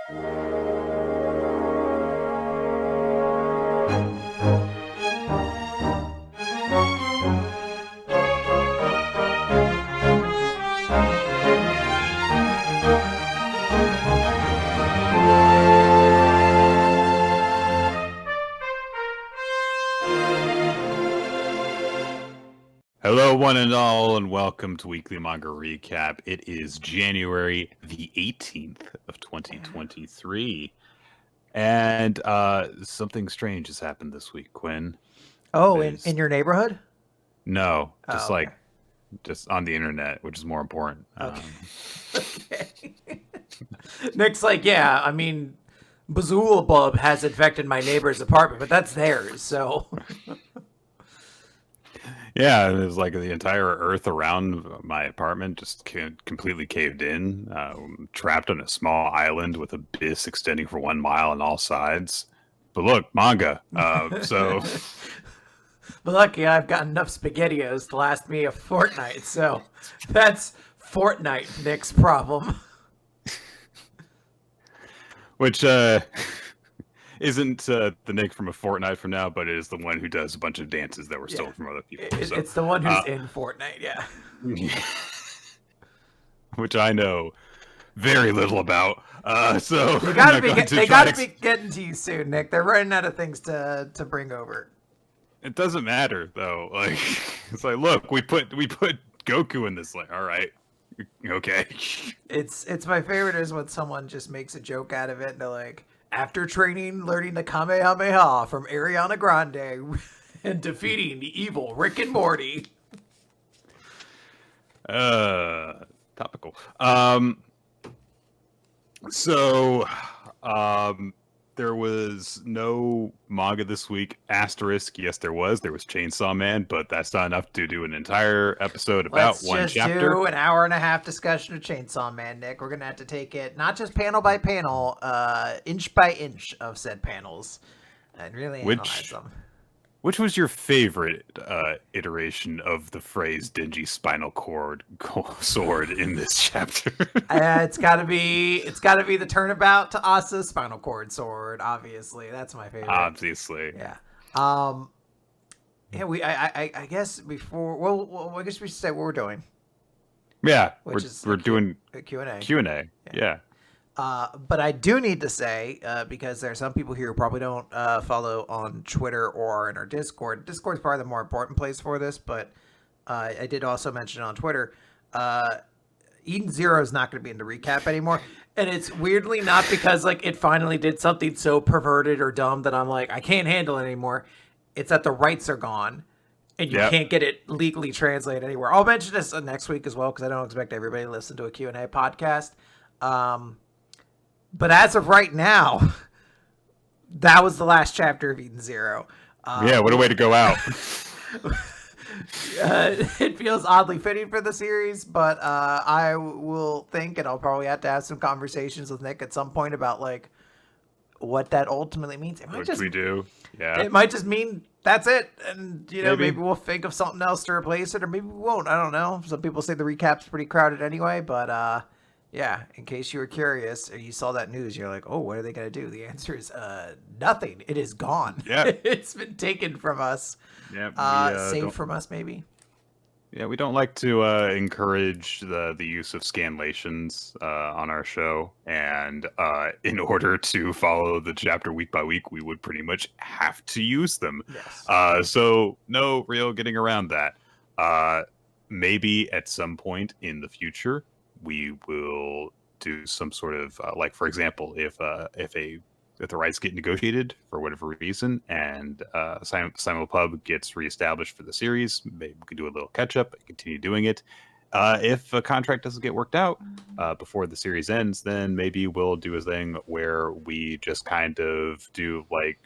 Hello, one and all, and welcome to Weekly Manga Recap. It is January the 18th of 2023, and something strange has happened this week, Quinn. Oh, in your neighborhood? No, just Oh, okay. just on the internet, which is more important. Okay. Okay. Nick's like, yeah, I mean, Bazula has infected my neighbor's apartment, but that's theirs, so. Yeah, it was like the entire earth around my apartment just completely caved in, trapped on a small island with abyss extending for 1 mile on all sides. But look, manga. But lucky I've got enough SpaghettiOs to last me a fortnight, so that's Fortnite Nick's problem. Which isn't the Nick from a fortnight from now, but it is the one who does a bunch of dances that were stolen from other people. It's the one who's in Fortnite, yeah. Which I know very little about. So they gotta be getting to you soon, Nick. They're running out of things to bring over. It doesn't matter though. Like it's like, look, we put Goku in this. Like, all right, okay. It's my favorite is when someone just makes a joke out of it and they're like, after training, learning the Kamehameha from Ariana Grande and defeating the evil Rick and Morty. Topical. There was no manga this week. Asterisk, yes, there was. There was Chainsaw Man, but that's not enough to do an entire episode about one chapter. Let's just do an hour and a half discussion of Chainsaw Man, Nick. We're going to have to take it not just panel by panel, inch by inch of said panels and really analyze them. Which was your favorite iteration of the phrase "dingy spinal cord sword" in this chapter? It's got to be the turnabout to Asa's spinal cord sword. Obviously, that's my favorite. Obviously, yeah. Yeah. I guess before. Well, I guess we should say what we're doing. Yeah, we're doing a Q&A. Q&A. Yeah. But I do need to say, because there are some people here who probably don't follow on Twitter or in our Discord. Discord's probably the more important place for this, but I did also mention on Twitter, Eden Zero is not going to be in the recap anymore. And it's weirdly not because like it finally did something so perverted or dumb that I'm like, I can't handle it anymore. It's that the rights are gone. And you can't get it legally translated anywhere. I'll mention this next week as well, because I don't expect everybody to listen to a Q&A podcast. But as of right now, that was the last chapter of Eden Zero. What a way to go out. It feels oddly fitting for the series, but I will think, and I'll probably have to have some conversations with Nick at some point about like what that ultimately means. We do. Yeah. It might just mean that's it. And, maybe we'll think of something else to replace it, or maybe we won't. I don't know. Some people say the recap's pretty crowded anyway, but yeah, in case you were curious or you saw that news, you're like, oh, what are they going to do? The answer is nothing. It is gone. Yeah. It's been taken from us. Yeah. Saved from us, maybe. Yeah, we don't like to encourage the use of scanlations on our show. And in order to follow the chapter week by week, we would pretty much have to use them. Yes. So no real getting around that. Maybe at some point in the future, we will do some sort of like, for example, if the rights get negotiated for whatever reason and Simulpub gets reestablished for the series, maybe we can do a little catch up and continue doing it. If a contract doesn't get worked out before the series ends, then maybe we'll do a thing where we just kind of do like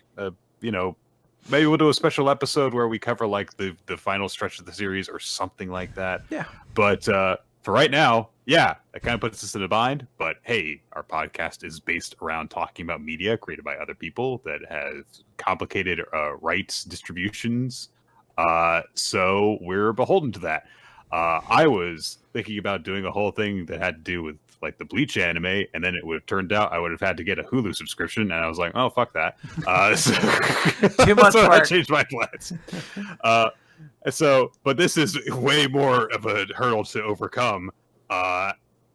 maybe we'll do a special episode where we cover like the final stretch of the series or something like that. Yeah. But for right now, yeah, that kind of puts us in a bind. But hey, our podcast is based around talking about media created by other people that has complicated rights distributions. So we're beholden to that. I was thinking about doing a whole thing that had to do with like the Bleach anime, and then it would have turned out I would have had to get a Hulu subscription, and I was like, oh fuck that. Too much so work. I changed my plans. But this is way more of a hurdle to overcome.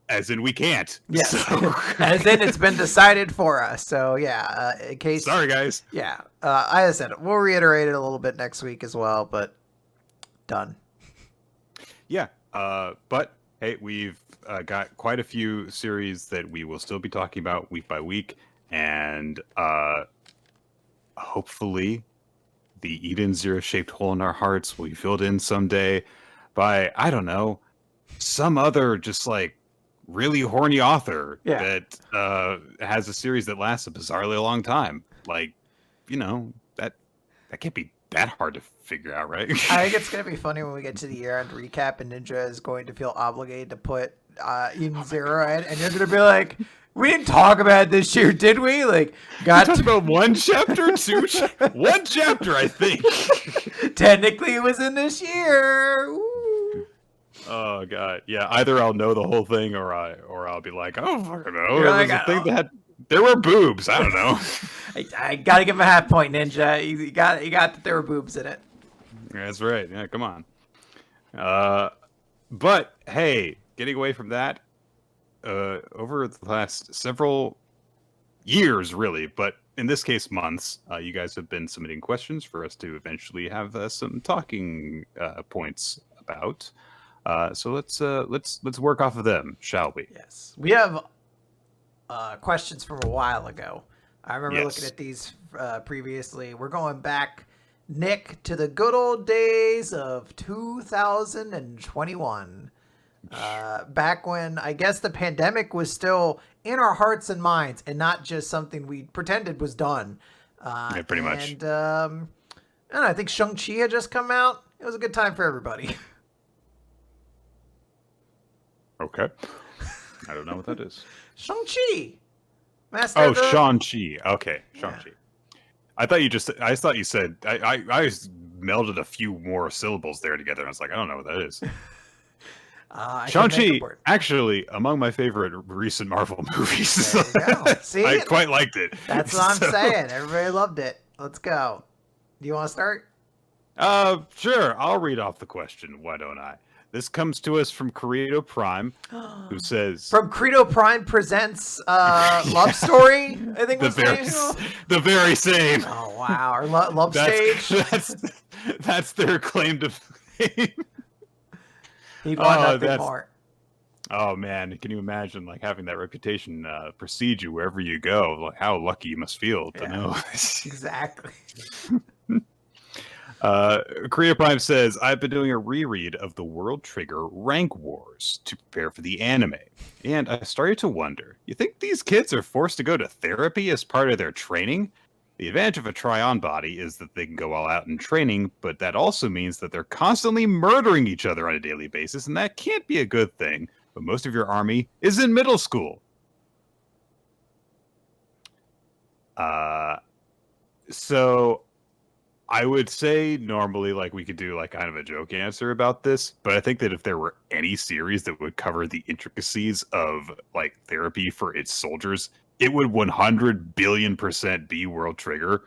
As in, we can't. Yes. So. As in, it's been decided for us. So yeah, in case. Sorry, guys. Yeah, I said we'll reiterate it a little bit next week as well, but done. Yeah. But hey, we've got quite a few series that we will still be talking about week by week, and hopefully, the Eden Zero-shaped hole in our hearts will be filled in someday by, I don't know, some other just like really horny author that has a series that lasts a bizarrely long time. Like, that can't be that hard to figure out, right? I think it's going to be funny when we get to the year-end recap and Ninja is going to feel obligated to put Eden Zero in, and you're going to be like, we didn't talk about it this year, did we? Like, we talked about one chapter, one chapter, I think. Technically, it was in this year. Ooh. Oh god, yeah. Either I'll know the whole thing, or I'll be like, oh, fucking know. You're It like, was a thing that there were boobs. I don't know. I gotta give him a half point, Ninja. You got that there were boobs in it. That's right. Yeah, come on. But hey, getting away from that, over the last several years, really, but in this case, months, you guys have been submitting questions for us to eventually have some talking points about. So let's work off of them, shall we? Yes, we have questions from a while ago. I remember looking at these previously. We're going back, Nick, to the good old days of 2021. Back when I guess the pandemic was still in our hearts and minds and not just something we pretended was done. Yeah, pretty much. And I think Shang-Chi had just come out. It was a good time for everybody. Okay. I don't know what that is. Shang-Chi. Shang-Chi. Okay, Shang-Chi. Yeah. I thought you said I melded a few more syllables there together, and I was like, I don't know what that is. Shang-Chi, actually, among my favorite recent Marvel movies. There you go. See? I quite liked it. That's what I'm saying. Everybody loved it. Let's go. Do you want to start? Sure. I'll read off the question. Why don't I? This comes to us from Credo Prime, who says... From Credo Prime Presents Love Story, I think was the very same. Oh, wow. Or Love Stage. That's their claim to fame. He'd want nothing more. Oh, man. Can you imagine like having that reputation precede you wherever you go? Like, how lucky you must feel to know. Exactly. Korea Prime says, I've been doing a reread of the World Trigger Rank Wars to prepare for the anime. And I started to wonder, you think these kids are forced to go to therapy as part of their training? The advantage of a try-on body is that they can go all out in training, but that also means that they're constantly murdering each other on a daily basis, and that can't be a good thing. But most of your army is in middle school. So I would say normally like we could do like kind of a joke answer about this, but I think that if there were any series that would cover the intricacies of like therapy for its soldiers, it would 100 billion% be World Trigger.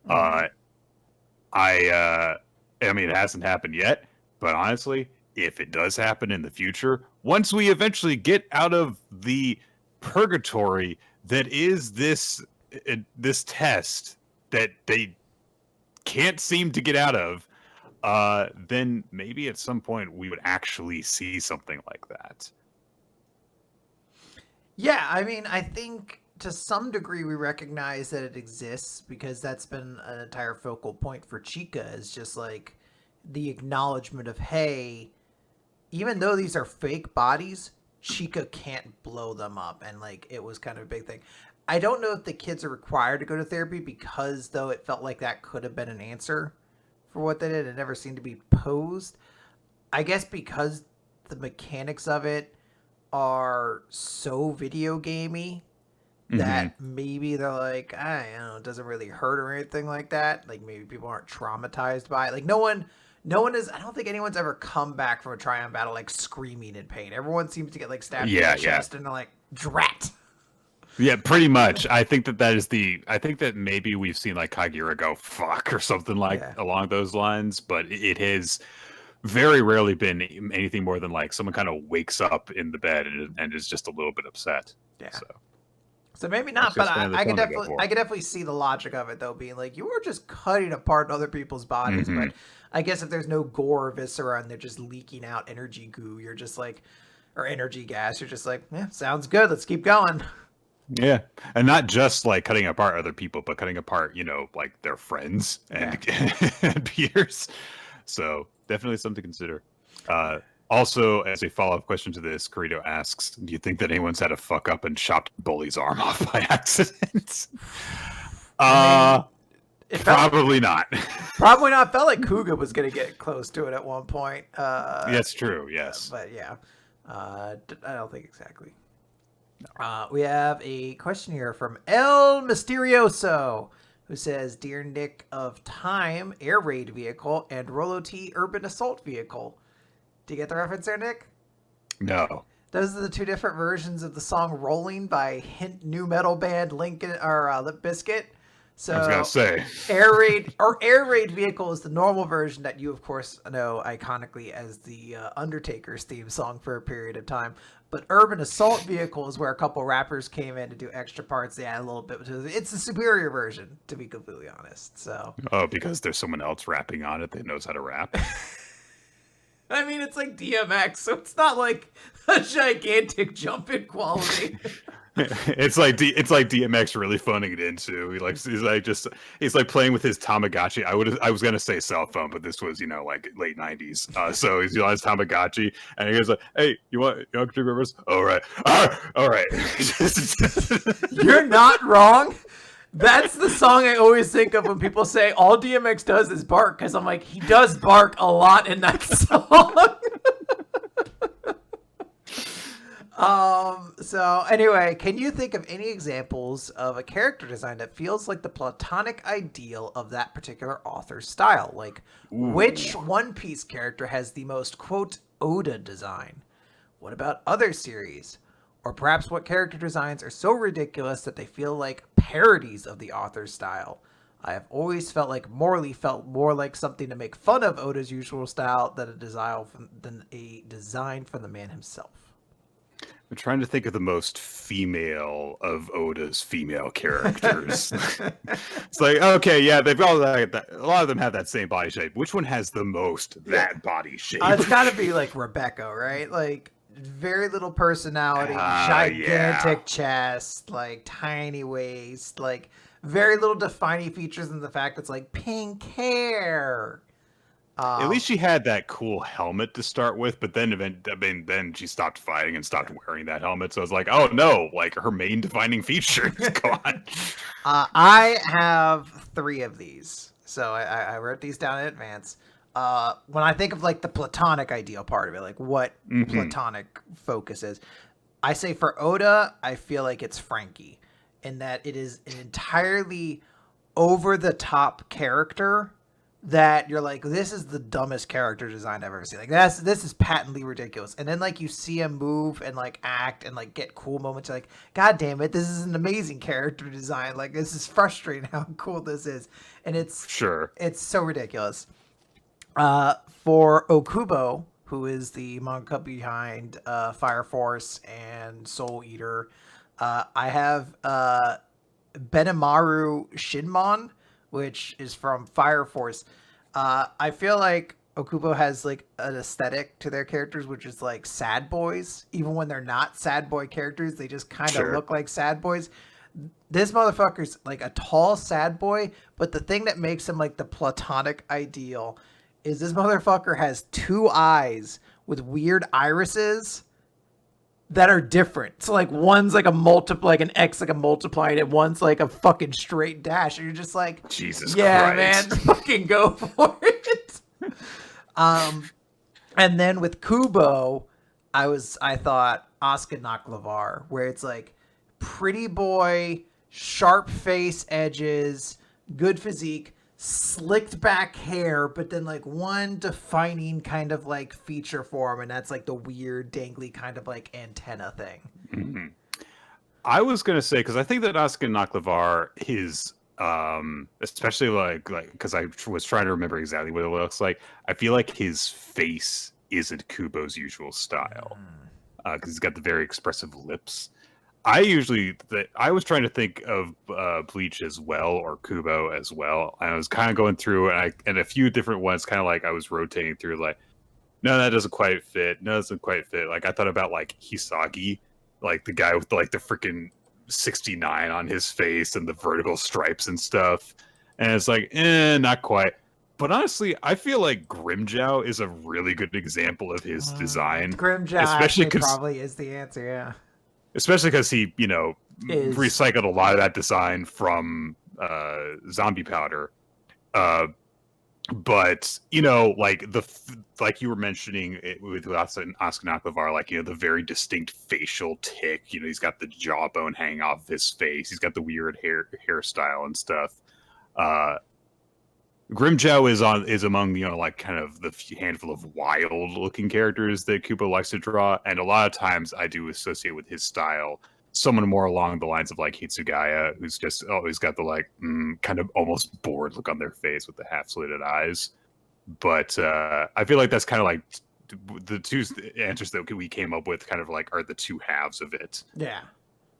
I mean, it hasn't happened yet, but honestly, if it does happen in the future, once we eventually get out of the purgatory that is this test that they can't seem to get out of, then maybe at some point we would actually see something like that. Yeah, I mean, I think to some degree we recognize that it exists because that's been an entire focal point for Chica, is just like the acknowledgement of, hey, even though these are fake bodies, Chica can't blow them up. And like, it was kind of a big thing. I don't know if the kids are required to go to therapy because, though, it felt like that could have been an answer for what they did. It never seemed to be posed. I guess because the mechanics of it are so video gamey that maybe they're like, I don't know, it doesn't really hurt or anything like that. Like maybe people aren't traumatized by it. Like no one is, I don't think anyone's ever come back from a try-on battle like screaming in pain. Everyone seems to get like stabbed in the chest and they're like, Drat. Yeah, pretty much. I think I think that maybe we've seen like Kagira go fuck or something like Yeah. along those lines, but it has very rarely been anything more than like someone kind of wakes up in the bed and is just a little bit upset. Yeah. So So maybe that's not, but just kind of the I could tone they go definitely for. see the logic of it though, being like you were just cutting apart other people's bodies. Hmm. But I guess if there's no gore or viscera and they're just leaking out energy goo, you're just like, or energy gas, you're just like, yeah, sounds good. Let's keep going. Yeah, and not just like cutting apart other people, but cutting apart, like their friends Yeah. and peers. So definitely something to consider. Also, as a follow-up question to this, Carito asks, "Do you think that anyone's had a fuck up and chopped Bully's arm off by accident?" I mean, it felt Probably not. probably not. Felt like Kuga was gonna get close to it at one point. That's true. Yes. But yeah, I don't think exactly. We have a question here from El Mysterioso, who says, "Dear Nick of Time, Air Raid Vehicle, and Rolo T Urban Assault Vehicle." Do you get the reference there, Nick? No. Those are the two different versions of the song "Rolling" by hint new metal band Lincoln or Limp Bizkit. So I was gonna say. Air Raid Vehicle is the normal version that you of course know iconically as the Undertaker's theme song for a period of time. But Urban Assault Vehicle is where a couple rappers came in to do extra parts. They add a little bit to it. It's the superior version, to be completely honest. So Oh, because there's someone else rapping on it that knows how to rap. I mean, it's like DMX, so it's not like a gigantic jump in quality. It's like DMX really phoning it into. He's like playing with his Tamagotchi. I was gonna say cell phone, but this was like late '90s. So he's on his Tamagotchi, and he goes like, "Hey, you want Country Rivers? All right, all right." You're not wrong. That's the song I always think of when people say all DMX does is bark, because I'm like, he does bark a lot in that song. So anyway, can you think of any examples of a character design that feels like the platonic ideal of that particular author's style? Like, which One Piece character has the most, quote, Oda design? What about other series? Or perhaps what character designs are so ridiculous that they feel like parodies of the author's style? I have always felt like Morley felt more like something to make fun of Oda's usual style than a design from the man himself. I'm trying to think of the most female of Oda's female characters. It's like, okay, yeah, they've all a lot of them have that same body shape. Which one has the most that body shape? It's got to be like Rebecca, right? Like very little personality, gigantic chest, like tiny waist, like very little defining features in the fact it's like pink hair. At least she had that cool helmet to start with, but then she stopped fighting and stopped wearing that helmet. So I was like, oh no, like her main defining feature is gone. I have 3 of these, so I wrote these down in advance. When I think of like the platonic ideal part of it, like what platonic focus is, I say for Oda, I feel like it's Frankie, in that it is an entirely over the top character that you're like, this is the dumbest character design I've ever seen. Like this is patently ridiculous. And then like you see him move and like act and like get cool moments. You're like, God damn it, this is an amazing character design. Like this is frustrating how cool this is. And it's so ridiculous. For Okubo, who is the manga behind Fire Force and Soul Eater, I have Benimaru Shinmon, which is from Fire Force. I feel like Okubo has like an aesthetic to their characters, which is like sad boys. Even when they're not sad boy characters, they just kind of look like sad boys. This motherfucker's like a tall sad boy, but the thing that makes him like the platonic ideal is this motherfucker has 2 eyes with weird irises that are different. So like one's like like an X, like a multiplying, and one's like a fucking straight dash. And you're just like, Jesus yeah, Christ. man, fucking go for it. And then with Kubo, I thought Oscar Naklavar, where it's like pretty boy, sharp face edges, good physique, slicked back hair, but then like one defining kind of like feature for him, and that's like the weird dangly kind of like antenna thing. I was gonna say because I think that Asuka Naklavar is especially like because I was trying to remember exactly what it looks like. I feel like his face isn't Kubo's usual style because he's got the very expressive lips. I was trying to think of Bleach as well or Kubo as well. And I was kind of going through and a few different ones, kind of like I was rotating through like, no, that doesn't quite fit. No, that doesn't quite fit. Like I thought about like Hisagi, like the guy with like the freaking 69 on his face and the vertical stripes and stuff. And it's like, not quite. But honestly, I feel like Grimjow is a really good example of his design. Grimjow especially actually probably is the answer, yeah. Especially because he, recycled a lot of that design from Zombie Powder. But like you were mentioning it with Asuka Naklavar, like the very distinct facial tick. He's got the jawbone hanging off his face. He's got the weird hairstyle and stuff. Grimjow is among like kind of the handful of wild looking characters that Kubo likes to draw, and a lot of times I do associate with his style someone more along the lines of like Hitsugaya, who's just always got the like kind of almost bored look on their face with the half slitted eyes. But I feel like that's kind of like the two answers that we came up with kind of like are the two halves of it. Yeah,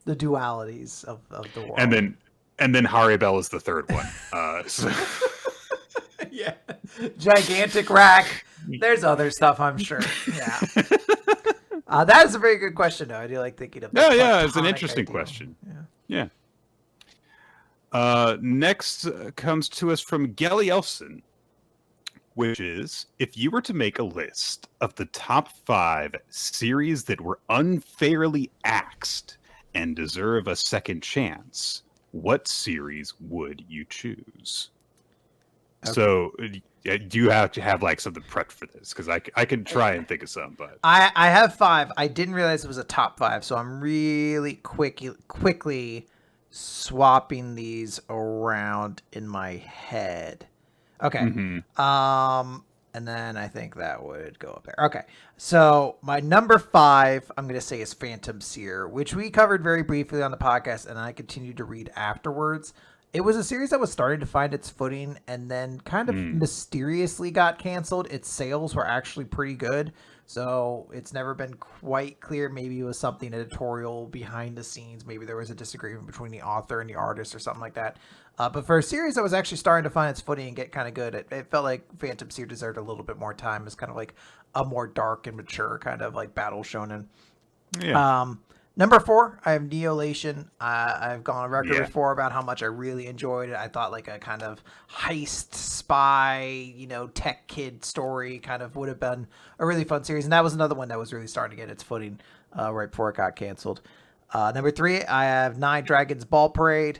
the dualities of the world. And then Haribel is the third one. So. Yeah, gigantic rack. There's other stuff, I'm sure. Yeah. That is a very good question, though. I do like thinking of that. Yeah, it's an interesting question. Yeah. Next comes to us from Gelly Elson, which is, if you were to make a list of the top 5 series that were unfairly axed and deserve a second chance, what series would you choose? Okay. So, do you have to have like something prepped for this? Because I can try and think of some, but I have 5. I didn't realize it was a top 5, so I'm really quickly swapping these around in my head. Okay. Mm-hmm. And then I think that would go up there. Okay. So my number 5, I'm going to say, is Phantom Seer, which we covered very briefly on the podcast, and I continued to read afterwards. It was a series that was starting to find its footing and then kind of mysteriously got canceled. Its sales were actually pretty good, so it's never been quite clear. Maybe it was something editorial behind the scenes. Maybe there was a disagreement between the author and the artist or something like that. But for a series that was actually starting to find its footing and get kind of good, it felt like Phantom Seer deserved a little bit more time. It's kind of like a more dark and mature kind of like battle shonen. Yeah. Number 4, I have Neolation. I've gone on record before about how much I really enjoyed it. I thought like a kind of heist spy, tech kid story kind of would have been a really fun series. And that was another one that was really starting to get its footing right before it got canceled. Number 3, I have 9 Dragons Ball Parade.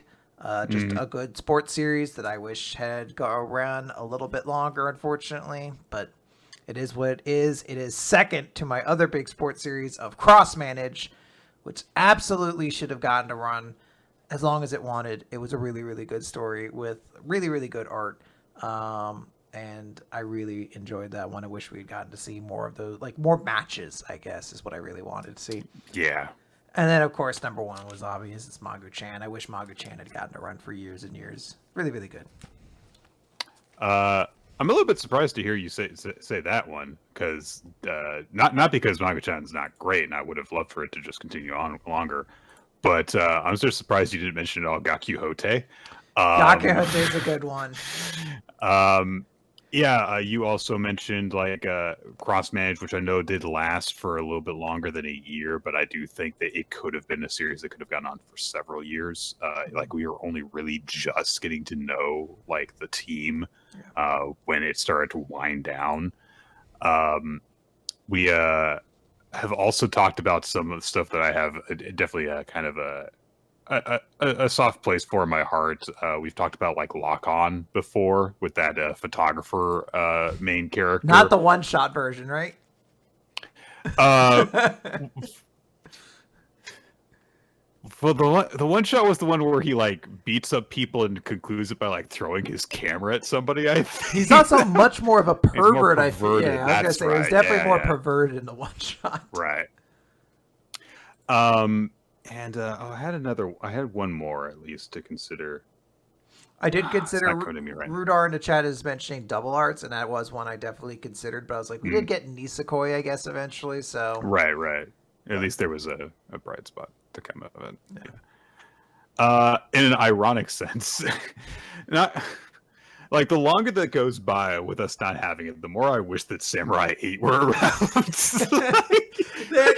Just a good sports series that I wish had run a little bit longer, unfortunately. But it is what it is. It is second to my other big sports series of Cross Manage, which absolutely should have gotten to run as long as it wanted. It was a really, really good story with really, really good art. And I really enjoyed that one. I wish we'd gotten to see more of those, like more matches, I guess, is what I really wanted to see. Yeah. And then, of course, number 1 was obvious. It's Magu-chan. I wish Magu-chan had gotten to run for years and years. Really, really good. I'm a little bit surprised to hear you say that one, because not because Magu-chan's not great, and I would have loved for it to just continue on longer, but I'm just surprised you didn't mention at all Gaku Hote. Gaku Hote is a good one. You also mentioned like Cross Manage, which I know did last for a little bit longer than a year, but I do think that it could have been a series that could have gone on for several years. Like we were only really just getting to know like the team when it started to wind down. We have also talked about some of the stuff that I have definitely kind of a soft place for in my heart. We've talked about like Lock On before with that photographer main character. Not the one-shot version, right? Well, the one shot was the one where he like beats up people and concludes it by like throwing his camera at somebody. I think he's also much more of a pervert. I feel. Yeah, I was gonna say he's definitely more perverted in the one shot. Right. And I had one more at least to consider. I did It's consider not coming to me right now. Rudar in the chat is mentioning Double Arts, and that was one I definitely considered. But I was like, we did Mm, get Nisekoi, I guess, eventually. So, right, right. At but least there was a bright spot to come out of it. yeah. Yeah. In an ironic sense, not like the longer that goes by with us not having it, the more I wish that Samurai 8 were around. That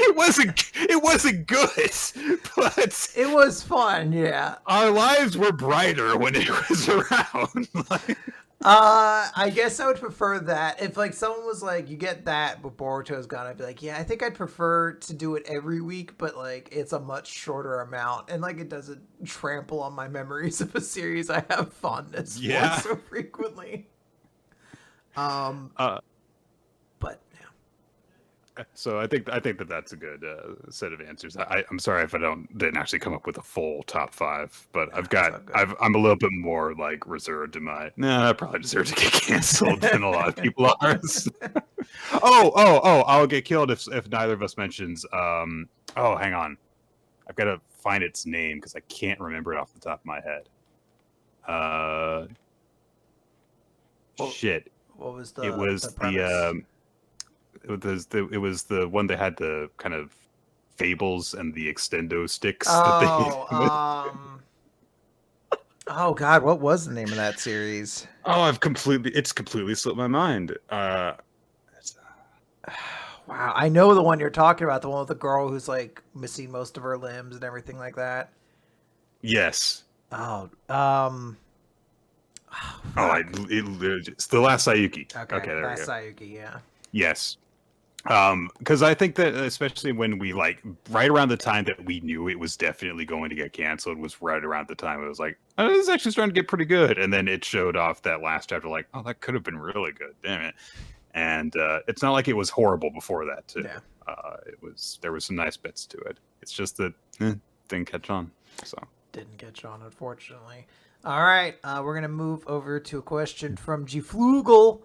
It wasn't good, but it was fun, yeah. our lives were brighter when it was around. I guess I would prefer that. If like someone was like, "You get that, but Boruto's gone," I'd be like, "Yeah, I think I'd prefer to do it every week, but like it's a much shorter amount, and like it doesn't trample on my memories of a series I have fondness for Yeah. so frequently." Um, Uh, but yeah, so I think that that's a good set of answers. I'm sorry if I didn't actually come up with a full top five, but it's all good. I'm a little bit more like reserved in my. Nah, I probably deserve to get canceled than a lot of people are. Oh! I'll get killed if neither of us mentions. Oh, hang on, I've got to find its name because I can't remember it off the top of my head. Well, Shit! what was It the was premise? it was the one that had the kind of fables and the extendo sticks that they. Oh, oh God, what was the name of that series? Oh, it's completely slipped my mind. Wow, I know the one you're talking about, the one with the girl who's like missing most of her limbs and everything like that. Yes. Oh, oh, Oh, fuck. it's the last Sayuki. Okay, Okay, there we that's go. Sayuki, yeah. Yes. Because I think that especially when we like right around the time that we knew it was definitely going to get canceled was right around the time it was like, oh, this is actually starting to get pretty good, and then it showed off that last chapter like, oh, that could have been really good, damn it. And it's not like it was horrible before that too. Yeah. There was some nice bits to it. It's just that didn't catch on. So Didn't catch on, unfortunately. All right, we're going to move over to a question from G. Flugel.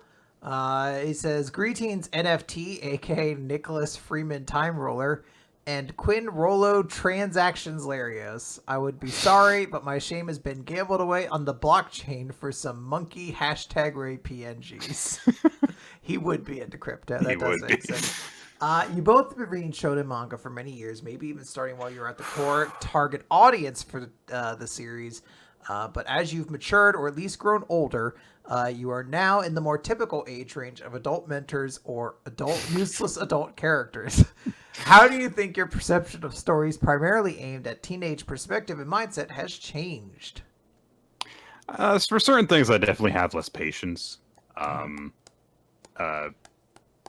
He says, "Greetings, NFT, aka Nicholas Freeman Time Roller, and Quinn Rolo Transactions Larios. I would be sorry, but my shame has been gambled away on the blockchain for some monkey hashtag Ray PNGs." He would be into crypto. he That does would be. make sense. You both have been reading shonen manga for many years, maybe even starting while you're at the core target audience for the series. But as you've matured or at least grown older, you are now in the more typical age range of adult mentors or useless adult characters. How do you think your perception of stories primarily aimed at teenage perspective and mindset has changed? For certain things, I definitely have less patience.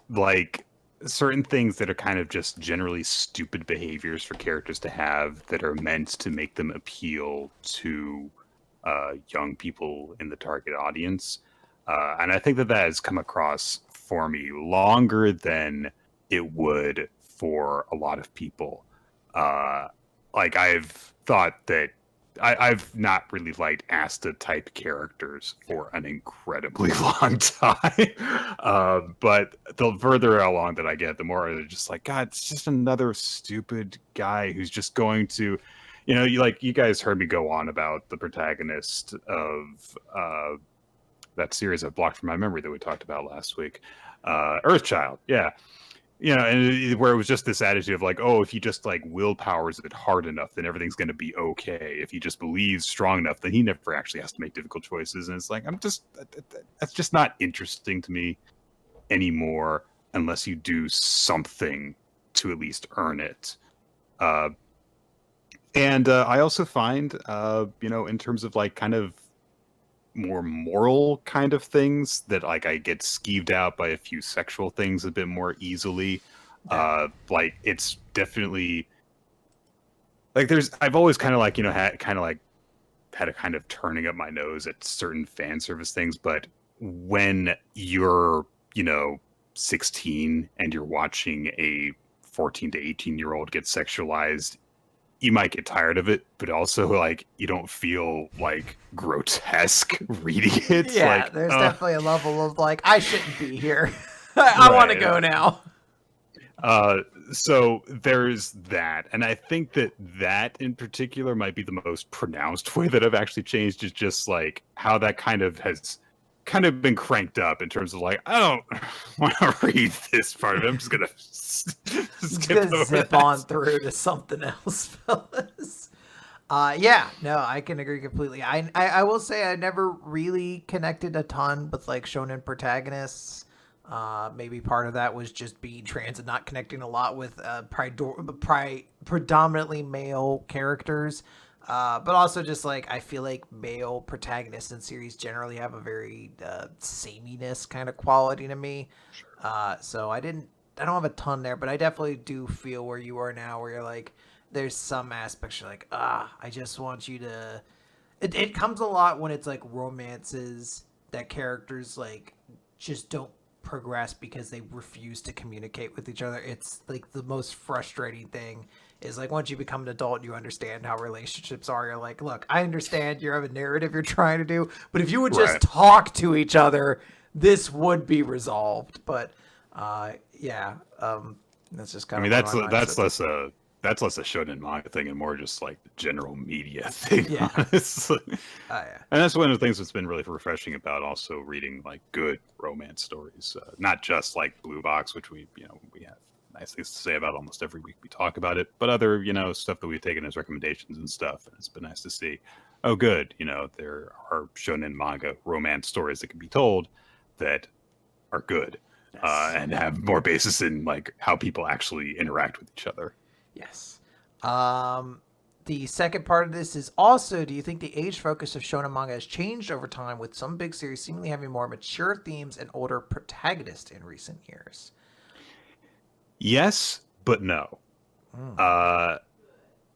Like certain things that are kind of just generally stupid behaviors for characters to have that are meant to make them appeal to young people in the target audience. And I think that has come across for me longer than it would for a lot of people. Like I've thought that I've not really liked Asta type characters for an incredibly long time. But the further along that I get, the more I'm just like, God, it's just another stupid guy who's just going to, you guys heard me go on about the protagonist of that series I've blocked from my memory that we talked about last week, Earthchild. Yeah, and where it was just this attitude of like, oh, if he just like willpowers it hard enough, then everything's going to be okay. If he just believes strong enough, then he never actually has to make difficult choices. And it's like, that's just not interesting to me anymore unless you do something to at least earn it. And I also find, in terms of like kind of more moral kind of things that like I get skeeved out by a few sexual things a bit more easily. Yeah. Like it's definitely like I've always kind of like had a kind of turning up my nose at certain fan service things, but when you're 16 and you're watching a 14 to 18-year-old get sexualized, you might get tired of it, but also like you don't feel like grotesque reading it. Yeah, Like, there's definitely a level of like, I shouldn't be here. I want to right. go now. Uh, so there's that, and I think that in particular might be the most pronounced way that I've actually changed, is just like how that kind of has kind of been cranked up in terms of like, I don't want to read this part of it. I'm just gonna Just skip gonna over zip that. on through to something else, fellas. Yeah, no, I can agree completely. I will say I never really connected a ton with like shonen protagonists. Maybe part of that was just being trans and not connecting a lot with predominantly male characters. But also just like I feel like male protagonists in series generally have a very sameness kind of quality to me. So I don't have a ton there, but I definitely do feel where you are now, where you're like, there's some aspects you're like, I just want you to. It comes a lot when it's like romances that characters like just don't progress because they refuse to communicate with each other. It's like the most frustrating thing is like once you become an adult and you understand how relationships are, you're like, look, I understand you have a narrative you're trying to do, but if you would just Right. talk to each other, this would be resolved. But yeah, that's just I kind of mean, where my that's mindset's. less a shonen manga thing and more just like the general media thing, Yeah. honestly. Yeah. And that's one of the things that's been really refreshing about also reading like good romance stories, not just like Blue Box, which we have nice things to say about almost every week we talk about it, but other stuff that we've taken as recommendations and stuff. And it's been nice to see. Oh, good, there are shonen manga romance stories that can be told that are good, Yes. and have more basis in like how people actually interact with each other. Yes. Um, the second part of this is also, do you think the age focus of shonen manga has changed over time, with some big series seemingly having more mature themes and older protagonists in recent years? Yes, but no. Mm. Uh,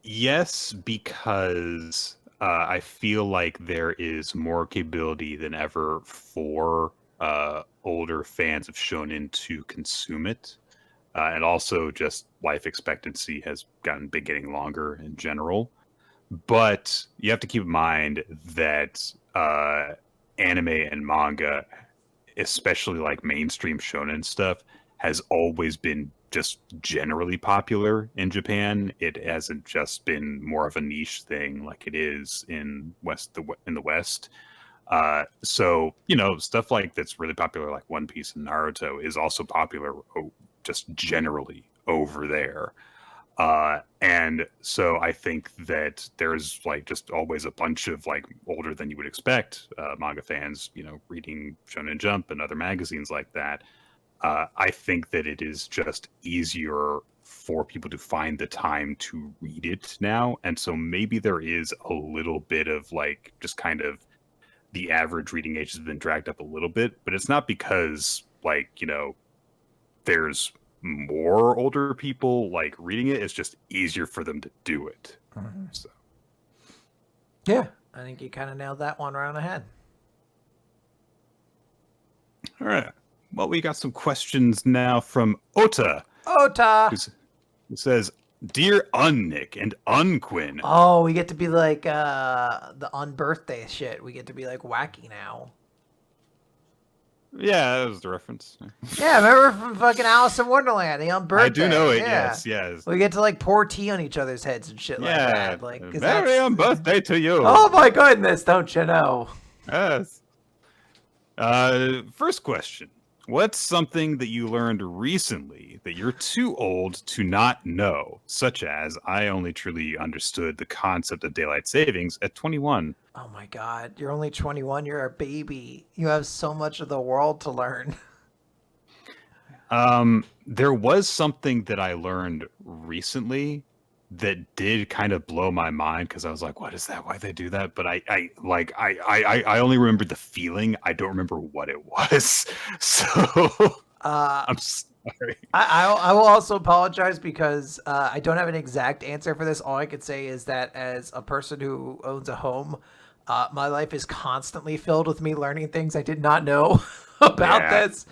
yes, because I feel like there is more capability than ever for older fans of shonen to consume it. And also, just life expectancy has been getting longer in general. But you have to keep in mind that anime and manga, especially like mainstream shonen stuff, has always been just generally popular in Japan. It hasn't just been more of a niche thing like it is in the West. So stuff like that's really popular, like One Piece and Naruto, is also popular just generally over there. And so I think that there's like just always a bunch of like older than you would expect manga fans, reading Shonen Jump and other magazines like that. I think that it is just easier for people to find the time to read it now. And so maybe there is a little bit of like just kind of the average reading age has been dragged up a little bit, but it's not because like, there's more older people like reading it. It's just easier for them to do it. Mhm. So, Yeah, I think you kind of nailed that one right on the head. all right. Well, we got some questions now from Ota, Ota! who says, "Dear Unnick and Unquin, Oh, we get to be like the unbirthday shit. We get to be like wacky now. yeah, that was the reference. Yeah, remember from fucking Alice in Wonderland, the unbirthday. I do know it. Yeah. Yes, yes, We get to like pour tea on each other's heads and shit like yeah. that. Like, cause Very that's. on birthday to you. Oh my goodness, don't you know? Yes. First question. What's something that you learned recently that you're too old to not know, such as I only truly understood the concept of daylight savings at 21? Oh my god, you're only 21. You're a baby. You have so much of the world to learn. There was something that I learned recently that did kind of blow my mind because I was like, "What is that? Why they do that?" But I only remember the feeling. I don't remember what it was. So Uh, I'm sorry. I will also apologize because I don't have an exact answer for this. All I could say is that as a person who owns a home, my life is constantly filled with me learning things I did not know about Yeah, this.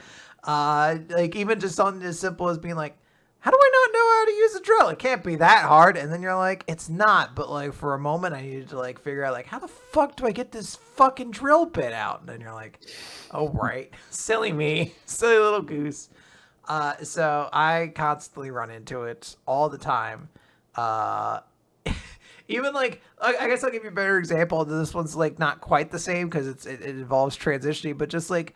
Like even just something as simple as being like, how do I not know how to use a drill? It can't be that hard. And then you're like, it's not. But like for a moment, I needed to like figure out like, how the fuck do I get this fucking drill bit out? And then you're like, oh right, silly me, silly little goose. So I constantly run into it all the time. Uh, even like I guess I'll give you a better example. This one's like not quite the same because it involves transitioning, but just like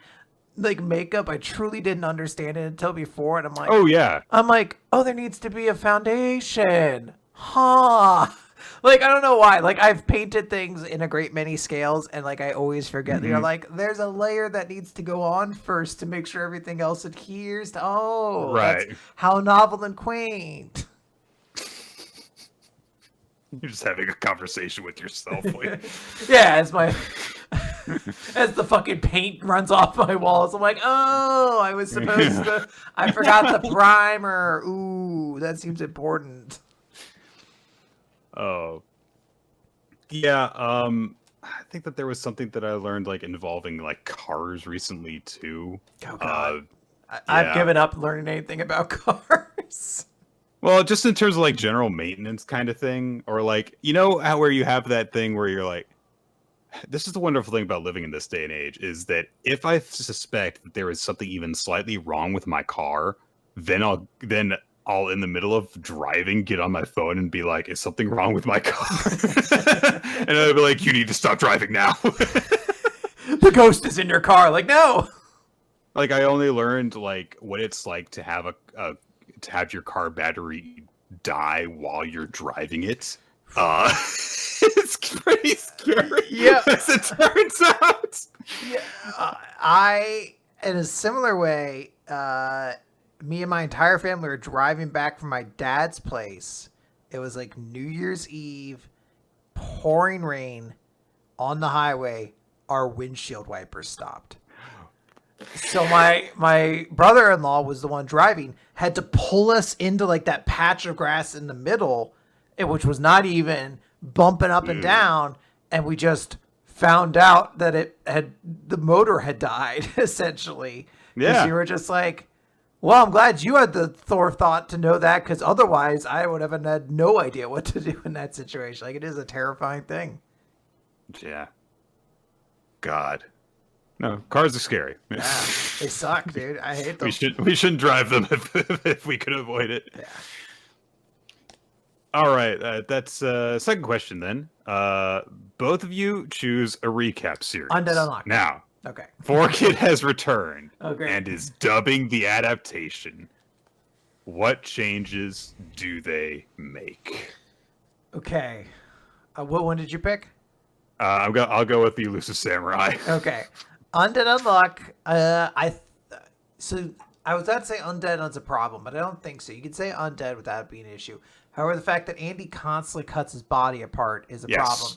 makeup, I truly didn't understand it until before, and Oh yeah. I'm like, oh, there needs to be a foundation, huh? Like I don't know why. Like I've painted things in a great many scales, and like I always forget. You're like, there's a layer that needs to go on first to make sure everything else adheres to. Oh, that's Right. how novel and quaint. You're just having a conversation with yourself. Like, Yeah, as the fucking paint runs off my walls, I'm like, oh, I was supposed to. I forgot the primer. Ooh, that seems important. oh. Yeah, I think that there was something that I learned like involving like cars recently too. Oh god, I've Yeah. given up learning anything about cars. Well, just in terms of like general maintenance kind of thing, or like you know how where you have that thing where you're like, this is the wonderful thing about living in this day and age is that if I suspect that there is something even slightly wrong with my car, then I'll in the middle of driving get on my phone and be like, is something wrong with my car? And I'll be like, you need to stop driving now. The ghost is in your car. Like, no. Like I only learned like what it's like to have to have your car battery die while you're driving it. It's pretty scary. Yeah. As it turns out. Yeah, I in a similar way. Me and my entire family were driving back from my dad's place. It was like New Year's Eve, pouring rain on the highway. Our windshield wipers stopped. So my brother-in-law was the one driving, had to pull us into like that patch of grass in the middle, which was not even bumping up and down, and we just found out that the motor had died essentially. Yeah. You were just like, well, I'm glad you had the forethought to know that, because otherwise I would have had no idea what to do in that situation. Like, it is a terrifying thing. Yeah. God. No, cars are scary. Yeah, they suck, dude. I hate them. We shouldn't drive them if we could avoid it. Yeah. All right, that's second question then. Both of you choose a recap series. Undead Unlock. Now, Okay. 4Kid has returned Okay. and is dubbing the adaptation. What changes do they make? Okay. What one did you pick? I'll go with the Elusive Samurai. Okay. Undead Unlock. So I was about to say Undead is a problem, but I don't think so. You can say Undead without it being an issue. However, the fact that Andy constantly cuts his body apart is a problem.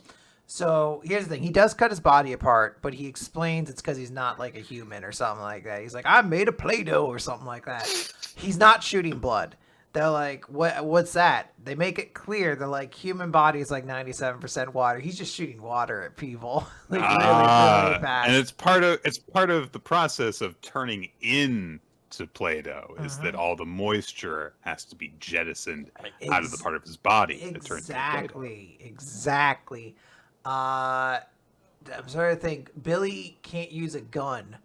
So here's the thing. He does cut his body apart, but he explains it's because he's not like a human or something like that. He's like, I'm made of Play-Doh or something like that. He's not shooting blood. They're like, what's that? They make it clear. They're like, human body is like 97% water. He's just shooting water at people. Like really fast. And it's part of the process of turning in to Play-Doh is that all the moisture has to be jettisoned out of the part of his body. Exactly. I'm starting to think Billy can't use a gun.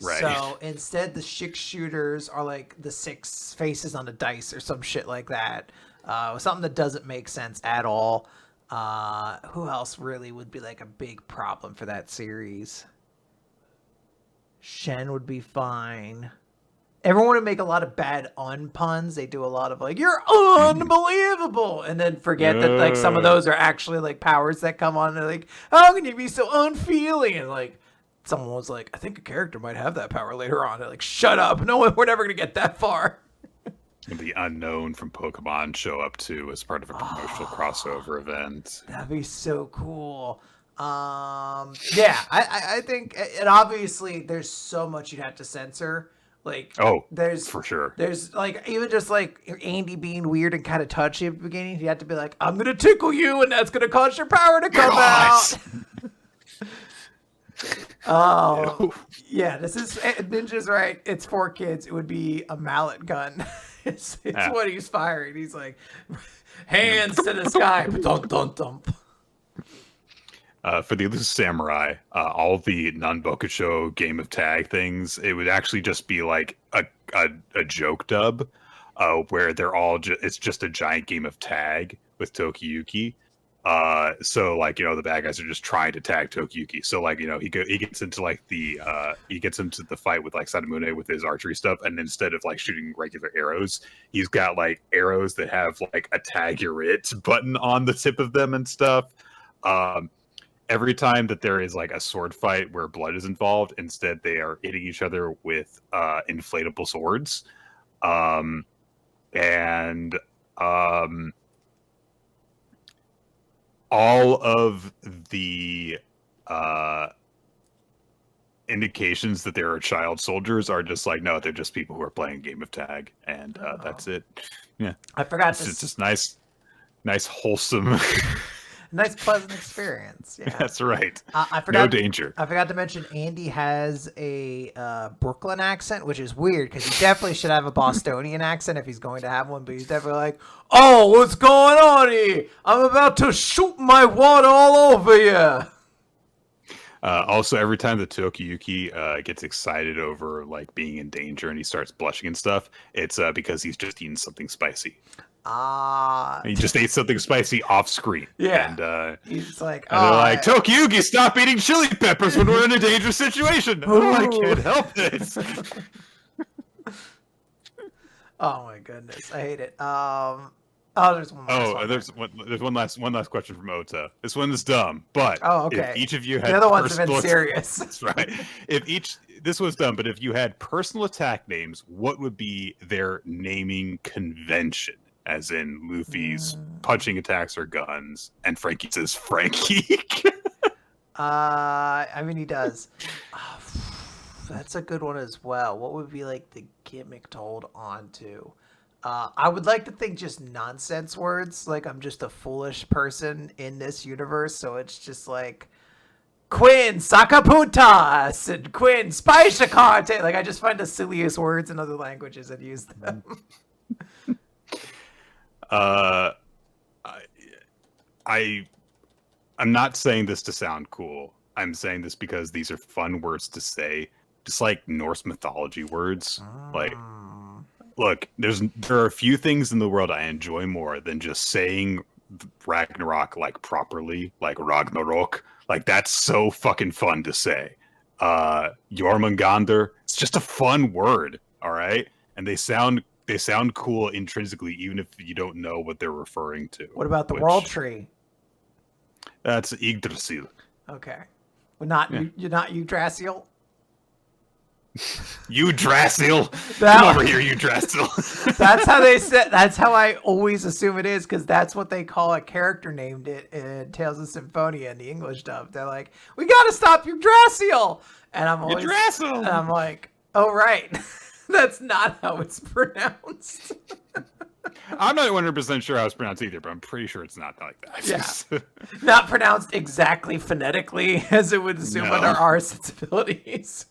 Right. So instead, the 6 shooters are like the 6 faces on a dice or some shit like that. Something that doesn't make sense at all. Who else really would be like a big problem for that series? Shen would be fine. Everyone would make a lot of bad puns. They do a lot of like, you're unbelievable. And then forget that like some of those are actually like powers that come on. And they're like, how can you be so unfeeling? And like, someone was like, I think a character might have that power later on. They're like, shut up. No, we're never going to get that far. And the unknown from Pokemon show up too as part of a promotional crossover event. That'd be so cool. Yeah, I think, and obviously there's so much you'd have to censor. Like, there's for sure. There's like even just like Andy being weird and kind of touchy at the beginning. You have to be like, I'm gonna tickle you, and that's gonna cause your power to come out. Oh, yeah. This is Ninja's right. It's 4Kids. It would be a mallet gun. it's what he's firing. He's like, hands to the sky. Dunk, dunk, dunk. For the Elusive Samurai, all the non-Bokucho game of tag things, it would actually just be like a joke dub, where they're all it's just a giant game of tag with Tokiyuki. So like the bad guys are just trying to tag Tokiyuki. So like he gets into like he gets into the fight with like Sadamune with his archery stuff, and instead of like shooting regular arrows, he's got like arrows that have like a tag your it button on the tip of them and stuff. Every time that there is like a sword fight where blood is involved, instead they are hitting each other with inflatable swords. And all of the indications that there are child soldiers are just like, no, they're just people who are playing game of tag, and that's it. Yeah, I forgot it's just nice wholesome. Nice pleasant experience. Yeah, that's right. I forgot. No danger. I forgot to mention Andy has a Brooklyn accent, which is weird because he definitely should have a Bostonian accent if he's going to have one. But he's definitely like, "Oh, what's going on here? I'm about to shoot my water all over you." Also, every time that Tokiyuki gets excited over like being in danger and he starts blushing and stuff, it's because he's just eaten something spicy. He just ate something spicy off screen. Yeah, and he's like, and they're like, Tokiyuki, stop eating chili peppers when we're in a dangerous situation. Oh, I can't help this. Oh my goodness, I hate it. There's one last one. There's one last question from Ota. This one's dumb, but okay. If each of you had the other ones have been serious. That's right. This was dumb, but if you had personal attack names, what would be their naming convention? As in Luffy's punching attacks are guns, and Frankie says Frankie. I mean, he does. That's a good one as well. What would be like the gimmick to hold on to? I would like to think just nonsense words. Like I'm just a foolish person in this universe, so it's just like Quinn Sakaputas and Quinn Spaishakarte. Like I just find the silliest words in other languages and use them. I'm not saying this to sound cool. I'm saying this because these are fun words to say, just like Norse mythology words. Like, look, there are a few things in the world I enjoy more than just saying Ragnarok like properly, like Ragnarok. Like that's so fucking fun to say. Jormungandr, it's just a fun word, all right? And they sound cool intrinsically, even if you don't know what they're referring to. What about the World Tree? That's Yggdrasil. Okay. You're not Yggdrasil? Yggdrasil. Come over here, Yggdrasil. That's how they said. That's how I always assume it is, because that's what they call a character named it in Tales of Symphonia in the English dub. They're like, we gotta stop Yggdrasil, and I'm always, Yggdrasil. And I'm like, oh right. That's not how it's pronounced. I'm not 100% sure how it's pronounced either, but I'm pretty sure it's not like that. Yeah. Not pronounced exactly phonetically as it would assume under our sensibilities.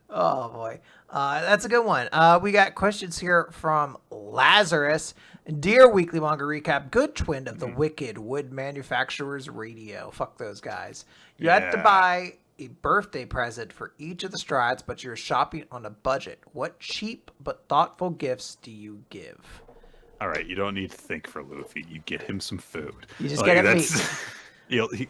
Oh, boy. That's a good one. We got questions here from Lazarus. Dear Weekly Manga Recap, good twin of the Wicked Wood Manufacturers Radio. Fuck those guys. You had to buy a birthday present for each of the strides, but you're shopping on a budget. What cheap but thoughtful gifts do you give? All right, you don't need to think for Luffy. You get him some food. You just get him meat.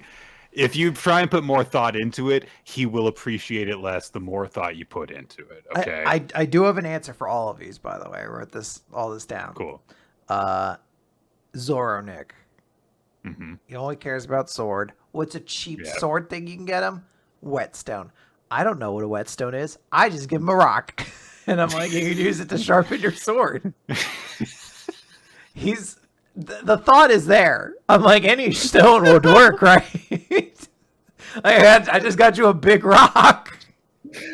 If you try and put more thought into it, he will appreciate it less the more thought you put into it. Okay. I do have an answer for all of these, by the way. I wrote all this down. Cool. Zoro Nick. Mm-hmm. He only cares about sword. What's a cheap sword thing you can get him? Whetstone. I don't know what a whetstone is. I just give him a rock. And I'm like, you can use it to sharpen your sword. The thought is there. I'm like, any stone would work, right? I just got you a big rock.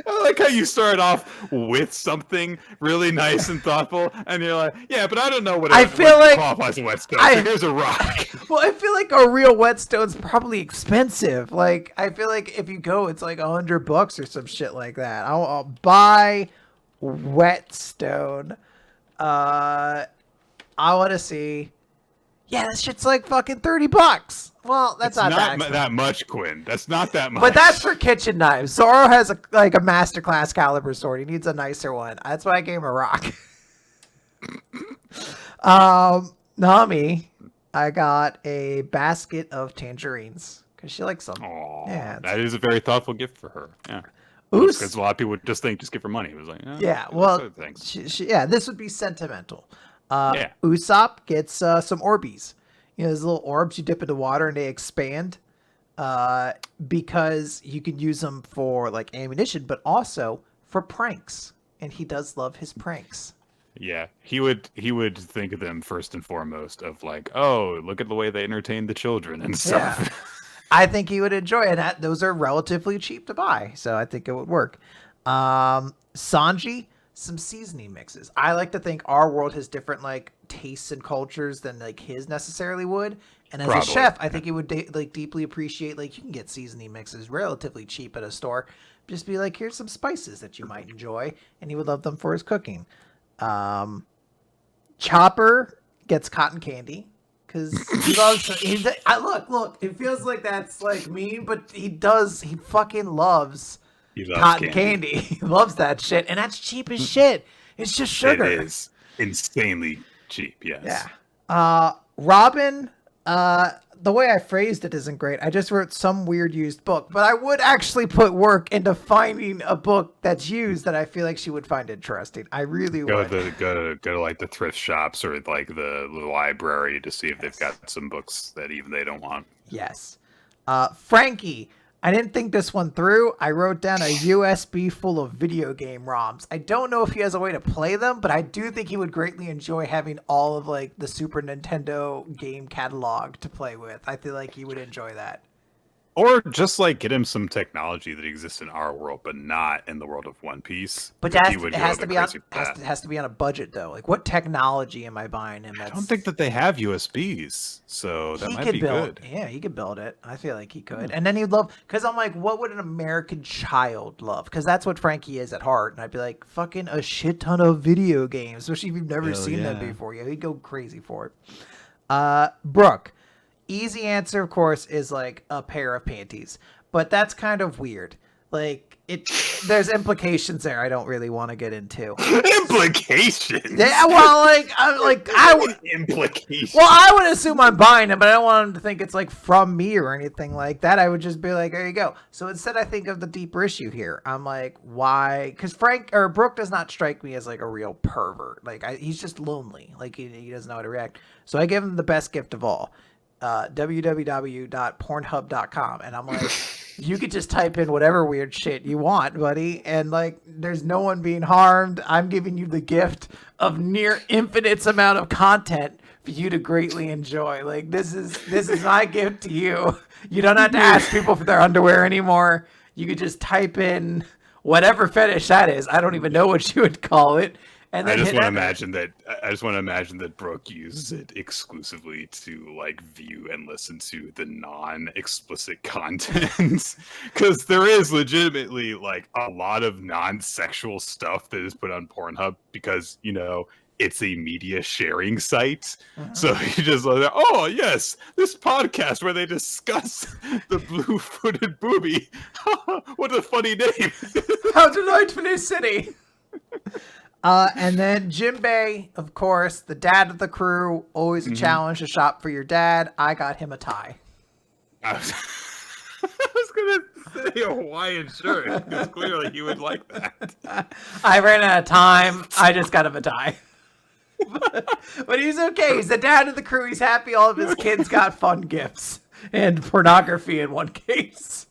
I like how you start off with something really nice and thoughtful, and you're like, yeah, but I don't know what qualifies a whetstone. So here's a rock. Well, I feel like a real whetstone's probably expensive. Like, I feel like if you go, it's like $100 or some shit like that. I'll buy whetstone. I want to see. Yeah, that shit's like fucking $30. Well, that's It's not that much, Quinn. That's not that much. But that's for kitchen knives. Zoro has a masterclass caliber sword. He needs a nicer one. That's why I gave him a rock. Nami, I got a basket of tangerines because she likes them. Aww, yeah, that is a very thoughtful gift for her. Yeah. Because a lot of people would just think just give her money. It was like, yeah, well, this would be sentimental. Usopp gets some Orbeez. You know, those little orbs you dip into water and they expand. Because you can use them for like ammunition, but also for pranks, and he does love his pranks. Yeah, he would think of them first and foremost of like, oh, look at the way they entertain the children and stuff. Yeah. I think he would enjoy it. And those are relatively cheap to buy, so I think it would work. Sanji, some seasoning mixes. I like to think our world has different like tastes and cultures than like his necessarily would. And as a chef, I think he would deeply appreciate like you can get seasoning mixes relatively cheap at a store. Just be like, here's some spices that you might enjoy, and he would love them for his cooking. Chopper gets cotton candy because he loves. Look. It feels like that's like mean, but he does. He fucking loves cotton candy. He loves that shit, and that's cheap as shit. It's just sugar. It is insanely cheap. Yes. Yeah. Robin. The way I phrased it isn't great. I just wrote some weird used book, but I would actually put work into finding a book that's used that I feel like she would find interesting. I really would. Go to like the thrift shops or like the library to see if they've got some books that even they don't want. Yes. Frankie. I didn't think this one through. I wrote down a USB full of video game ROMs. I don't know if he has a way to play them, but I do think he would greatly enjoy having all of like the Super Nintendo game catalog to play with. I feel like he would enjoy that. Or just like get him some technology that exists in our world, but not in the world of One Piece. But it has to be on a budget though. Like, what technology am I buying him? I don't think that they have USBs, so that might be good. Yeah, he could build it. I feel like he could, and then he'd love. Because I'm like, what would an American child love? Because that's what Frankie is at heart. And I'd be like, fucking a shit ton of video games, especially if you've never seen them before. Yeah, he'd go crazy for it. Brooke. Easy answer, of course, is like a pair of panties, but that's kind of weird. Like there's implications there I don't really want to get into. Implications? Yeah, well, I would implications. Well, I would assume I'm buying it, but I don't want him to think it's like from me or anything like that. I would just be like, there you go. So instead, I think of the deeper issue here. I'm like, why? Because Brooke does not strike me as like a real pervert. Like he's just lonely. Like he doesn't know how to react. So I give him the best gift of all. www.pornhub.com, and I'm like, you could just type in whatever weird shit you want, buddy, and like there's no one being harmed. I'm giving you the gift of near infinite amount of content for you to greatly enjoy. Like this is my gift to you. You don't have to ask people for their underwear anymore. You could just type in whatever fetish that is. I don't even know what you would call it. And I just want to imagine that Brooke uses it exclusively to like view and listen to the non-explicit content, because there is legitimately like a lot of non-sexual stuff that is put on Pornhub because it's a media sharing site. So you just like, oh yes, this podcast where they discuss the blue-footed booby. What a funny name! How delightfully city. And then Jinbei, of course, the dad of the crew, always a challenge to shop for your dad. I got him a tie. I was going to say a Hawaiian shirt, because clearly he would like that. I ran out of time. I just got him a tie. But he's okay. He's the dad of the crew. He's happy all of his kids got fun gifts and pornography in one case.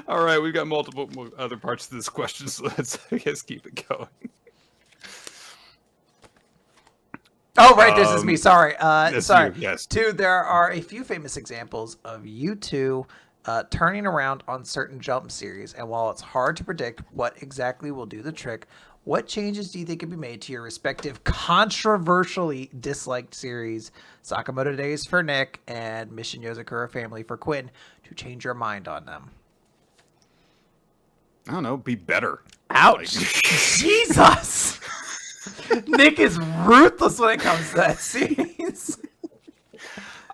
All right, we've got multiple other parts to this question, so let's, I guess, keep it going. Oh, right, this is me. Sorry. Sorry. You, yes. Two, there are a few famous examples of you two turning around on certain Jump series, and while it's hard to predict what exactly will do the trick, what changes do you think can be made to your respective controversially disliked series, Sakamoto Days for Nick and Mission Yozakura Family for Quinn, to change your mind on them? I don't know. Be better. Ouch. Jesus. Nick is ruthless when it comes to that series.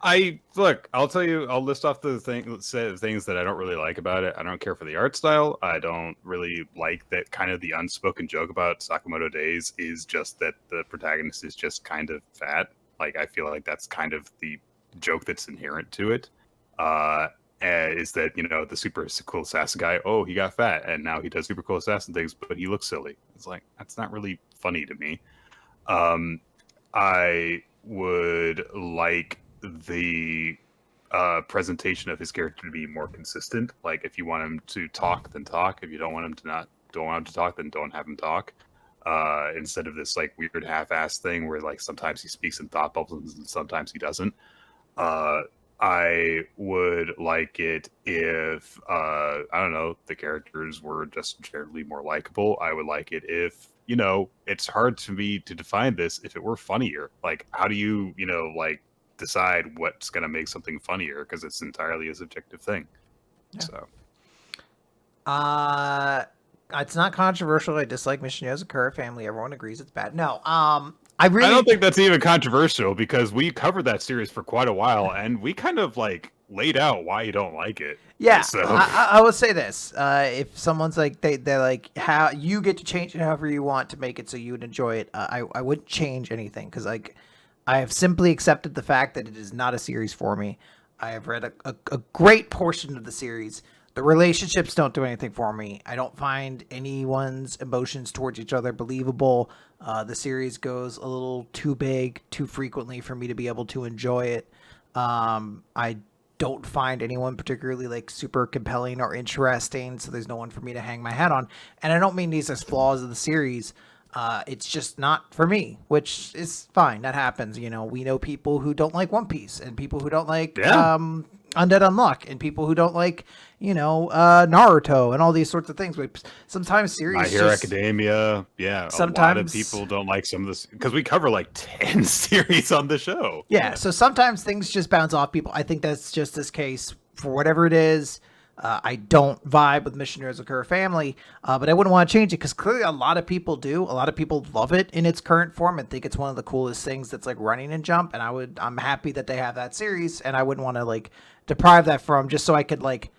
I'll tell you. I'll list off the set of things that I don't really like about it. I don't care for the art style. I don't really like that kind of the unspoken joke about Sakamoto Days is just that the protagonist is just kind of fat. Like I feel like that's kind of the joke that's inherent to it. Uh, is that the super cool assassin guy? Oh, he got fat, and now he does super cool assassin things, but he looks silly. It's like that's not really funny to me. Um, I would like the presentation of his character to be more consistent. Like, if you want him to talk, then talk. If you don't want him to don't want him to talk, then don't have him talk. Instead of this like weird half-ass thing where like sometimes he speaks in thought bubbles and sometimes he doesn't. Uh, I would like it if I don't know, the characters were just generally more likable. I would like it if it's hard to me to define this if it were funnier. Like, how do you like decide what's going to make something funnier because it's entirely a subjective thing. Yeah. So It's not controversial. I dislike Mission Yozakura family. Everyone agrees it's bad. No, I don't think that's even controversial because we covered that series for quite a while and we kind of like laid out why you don't like it. Yeah, so I will say this: if someone's like they're like how you get to change it however you want to make it so you would enjoy it, I wouldn't change anything because like I have simply accepted the fact that it is not a series for me. I have read a great portion of the series. The relationships don't do anything for me. I don't find anyone's emotions towards each other believable. The series goes a little too big, too frequently for me to be able to enjoy it. I don't find anyone particularly like super compelling or interesting, so there's no one for me to hang my hat on. And I don't mean these as flaws of the series. It's just not for me, which is fine. That happens. We know people who don't like One Piece and people who don't like Undead Unluck and people who don't like, Naruto and all these sorts of things. But sometimes series My Hero Academia, yeah. Sometimes a lot of people don't like some of this because we cover like 10 series on the show. Yeah, so sometimes things just bounce off people. I think that's just this case for whatever it is. I don't vibe with Mission Yozakura family, but I wouldn't want to change it because clearly a lot of people do. A lot of people love it in its current form and think it's one of the coolest things that's like running and jump. And I'm happy that they have that series, and I wouldn't want to like deprive that from just so I could like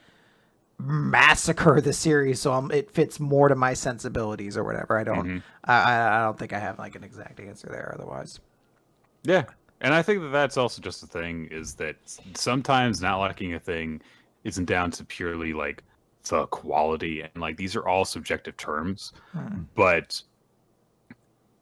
massacre the series so it fits more to my sensibilities or whatever. I don't. I don't think I have like an exact answer there. Otherwise. Yeah, and I think that that's also just the thing is that sometimes not liking a thing isn't down to purely like the quality and like these are all subjective terms, but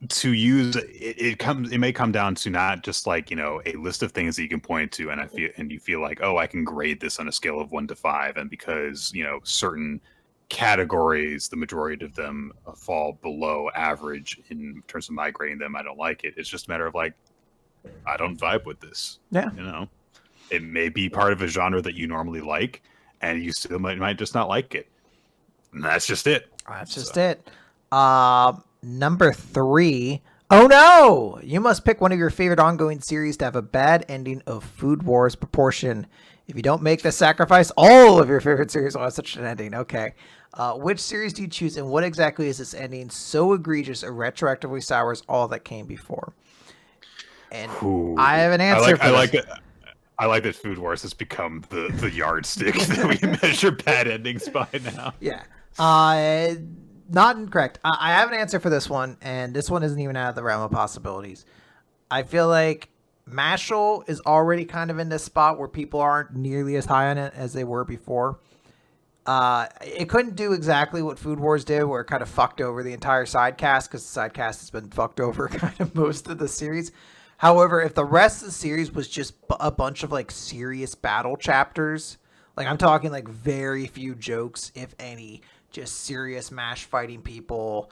to use it may come down to not just like a list of things that you can point to and you feel like, oh, I can grade this on a scale of 1 to 5, and because certain categories, the majority of them fall below average in terms of my grading them, I don't like it. It's just a matter of like, I don't vibe with this. Yeah. It may be part of a genre that you normally like, and you still might just not like it. And that's just it. That's just it. Number 3. Oh no! You must pick one of your favorite ongoing series to have a bad ending of Food Wars proportion. If you don't make the sacrifice, all of your favorite series will have such an ending. Okay. Which series do you choose, and what exactly is this ending so egregious it retroactively sours all that came before? And I have an answer for this. I like that Food Wars has become the yardstick that we measure bad endings by now. Yeah. Not incorrect. I have an answer for this one, and this one isn't even out of the realm of possibilities. I feel like Mashal is already kind of in this spot where people aren't nearly as high on it as they were before. It couldn't do exactly what Food Wars did, where it kind of fucked over the entire side cast, because the side cast has been fucked over kind of most of the series. However, if the rest of the series was just a bunch of like serious battle chapters, like I'm talking like very few jokes, if any, just serious mash fighting people,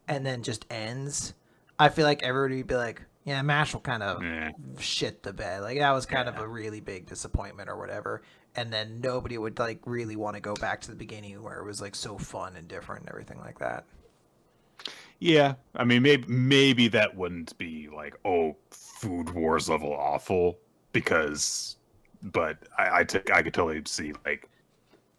and then just ends, I feel like everybody would be like, yeah, Mash will kind of shit the bed. Like that was kind of a really big disappointment or whatever. And then nobody would like really want to go back to the beginning where it was like so fun and different and everything like that. Yeah, I mean, maybe that wouldn't be like, oh, Food Wars level awful, but I could totally see like,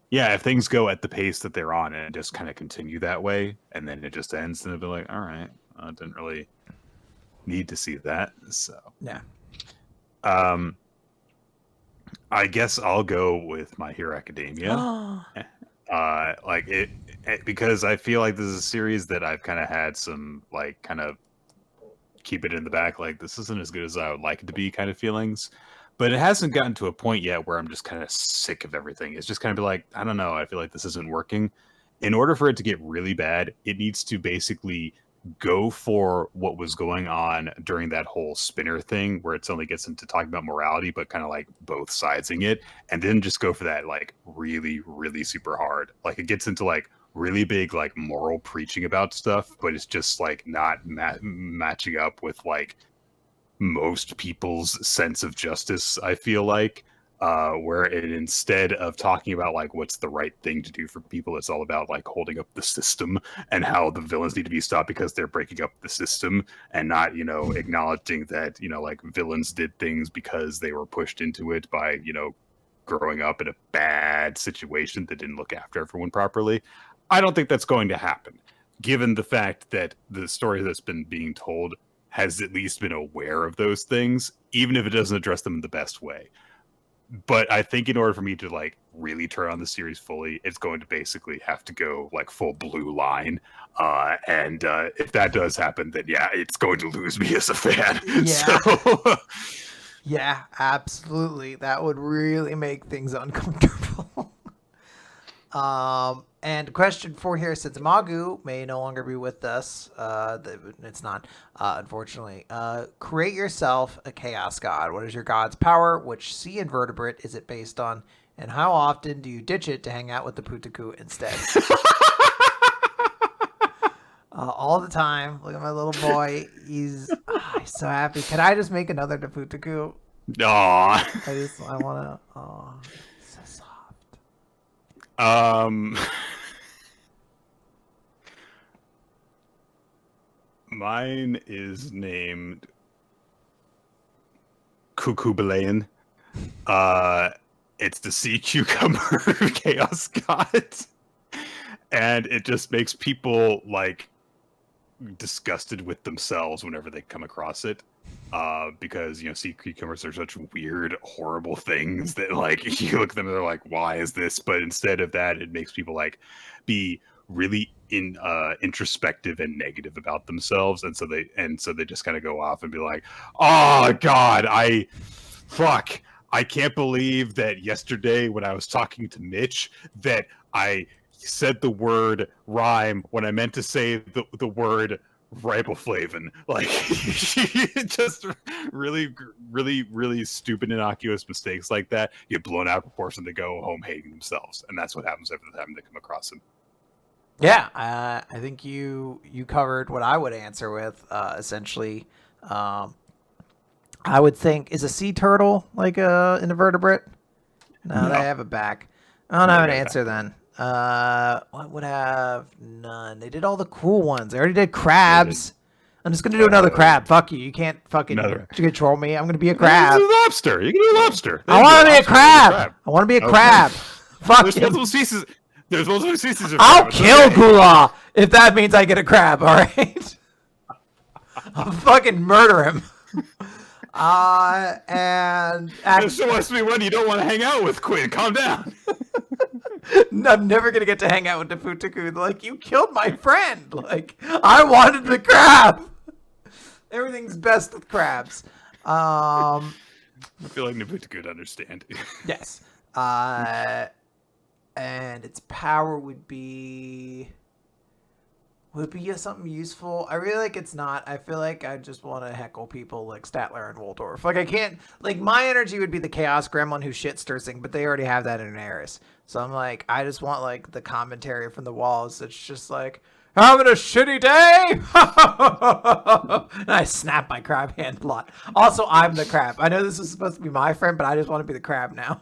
yeah, if things go at the pace that they're on and just kind of continue that way, and then it just ends, then it'd be like, all right, I didn't really need to see that. So yeah. I guess I'll go with My Hero Academia. Like because I feel like this is a series that I've kind of had some like kind of keep it in the back, like this isn't as good as I would like it to be kind of feelings. But it hasn't gotten to a point yet where I'm just kind of sick of everything. It's just kind of be like, I don't know, I feel like this isn't working. In order for it to get really bad, it needs to basically go for what was going on during that whole spinner thing where it only gets into talking about morality, but kind of like both sidesing it, and then just go for that like really, really super hard. Like it gets into like really big like moral preaching about stuff, but it's just like not matching up with like most people's sense of justice. I feel like where it instead of talking about like what's the right thing to do for people, it's all about like holding up the system and how the villains need to be stopped because they're breaking up the system, and not acknowledging that like villains did things because they were pushed into it by growing up in a bad situation that didn't look after everyone properly. I don't think that's going to happen, given the fact that the story that's been being told has at least been aware of those things, even if it doesn't address them in the best way. But I think in order for me to like really turn on the series fully, it's going to basically have to go like full blue line. And if that does happen, then yeah, it's going to lose me as a fan. Yeah. So Yeah, absolutely. That would really make things uncomfortable. And question 4 here, since Magu may no longer be with us, it's not, unfortunately. Create yourself a chaos god. What is your god's power? Which sea invertebrate is it based on? And how often do you ditch it to hang out with the Putaku instead? All the time. Look at my little boy. He's so happy. Can I just make another Putaku? Aw. I want to. Oh, so soft. Mine is named Kukubalayan. It's the sea cucumber chaos god. And it just makes people like disgusted with themselves whenever they come across it. Because sea cucumbers are such weird, horrible things that like you look at them and they're like, why is this? But instead of that, it makes people like be really introspective and negative about themselves, and so they just kind of go off and be like, oh god, I can't believe that yesterday when I was talking to Mitch that I said the word rhyme when I meant to say the word riboflavin. Like just really, really, really stupid, innocuous mistakes like that get blown out of proportion. They go home hating themselves, and that's what happens every time they come across him. Yeah, I think you covered what I would answer with. Essentially, I would think, is a sea turtle like an invertebrate? No, they have a back. I don't have an answer then. What would have none? They did all the cool ones. They already did crabs. I'm just gonna do another crab. Fuck you. You can't fucking control me. I'm gonna be a crab. You can do lobster. You can do lobster. I want to be a crab. I want to be a crab. Fuck There's multiple species. There's multiple species of I'll kill Gula if that means I get a crab. All right. I'll fucking murder him. And this must be one you don't want to hang out with, Quinn. Calm down. I'm never gonna get to hang out with the Futaku. Like, you killed my friend. Like, I wanted the crab. Everything's best with crabs. I feel like Nabuta could understand. Yes. And its power would be something useful. I really like it's not. I feel like I just want to heckle people like Statler and Waldorf. Like, I can't, like, my energy would be the Chaos Gremlin who shit stirsing, but they already have that in Eris. So I'm like, I just want like the commentary from the walls. It's just like, having a shitty day. And I snap my crab hand a lot. Also, I'm the crab. I know this is supposed to be my friend, but I just want to be the crab now.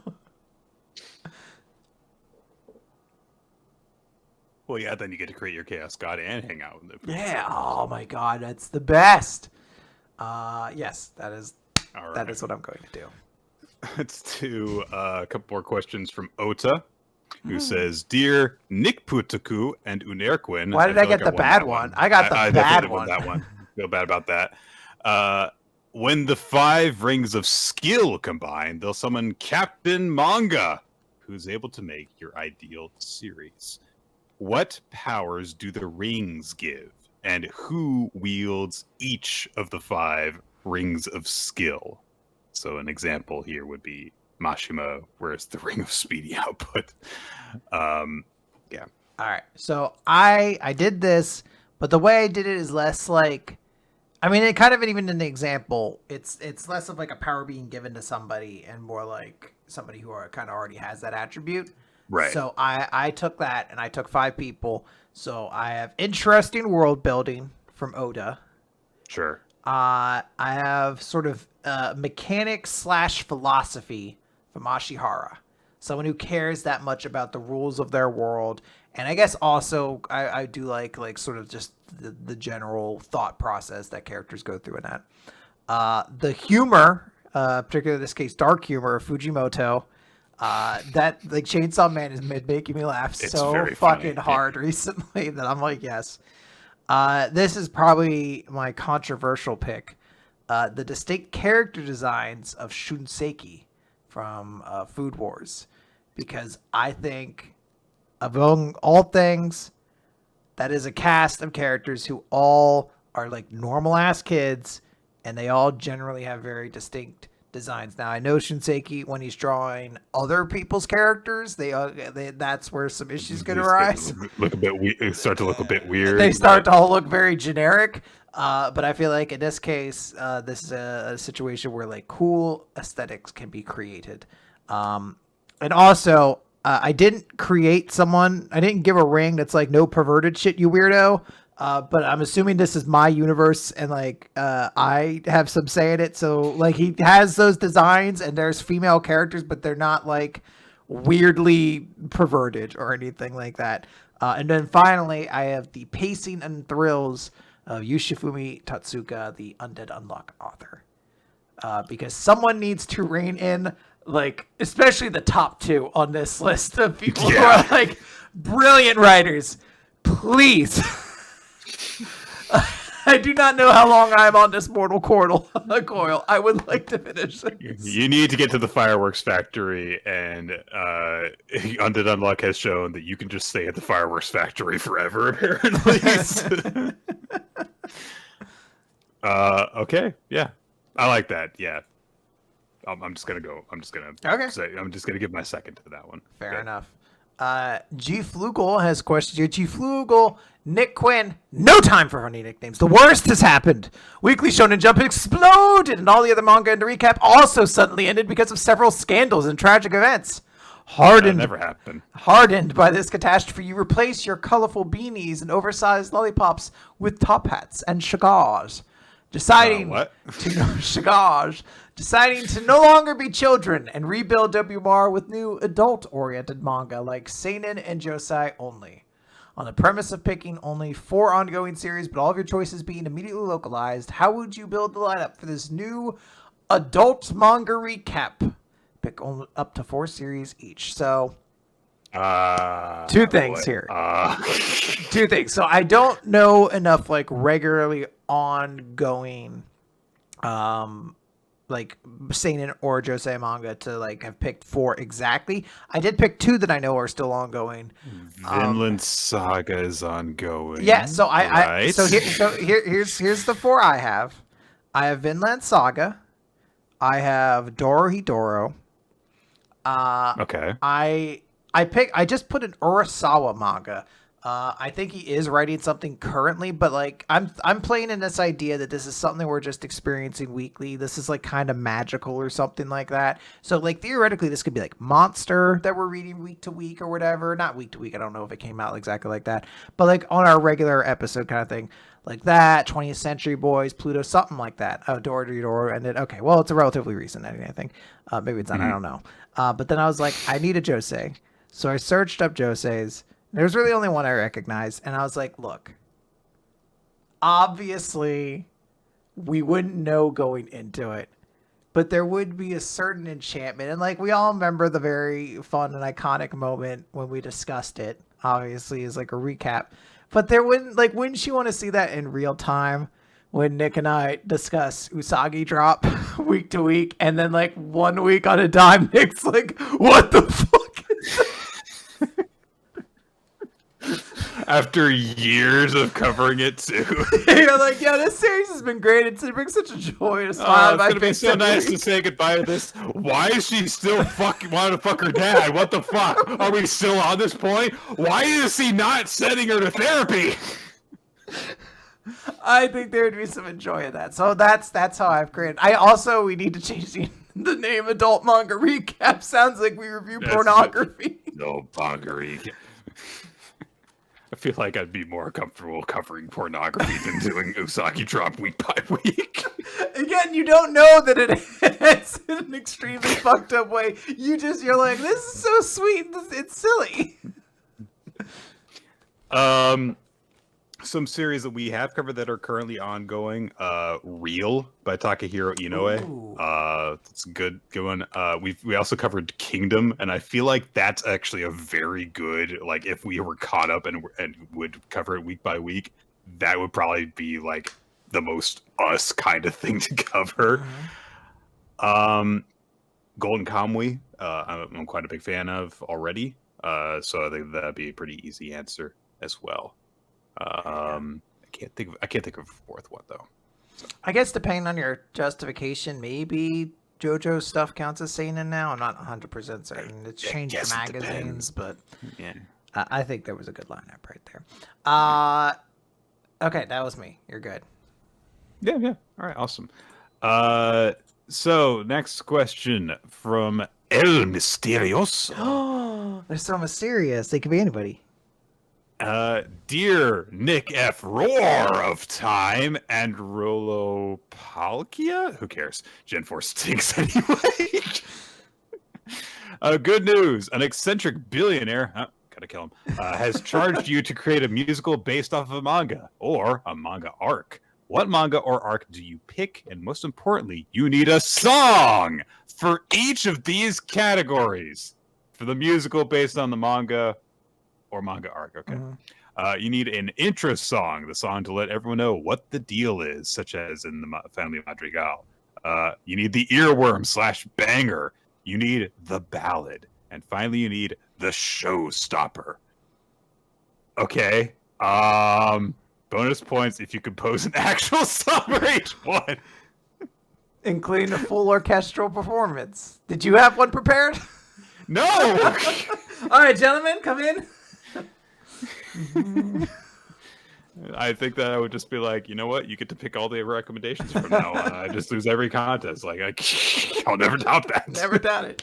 Well, yeah, then you get to create your Chaos God and hang out with them. Yeah. Oh my God, that's the best. Yes, that is. Right. That is what I'm going to do. Let's do a couple more questions from Ota, who says, "Dear Nik Putaku and Unerquin." Why did I get the bad one? I got the bad one. That one. Feel bad about that. When the 5 rings of skill combine, they'll summon Captain Manga, who's able to make your ideal series. What powers do the rings give, and who wields each of the 5 rings of skill? So an example here would be Mashima, where it's the ring of speedy output. Yeah. All right. So I did this, but the way I did it is less like, I mean, it kind of even in the example, it's less of like a power being given to somebody and more like somebody who kind of already has that attribute. Right. So I took that and I took 5 people. So I have interesting world building from Oda. Sure. I have sort of mechanics / philosophy from Ashihara. Someone who cares that much about the rules of their world. And I guess also I do like sort of just the general thought process that characters go through in that. The humor, particularly in this case, dark humor of Fujimoto. That like Chainsaw Man is making me laugh so fucking hard recently that I'm like, yes. This is probably my controversial pick. The distinct character designs of Shunseki from Food Wars. Because I think, among all things, that is a cast of characters who all are like normal ass kids, and they all generally have very distinct designs. Now I know Shinseki, when he's drawing other people's characters, they that's where some issues could arise. Look a bit start to look a bit weird. They start to all look very generic. But I feel like in this case, this is a situation where like cool aesthetics can be created. And also, I didn't create someone. I didn't give a ring that's like no perverted shit, you weirdo. But I'm assuming this is my universe, and like I have some say in it. So like he has those designs, and there's female characters, but they're not like weirdly perverted or anything like that. And then finally, I have the pacing and thrills of Yoshifumi Tatsuka, the Undead Unlock author, because someone needs to rein in. Like, especially the top 2 on this list of people who are like brilliant writers. Please. I do not know how long I am on this mortal coil. I would like to finish this. You need to get to the fireworks factory, and Undead Unlock has shown that you can just stay at the fireworks factory forever, apparently. Okay, yeah. I like that, yeah. I'm just gonna give my second to that one. Fair enough. G Flugel has questions here. G Flugel, Nik Quinn, no time for funny nicknames. The worst has happened. Weekly Shonen Jump exploded, and all the other manga in the recap also suddenly ended because of several scandals and tragic events. Hardened, that never happened. Hardened by this catastrophe, you replace your colorful beanies and oversized lollipops with top hats and cigars. Deciding to no longer be children and rebuild WMR with new adult-oriented manga like seinen and josei only. On the premise of picking only 4 ongoing series, but all of your choices being immediately localized, how would you build the lineup for this new Adult Manga Recap? Pick only up to 4 series each. So, 2 things here. 2 things. So I don't know enough like regularly ongoing like seinen or josei manga to like have picked 4 exactly. I did pick 2 that I know are still ongoing. Vinland Saga is ongoing. Yeah, so here's the 4 I have. I have Vinland Saga. I have Dorohedoro. Okay. I just put an Urasawa manga. I think he is writing something currently, but like I'm playing in this idea that this is something we're just experiencing weekly. This is like kind of magical or something like that. So like theoretically this could be like Monster that we're reading week to week or whatever. Not week to week. I don't know if it came out exactly like that, but like on our regular episode kind of thing. Like that, 20th Century Boys, Pluto, something like that. Oh, Dorohedoro, and then okay, well, it's a relatively recent ending, I think. Maybe it's not, I don't know. But then I was like, I need a josei. So I searched up joseis. There's really only one I recognized, and I was like, look, obviously we wouldn't know going into it, but there would be a certain enchantment. And like we all remember the very fun and iconic moment when we discussed it, obviously, is like a recap. But there wouldn't you want to see that in real time when Nick and I discuss Usagi Drop week to week, and then like 1 week on a dime, Nick's like, "What the fuck is that?" After years of covering it too. You're like, "Yeah, this series has been great. It brings such a joy to smile on my it's gonna be face so every nice week." to say goodbye to this. Why is she still fucking wanting to fuck her dad? What the fuck? Are we still on this point? Why is he not sending her to therapy? I think there would be some joy in that. So that's how I've created. We need to change the name. Adult Manga Recap sounds like we review pornography. No manga recap. I feel like I'd be more comfortable covering pornography than doing Usagi Drop week by week. Again, you don't know that it's in an extremely fucked up way. You're like, this is so sweet. It's silly. Some series that we have covered that are currently ongoing. Real by Takahiro Inoue. It's a good one. We also covered Kingdom, and I feel like that's actually a very good, like, if we were caught up and would cover it week by week, that would probably be like the most us kind of thing to cover. Golden Kamuy, I'm quite a big fan of already. So I think that'd be a pretty easy answer as well. I can't think of a fourth one though. So. I guess depending on your justification, maybe JoJo stuff counts as seinen now. I'm not 100% certain. It's changed the magazines, but yeah, I think there was a good lineup right there. Okay, that was me. You're good. Yeah. All right, awesome. So next question from El Misterioso. Oh, they're so mysterious. They could be anybody. Dear Nick F. Roar of Time and Rolo Palkia? Who cares? Gen 4 stinks anyway. Good news. An eccentric billionaire, gotta kill him, has charged you to create a musical based off of a manga, or a manga arc. What manga or arc do you pick? And most importantly, you need a song for each of these categories. For the musical based on the manga, or manga arc, okay. You need an intro song, the song to let everyone know what the deal is, such as in the Family Madrigal. You need the earworm / banger. You need the ballad. And finally, you need the showstopper. Okay. Bonus points if you compose an actual song for each one. Including a full orchestral performance. Did you have one prepared? No! All right, gentlemen, come in. I think that I would just be like, you know what? You get to pick all the recommendations from now on. I just lose every contest. Like, I'll never doubt that. Never doubt it.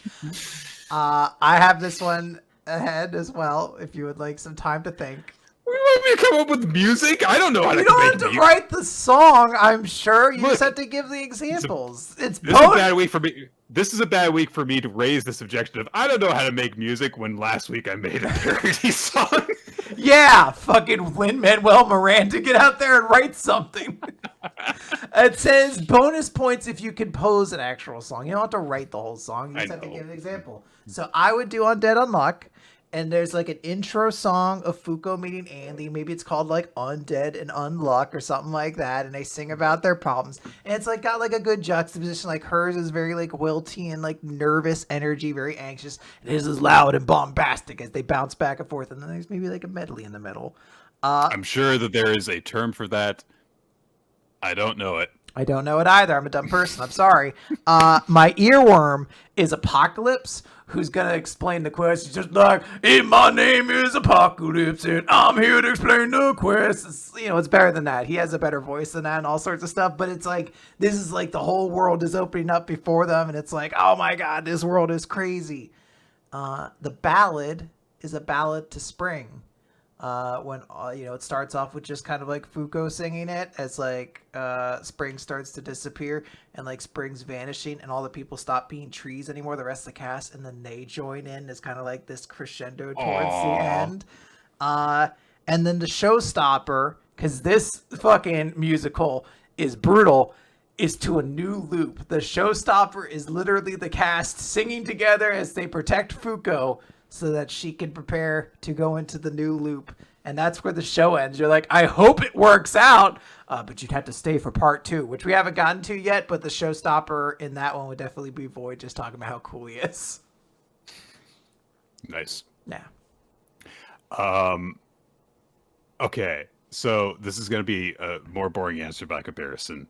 I have this one ahead as well, if you would like some time to think. You want me to come up with music? I don't know how to make music. You don't have to write the song, I'm sure. You just have to give the examples. This is a bad week for me. This is a bad week for me to raise this objection of I don't know how to make music when last week I made a parody song. Yeah, fucking Lin-Manuel Miranda, get out there and write something. It says bonus points if you compose an actual song. You don't have to write the whole song. You just have to give an example. So I would do Undead Unluck. And there's like an intro song of Fuko meeting Andy. Maybe it's called like Undead and Unluck or something like that. And they sing about their problems. And it's like got like a good juxtaposition. Like hers is very like wilty and like nervous energy, very anxious. And his is loud and bombastic as they bounce back and forth. And then there's maybe like a medley in the middle. I'm sure that there is a term for that. I don't know it. I don't know it either. I'm a dumb person. I'm sorry. My earworm is Apocalypse, who's going to explain the quest. He's just like, hey, my name is Apocalypse, and I'm here to explain the quest. It's better than that. He has a better voice than that and all sorts of stuff. But it's like, this is like the whole world is opening up before them. And it's like, oh my God, this world is crazy. The ballad is a ballad to spring. When it starts off with just kind of like Fuko singing it as like spring starts to disappear and like spring's vanishing and all the people stop being trees anymore, the rest of the cast, and then they join in as kind of like this crescendo towards the end. And then the showstopper, because this fucking musical is brutal, is to a new loop. The showstopper is literally the cast singing together as they protect Fuko so that she can prepare to go into the new loop And that's where the show ends. You're like, I hope it works out, but you'd have to stay for part 2, which we haven't gotten to yet. But the showstopper in that one would definitely be Void, just talking about how cool he is. Nice. Yeah. Okay, so this is going to be a more boring answer by comparison,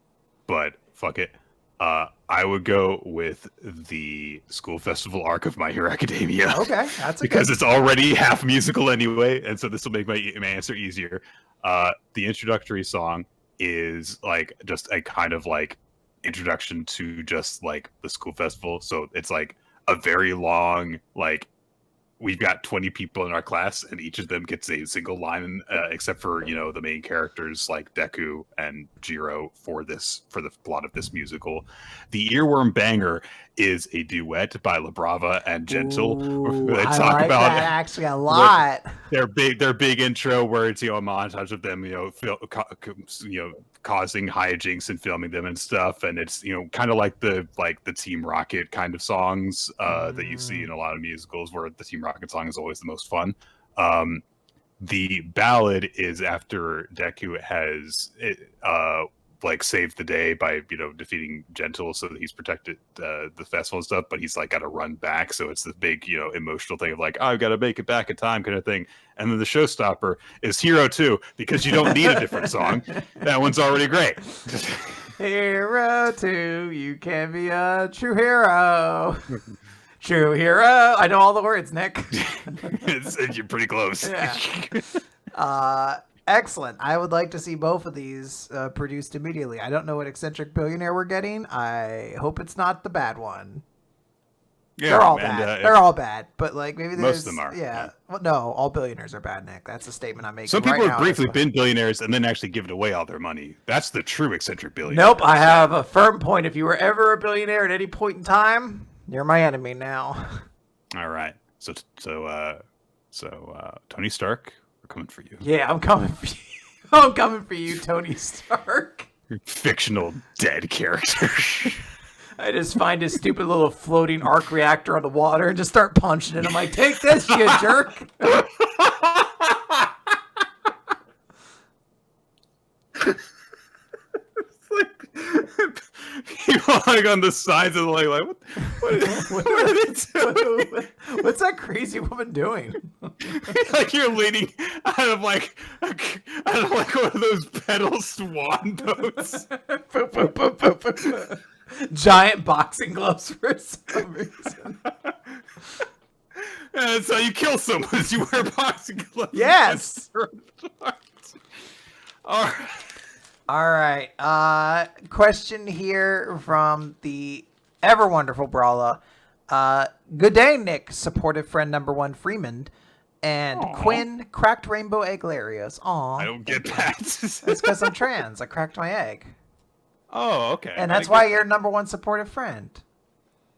but fuck it. I would go with the school festival arc of My Hero Academia. Okay, that's because it's already half musical anyway, and so this will make my answer easier. The introductory song is like just a kind of like introduction to just like the school festival. So it's like a very long like we've got 20 people in our class and each of them gets a single line except for the main characters like Deku and Jiro for the plot of this musical. The earworm banger is a duet by La Brava and Gentle. Ooh, They I talk like about that actually a lot. their big intro where it's a montage of them causing hijinks and filming them and stuff, and it's kind of like the Team Rocket kind of songs that you see in a lot of musicals where the Team Rocket song is always the most fun. The ballad is after Deku has like saved the day by defeating Gentle so that he's protected the festival and stuff, but he's like got to run back, so it's the big emotional thing of like, oh, I've got to make it back in time kind of thing. And then the showstopper is Hero 2 because you don't need a different song. That one's already great. Hero 2, you can be a true hero. True hero. I know all the words, Nick. You're pretty close. Yeah. Excellent. I would like to see both of these produced immediately. I don't know what eccentric billionaire we're getting. I hope it's not the bad one. Yeah, they're all bad. They're all bad. But like maybe there's most of them are. Yeah. Well, no, all billionaires are bad, Nick. That's a statement I'm making. Some people right have briefly been billionaires and then actually given away all their money. That's the true eccentric billionaire. Nope. I have a firm point. If you were ever a billionaire at any point in time, you're my enemy now. All right. So Tony Stark, we're coming for you. Yeah, I'm coming for you. I'm coming for you, Tony Stark. Fictional dead character. I just find his stupid little floating arc reactor on the water and just start punching it. I'm like, take this, you jerk. People like on the sides of the lake, like, what are they doing? What's that crazy woman doing? Like you're leaning out of like one of those pedal swan boats. Giant boxing gloves for some reason. That's how you kill someone, is you wear boxing gloves. Yes. All right. Question here from the ever wonderful Brawla. Good day, Nick. Supportive friend number 1, Freeman. And Aww. Quinn, cracked rainbow egg hilarious. Aw. I don't get that. It's because I'm trans. I cracked my egg. Oh, okay. And that's why you're number 1 supportive friend.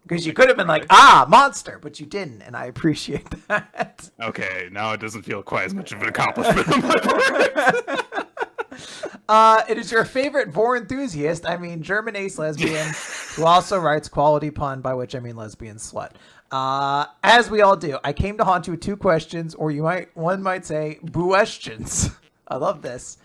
Because you could have been like, monster, but you didn't, and I appreciate that. Okay, now it doesn't feel quite as much of an accomplishment on my part. It is your favorite vor enthusiast, German ace lesbian, who also writes quality pun, by which I mean lesbian slut. As we all do, I came to haunt you with 2 questions, or one might say, questions. I love this.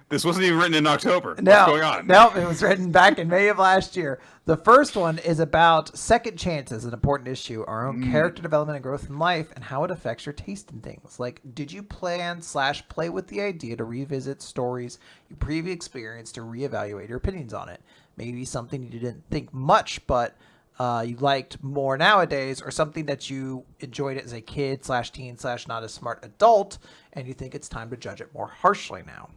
This wasn't even written in October. No, what's going on? No, it was written back in May of last year. The first one is about second chances, an important issue, our own character development and growth in life, and how it affects your taste in things. Like, did you plan/play with the idea to revisit stories you previously experienced to reevaluate your opinions on it? Maybe something you didn't think much, but you liked more nowadays, or something that you enjoyed as a kid/teen/not as smart adult, and you think it's time to judge it more harshly now.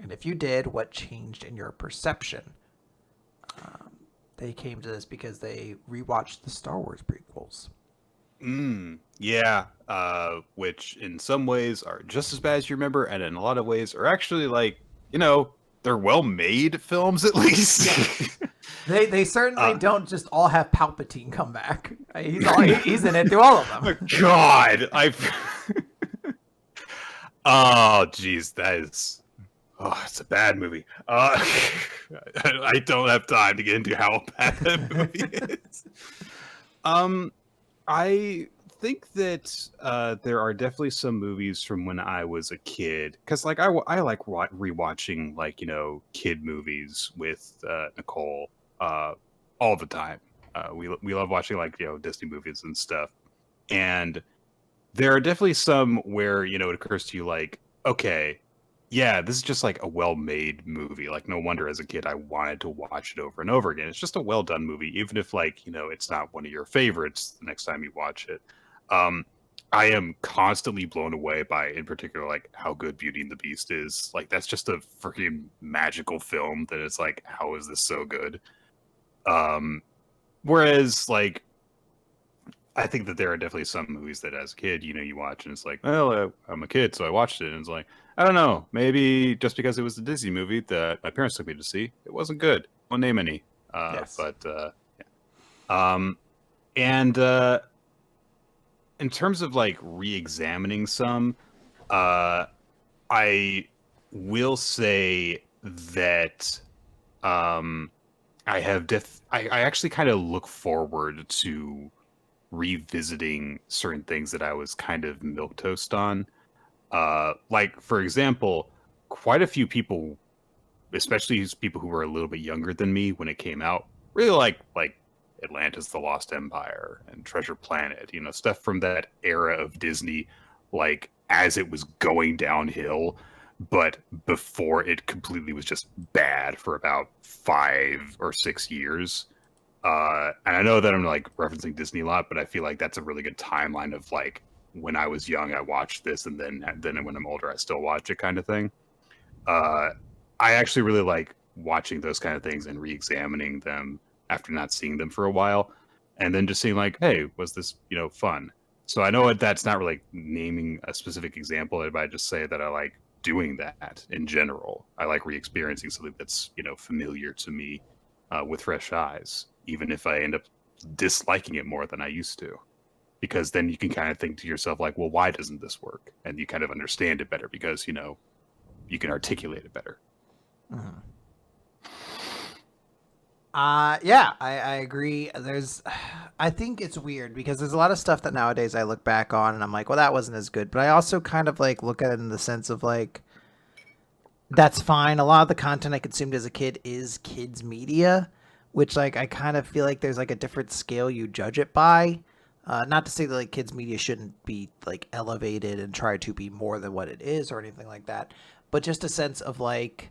And if you did, what changed in your perception? They came to this because they rewatched the Star Wars prequels. Yeah, which in some ways are just as bad as you remember, and in a lot of ways are actually like, they're well-made films at least. Yeah. They certainly don't just all have Palpatine come back. He's in it through all of them. God, oh, geez, that is... Oh, it's a bad movie. I don't have time to get into how bad that movie is. I think that there are definitely some movies from when I was a kid, because like I like rewatching like kid movies with Nicole uh, all the time. We love watching like Disney movies and stuff, and there are definitely some where it occurs to you like, okay, yeah, this is just like a well-made movie. Like no wonder as a kid I wanted to watch it over and over again. It's just a well-done movie, even if like it's not one of your favorites the next time you watch it. Um, I am constantly blown away by, in particular, like how good Beauty and the Beast is. Like that's just a freaking magical film that it's like, how is this so good? Um, whereas like I think that there are definitely some movies that, as a kid, you watch and it's like, well, I'm a kid, so I watched it, and it's like, I don't know, maybe just because it was a Disney movie that my parents took me to see, it wasn't good. Won't name any, Yes. but um, and in terms of like re-examining some, uh, I will say that um, I actually kind of look forward to revisiting certain things that I was kind of milquetoast on. Like for example, quite a few people, especially people who were a little bit younger than me when it came out, really like Atlantis: The Lost Empire and Treasure Planet. Stuff from that era of Disney, like as it was going downhill, but before it completely was just bad for about 5 or 6 years. And I know that I'm like referencing Disney a lot, but I feel like that's a really good timeline of like when I was young, I watched this, and then when I'm older, I still watch it, kind of thing. Uh, I actually really like watching those kind of things and re-examining them after not seeing them for a while, and then just seeing like, hey, was this fun? So I know that's not really naming a specific example, but I just say that I like doing that in general. I like re-experiencing something that's familiar to me with fresh eyes, even if I end up disliking it more than I used to. Because then you can kind of think to yourself, like, well, why doesn't this work? And you kind of understand it better because, you can articulate it better. Mhm. Yeah, I agree. I think it's weird because there's a lot of stuff that nowadays I look back on and I'm like, well, that wasn't as good. But I also kind of like look at it in the sense of like, that's fine. A lot of the content I consumed as a kid is kids media, which like I kind of feel like there's like a different scale you judge it by. Not to say that like kids media shouldn't be like elevated and try to be more than what it is or anything like that, but just a sense of like,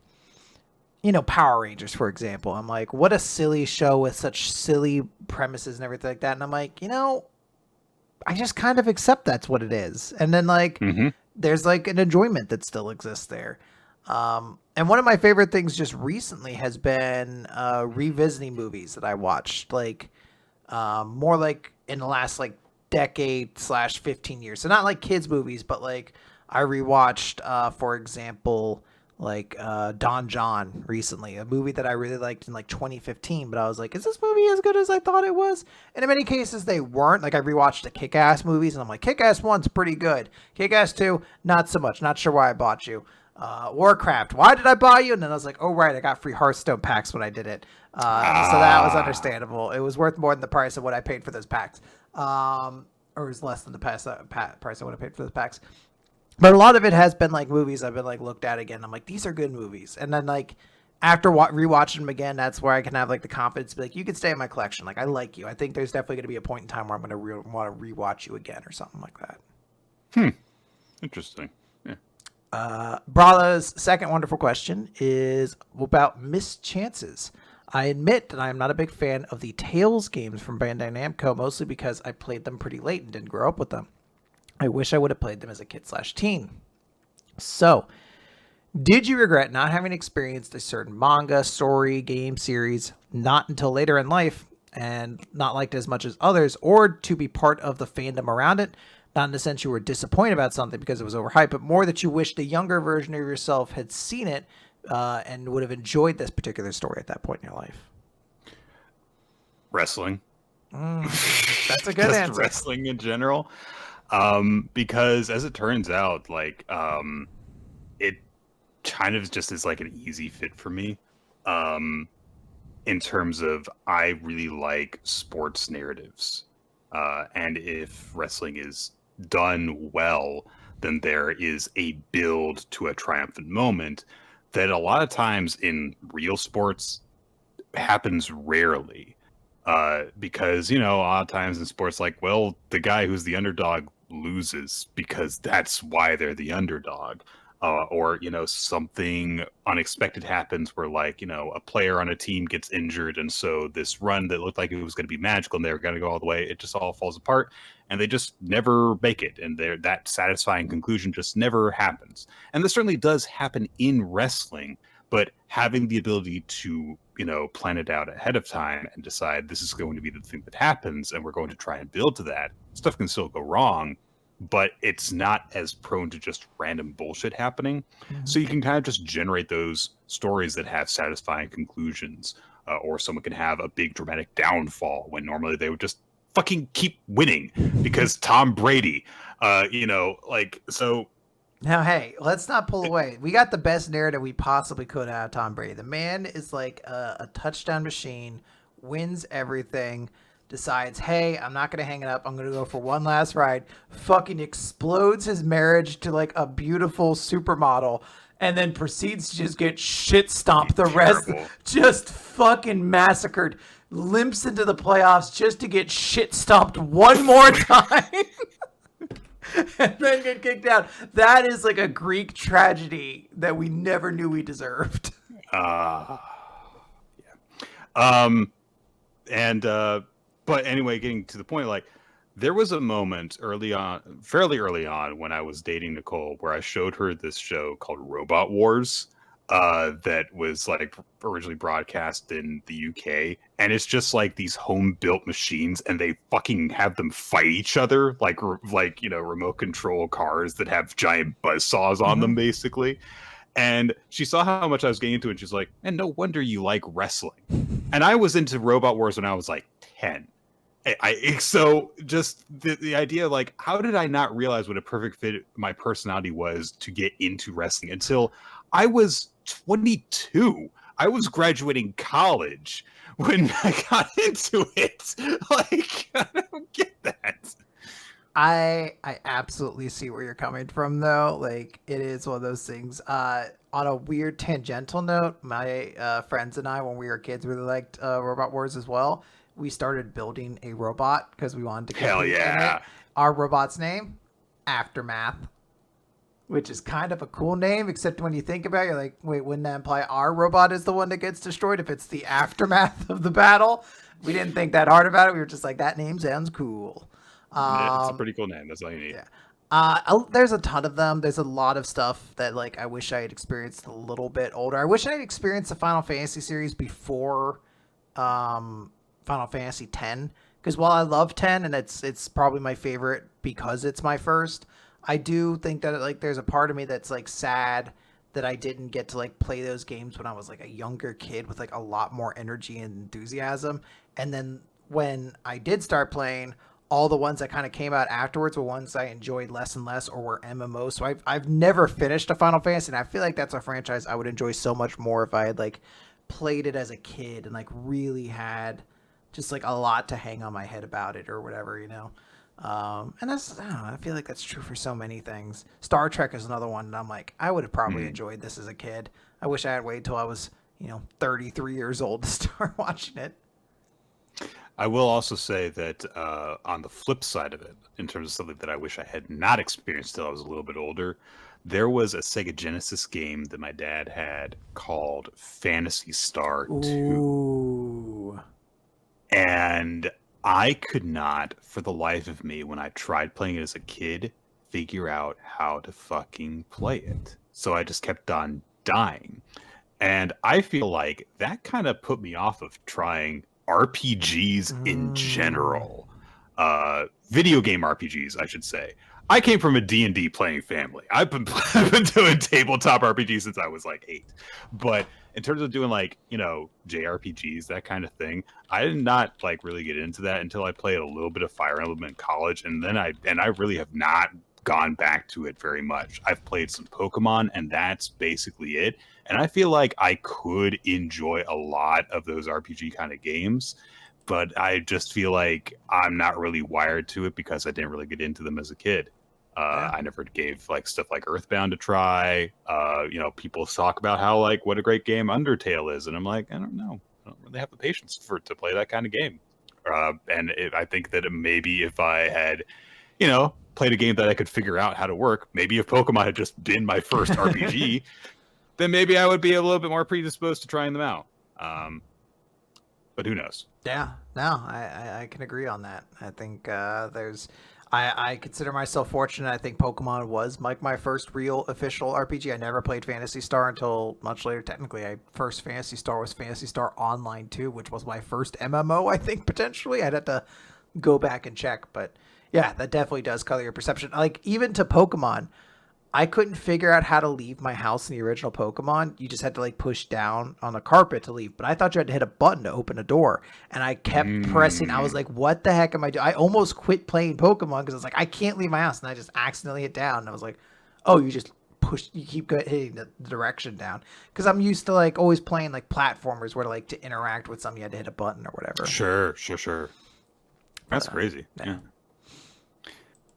Power Rangers, for example. I'm like, what a silly show with such silly premises and everything like that. And I'm like, I just kind of accept that's what it is. And then like Mm-hmm. there's like an enjoyment that still exists there. And one of my favorite things just recently has been revisiting movies that I watched, like more like in the last like decade/15 years. So not like kids movies, but like I rewatched, for example, like Don John recently, a movie that I really liked in like 2015. But I was like, is this movie as good as I thought it was? And in many cases, they weren't. Like I rewatched the Kick-Ass movies, and I'm like, Kick-Ass 1's pretty good. Kick-Ass 2, not so much. Not sure why I bought you. Warcraft, why did I buy you? And then I was like, oh right, I got free Hearthstone packs when I did it. So that was Ah. understandable. It was worth more than the price of what I paid for those packs. Or it was less than the price I would have paid for those packs. But a lot of it has been like movies I've been like looked at again. I'm like, these are good movies. And then like after rewatching them again, that's where I can have like the confidence to be like, you can stay in my collection. Like I like you. I think there's definitely going to be a point in time where I'm going to want to rewatch you again or something like that. Hmm. Interesting. Yeah. Brala's second wonderful question is about missed chances. I admit that I am not a big fan of the Tales games from Bandai Namco, mostly because I played them pretty late and didn't grow up with them. I wish I would have played them as a kid/teen. So, did you regret not having experienced a certain manga, story, game series not until later in life and not liked as much as others, or to be part of the fandom around it? Not in the sense you were disappointed about something because it was overhyped, but more that you wished a younger version of yourself had seen it and would have enjoyed this particular story at that point in your life. Wrestling. That's a good Just answer. wrestling in general. Because as it turns out, like it kind of just is like an easy fit for me. Um, in terms of I really like sports narratives. And if wrestling is done well, then there is a build to a triumphant moment that a lot of times in real sports happens rarely. Because, a lot of times in sports, like, well, the guy who's the underdog loses because that's why they're the underdog. Or, something unexpected happens where, like, a player on a team gets injured. And so this run that looked like it was going to be magical and they were going to go all the way, it just all falls apart and they just never make it. And that satisfying conclusion just never happens. And this certainly does happen in wrestling, but having the ability to plan it out ahead of time and decide this is going to be the thing that happens and we're going to try and build to that, stuff can still go wrong, but it's not as prone to just random bullshit happening. So you can kind of just generate those stories that have satisfying conclusions, or someone can have a big dramatic downfall when normally they would just fucking keep winning because Tom Brady, so. Now, hey, let's not pull away. We got the best narrative we possibly could out of Tom Brady. The man is like a touchdown machine, wins everything, decides, hey, I'm not going to hang it up. I'm going to go for one last ride. Fucking explodes his marriage to like a beautiful supermodel and then proceeds to just get shit stomped the rest. Just fucking massacred. Limps into the playoffs just to get shit stomped one more time. And then get kicked out. That is like a Greek tragedy that we never knew we deserved. Yeah. But anyway, getting to the point, like, there was a moment fairly early on, when I was dating Nicole, where I showed her this show called Robot Wars, that was like originally broadcast in the UK, and it's just like these home-built machines, and they fucking have them fight each other like remote control cars that have giant buzzsaws on them, basically. And she saw how much I was getting into it, and she's like, and no wonder you like wrestling. And I was into Robot Wars when I was like 10. So just the idea, like, how did I not realize what a perfect fit my personality was to get into wrestling until I was 22? I was graduating college when I got into it. Like, I don't get that. I absolutely see where you're coming from, though. Like, it is one of those things. On a weird tangential note, my friends and I, when we were kids, really liked Robot Wars as well. We started building a robot because we wanted to compete. Hell yeah. In it. Our robot's name, Aftermath, which is kind of a cool name, except when you think about it, you're like, wait, wouldn't that imply our robot is the one that gets destroyed if it's the aftermath of the battle? We didn't think that hard about it. We were just like, that name sounds cool. Yeah, it's a pretty cool name. That's all you need. Yeah. There's a ton of them. There's a lot of stuff that, like, I wish I had experienced a little bit older. I wish I had experienced the Final Fantasy series before Final Fantasy X, because while I love 10 and it's probably my favorite because it's my first, I do think that like there's a part of me that's like sad that I didn't get to like play those games when I was like a younger kid with like a lot more energy and enthusiasm. And then when I did start playing, all the ones that kind of came out afterwards were ones I enjoyed less and less or were MMOs. So I've never finished a Final Fantasy, and I feel like that's a franchise I would enjoy so much more if I had like played it as a kid and like really had just like a lot to hang on my head about it or whatever, and that's, I don't know, I feel like that's true for so many things. Star Trek is another one, and I'm like, I would have probably enjoyed this as a kid. I wish I had waited till I was 33 years old to start watching it. I will also say that on the flip side of it, in terms of something that I wish I had not experienced till I was a little bit older, there was a Sega Genesis game that my dad had called Phantasy Star 2. Ooh. And I could not, for the life of me, when I tried playing it as a kid, figure out how to fucking play it. So I just kept on dying. And I feel like that kind of put me off of trying RPGs in general. Video game RPGs, I should say. I came from a D&D playing family. I've been doing tabletop RPGs since I was like 8. But in terms of doing like, JRPGs, that kind of thing, I did not like really get into that until I played a little bit of Fire Emblem in college, and then I really have not gone back to it very much. I've played some Pokemon, and that's basically it. And I feel like I could enjoy a lot of those RPG kind of games, but I just feel like I'm not really wired to it because I didn't really get into them as a kid. Yeah. I never gave like stuff like Earthbound a try. People talk about how like what a great game Undertale is, and I'm like, I don't know. I don't really have the patience to play that kind of game. I think that maybe if I had, played a game that I could figure out how to work, maybe if Pokemon had just been my first RPG, then maybe I would be a little bit more predisposed to trying them out. But who knows? Yeah, no, I can agree on that. I think I consider myself fortunate. I think Pokemon was like my first real official RPG. I never played Phantasy Star until much later. Technically, first Phantasy Star was Phantasy Star Online 2, which was my first MMO, I think, potentially. I'd have to go back and check. But yeah, that definitely does color your perception. Like, even to Pokemon, I couldn't figure out how to leave my house in the original Pokemon. You just had to like push down on the carpet to leave. But I thought you had to hit a button to open a door. And I kept pressing. I was like, what the heck am I doing? I almost quit playing Pokemon because I was like, I can't leave my house. And I just accidentally hit down. And I was like, oh, you just you keep hitting the direction down. Because I'm used to like always playing like platformers where like to interact with something you had to hit a button or whatever. Sure. That's crazy. Yeah.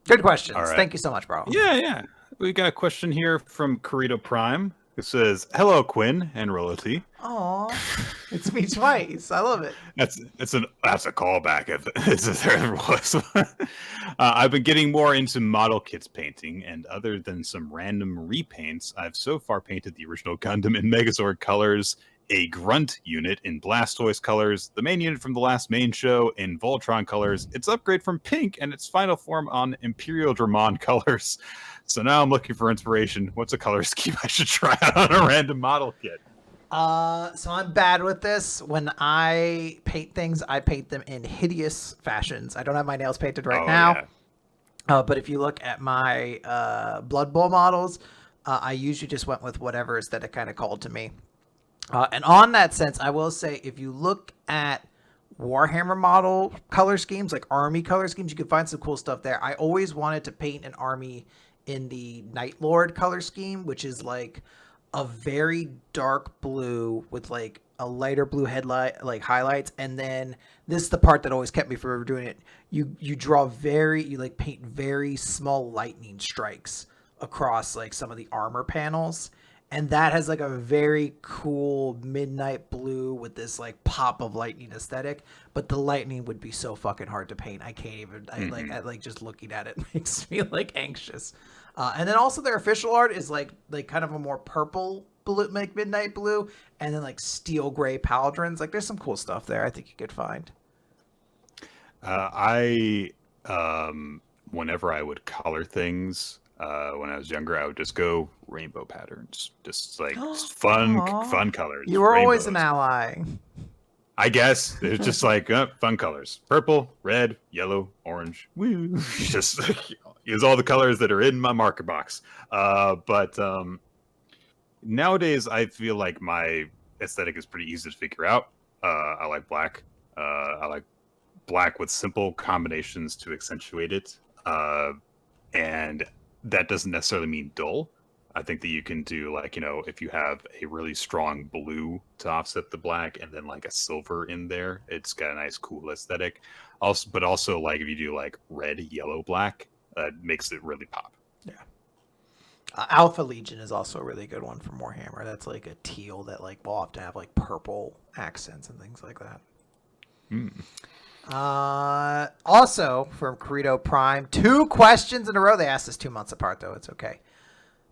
Good questions. Right. Thank you so much, bro. Yeah. We got a question here from Corito Prime. It says, "Hello, Quinn and Royalty." Aw, it's me twice. I love it. That's a callback. If there ever was. I've been getting more into model kits painting, and other than some random repaints, I've so far painted the original Gundam in Megazord colors, a Grunt unit in Blastoise colors, the main unit from the last main show in Voltron colors, its upgrade from pink, and its final form on Imperial Dramon colors. So now I'm looking for inspiration. What's a color scheme I should try out on a random model kit? So I'm bad with this. When I paint things, I paint them in hideous fashions. I don't have my nails painted right now. Yeah. But if you look at my Blood Bowl models, I usually just went with whatever aesthetic kind of called to me. And on that sense, I will say, if you look at Warhammer model color schemes, like army color schemes, you can find some cool stuff there. I always wanted to paint an army in the Night Lord color scheme, which is like a very dark blue with like a lighter blue headlight, like highlights. And then this is the part that always kept me from ever doing it. You like paint very small lightning strikes across like some of the armor panels. And that has like a very cool midnight blue with this like pop of lightning aesthetic. But the lightning would be so fucking hard to paint. I can't even, I like just looking at it makes me like anxious. And then also their official art is like kind of a more purple blue, like midnight blue, and then like steel gray paladins. Like there's some cool stuff there I think you could find. Whenever I would color things, when I was younger, I would just go rainbow patterns, just like fun colors. You were always an ally. I guess it's just like fun colors: purple, red, yellow, orange. Woo! Just use all the colors that are in my marker box. But nowadays, I feel like my aesthetic is pretty easy to figure out. I like black. I like black with simple combinations to accentuate it, and that doesn't necessarily mean dull. I think that you can do like, if you have a really strong blue to offset the black and then like a silver in there, it's got a nice cool aesthetic. But also like if you do like red, yellow, black, makes it really pop. Yeah. Alpha Legion is also a really good one for Warhammer. That's like a teal that like will often have like purple accents and things like that. Also from Corito Prime, 2 questions in a row. They asked us 2 months apart though. It's okay.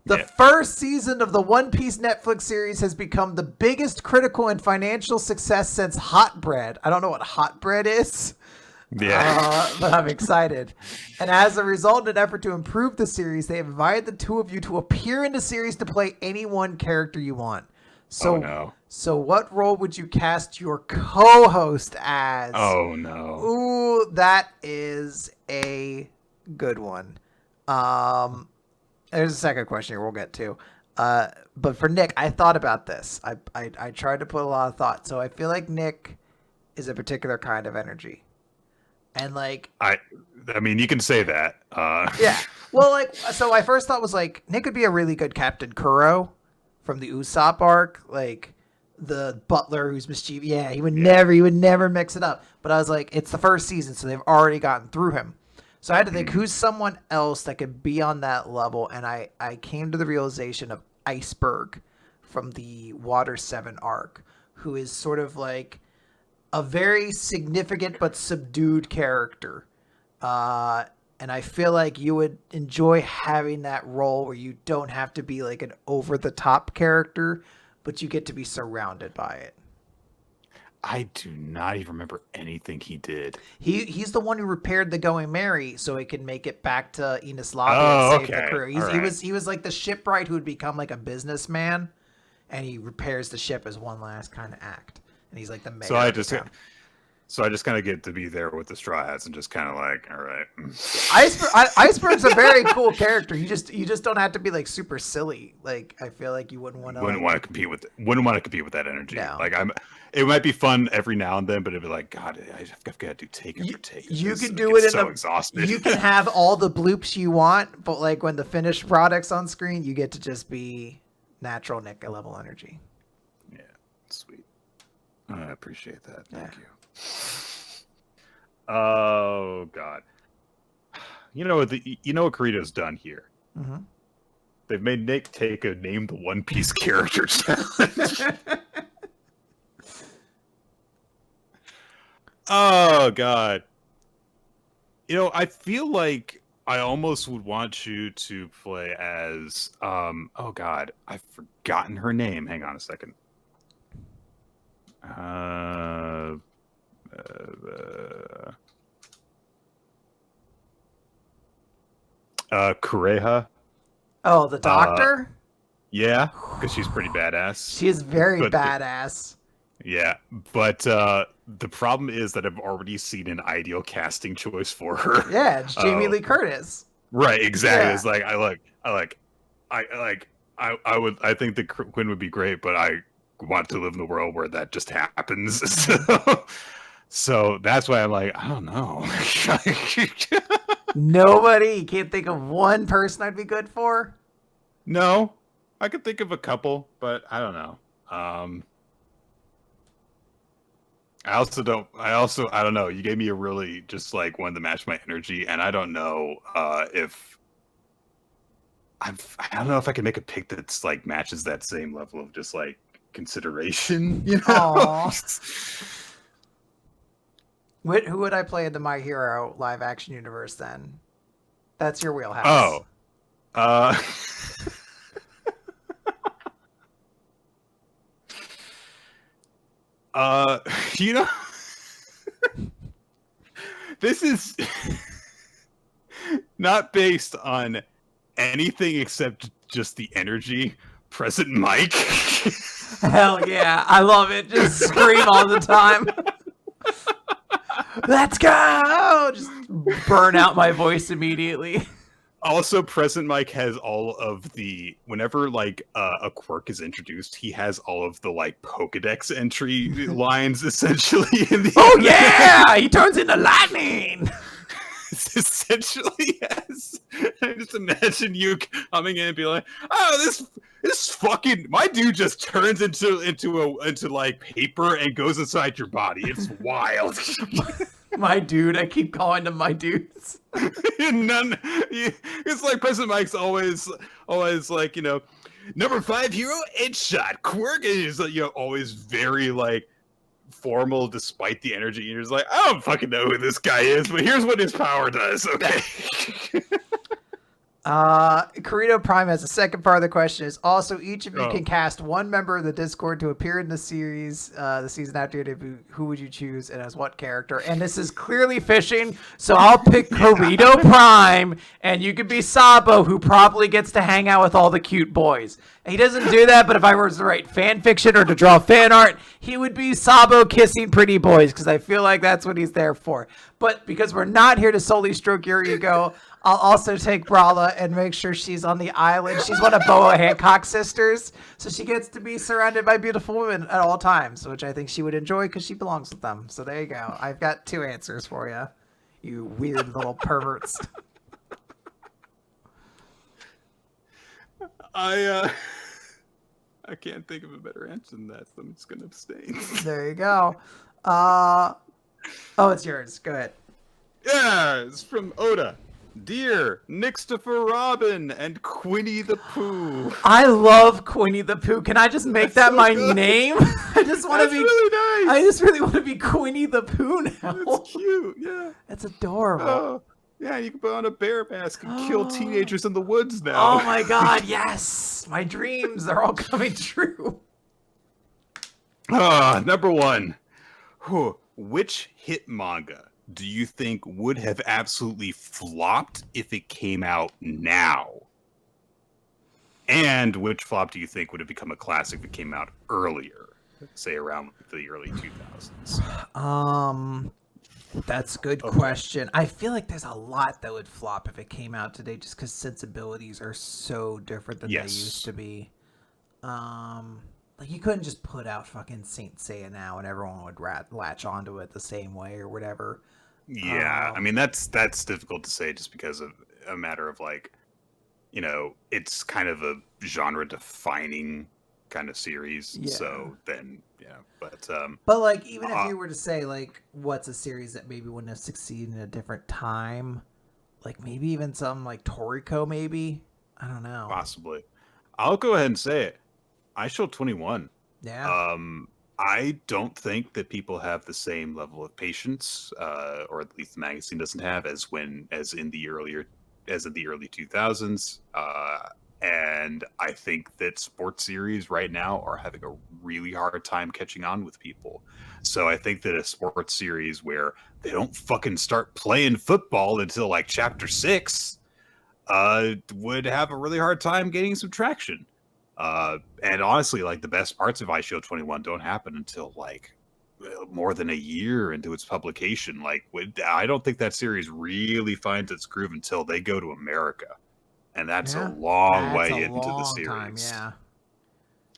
The first season of the One Piece Netflix series has become the biggest critical and financial success since Hot Bread. I don't know what Hot Bread is. Yeah. But I'm excited. And as a result, in an effort to improve the series, they have invited the 2 of you to appear in the series to play any one character you want. So what role would you cast your co-host as? Oh no. Ooh, that is a good one. There's a second question here we'll get to. But for Nick, I thought about this. I tried to put a lot of thought. So I feel like Nick is a particular kind of energy. And like I mean you can say that. Yeah. Well, like so my first thought was like Nick would be a really good Captain Kuro from the Usopp arc. Like the butler who's mischievous. Yeah, he would never mix it up. But I was like, it's the first season, so they've already gotten through him. So I had to think, who's someone else that could be on that level? And I came to the realization of Iceberg from the Water 7 arc, who is sort of like a very significant but subdued character. And I feel like you would enjoy having that role where you don't have to be like an over the top character, but you get to be surrounded by it. I do not even remember anything he did. He's the one who repaired the Going Merry so it could make it back to Enoslavia Oh, and save the okay. crew. All right. He was like the shipwright who would become like a businessman, and he repairs the ship as one last kind of act. And he's like the mayor. So I just kind of get to be there with the Straw Hats and just kind of like, all right. Iceberg's a very cool character. You just don't have to be like super silly. Like I feel like you wouldn't want to. Wouldn't want to compete with that energy. No. Like it might be fun every now and then, but it'd be like, God, I've got to do take for take. You can do it in so exhausted. You can have all the bloops you want, but like when the finished product's on screen, you get to just be natural Nik level energy. Yeah, sweet. I appreciate that. Thank you. Oh God. You know what Kirito's done here? Mm-hmm. They've made Nik take a name the One Piece character challenge. Oh God. I feel like I almost would want you to play as oh God, I've forgotten her name. Hang on a second. Kureha. Oh, the doctor? Yeah, because she's pretty badass. She is very badass. Yeah, but the problem is that I've already seen an ideal casting choice for her. Yeah, it's Jamie Lee Curtis. Right, exactly. Yeah. It's like I think that Quinn would be great, but I want to live in a world where that just happens. So that's why I'm like, I don't know. Nobody? You can't think of one person I'd be good for? No, I could think of a couple, but I don't know. I don't know. You gave me a really just like one to match my energy, and I don't know if I don't know if I can make a pick that's like matches that same level of just like consideration. Who would I play in the My Hero live action universe then? That's your wheelhouse. This is not based on anything except just the energy. Present Mike. Hell yeah. I love it. Just scream all the time. Let's go! Just burn out my voice immediately. Also, Present Mike has all of the whenever like a quirk is introduced, he has all of the like Pokedex entry lines essentially in the yeah! He turns into lightning! It's essentially yes. I just imagine you coming in and be like, oh, this fucking my dude just turns into like paper and goes inside your body. It's wild. My dude, I keep calling them my dudes. It's like President Mike's always like, number 5 hero, headshot. Quirk is always very like formal despite the energy. You're just like, I don't fucking know who this guy is, but here's what his power does. Okay. Kirito Prime has a second part of the question is also each of you can cast one member of the Discord to appear in the series, the season after your debut. Who would you choose and as what character? And this is clearly fishing, so I'll pick Kirito Prime and you could be Sabo, who probably gets to hang out with all the cute boys. He doesn't do that, but if I were to write fan fiction or to draw fan art, he would be Sabo kissing pretty boys because I feel like that's what he's there for. But because we're not here to solely stroke your ego, I'll also take Brawla and make sure she's on the island. She's one of Boa Hancock's sisters, so she gets to be surrounded by beautiful women at all times, which I think she would enjoy because she belongs with them. So there you go. I've got 2 answers for you, you weird little perverts. I I can't think of a better answer than that, so I'm just gonna abstain. There you go. Oh, it's yours. Go ahead. Yeah, it's from Oda. Dear Nixtopher Robin and Quinny the Pooh. I love Quinny the Pooh. Can I just make that so my good. name? I just want to be. Really nice. I just really want to be Quinny the Pooh now. It's cute. Yeah. That's adorable. Oh, yeah. You can put on a bear mask and kill teenagers in the woods now. Oh my god! Yes, my dreams—they're all coming true. Number one. Which hit manga do you think would have absolutely flopped if it came out now? And which flop do you think would have become a classic if it came out earlier, say around the early 2000s? That's a good question. I feel like there's a lot that would flop if it came out today, just because sensibilities are so different than they used to be. Like you couldn't just put out fucking Saint Seiya now and everyone would latch onto it the same way or whatever. Yeah, I mean that's difficult to say just because of a matter of like, you know, it's kind of a genre defining kind of series. Yeah. So then, yeah, but like even if you were to say like what's a series that maybe wouldn't have succeeded in a different time, like maybe even something like Toriko, maybe, I don't know, possibly. I'll go ahead and say it. Eyeshield 21. Yeah. I don't think that people have the same level of patience, or at least the magazine doesn't have, as in the early 2000s. And I think that sports series right now are having a really hard time catching on with people. So I think that a sports series where they don't fucking start playing football until like chapter 6 would have a really hard time gaining some traction. And honestly, like the best parts of Eyeshield 21 don't happen until like more than a year into its publication. Like, I don't think that series really finds its groove until they go to America, and that's a long way into the series. Time, yeah.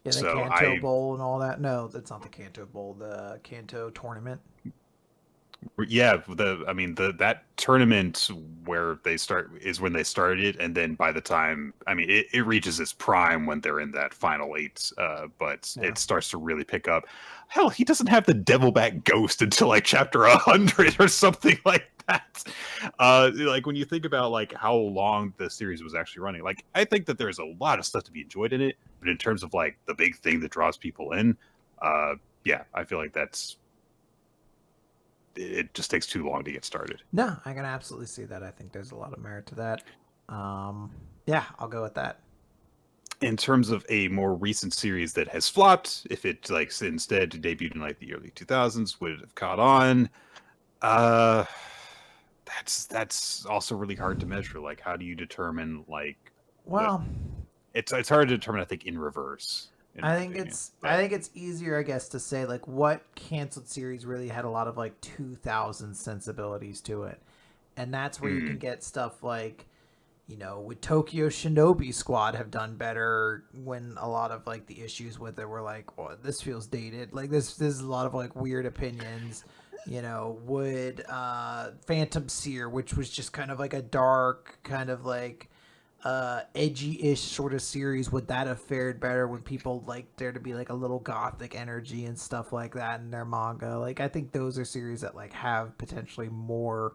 Yeah, the Kanto Bowl and all that. No, that's not the Kanto Bowl. The Kanto tournament. Yeah, that tournament where they start is when they started, and then by the time it reaches its prime when they're in that final 8, but it starts to really pick up. Hell, he doesn't have the Devilback Ghost until like chapter 100 or something like that. Like when you think about like how long the series was actually running, like I think that there's a lot of stuff to be enjoyed in it, but in terms of like the big thing that draws people in, yeah, I feel like it just takes too long to get started. No, I can absolutely see that. I think there's a lot of merit to that. Yeah, I'll go with that. In terms of a more recent series that has flopped, if it like instead debuted in like the early 2000s, would it have caught on? That's also really hard to measure. Like, how do you determine like? Well, it's hard to determine. I think in reverse. I think it's easier, I guess, to say like what canceled series really had a lot of like 2000 sensibilities to it, and that's where you can get stuff like, you know, with Tokyo Shinobi Squad have done better when a lot of like the issues with it were like, oh, this feels dated. Like this is a lot of like weird opinions. You know, would Phantom Seer, which was just kind of like a dark kind of like edgy-ish sort of series, would that have fared better when people like there to be like a little gothic energy and stuff like that in their manga? Like I think those are series that like have potentially more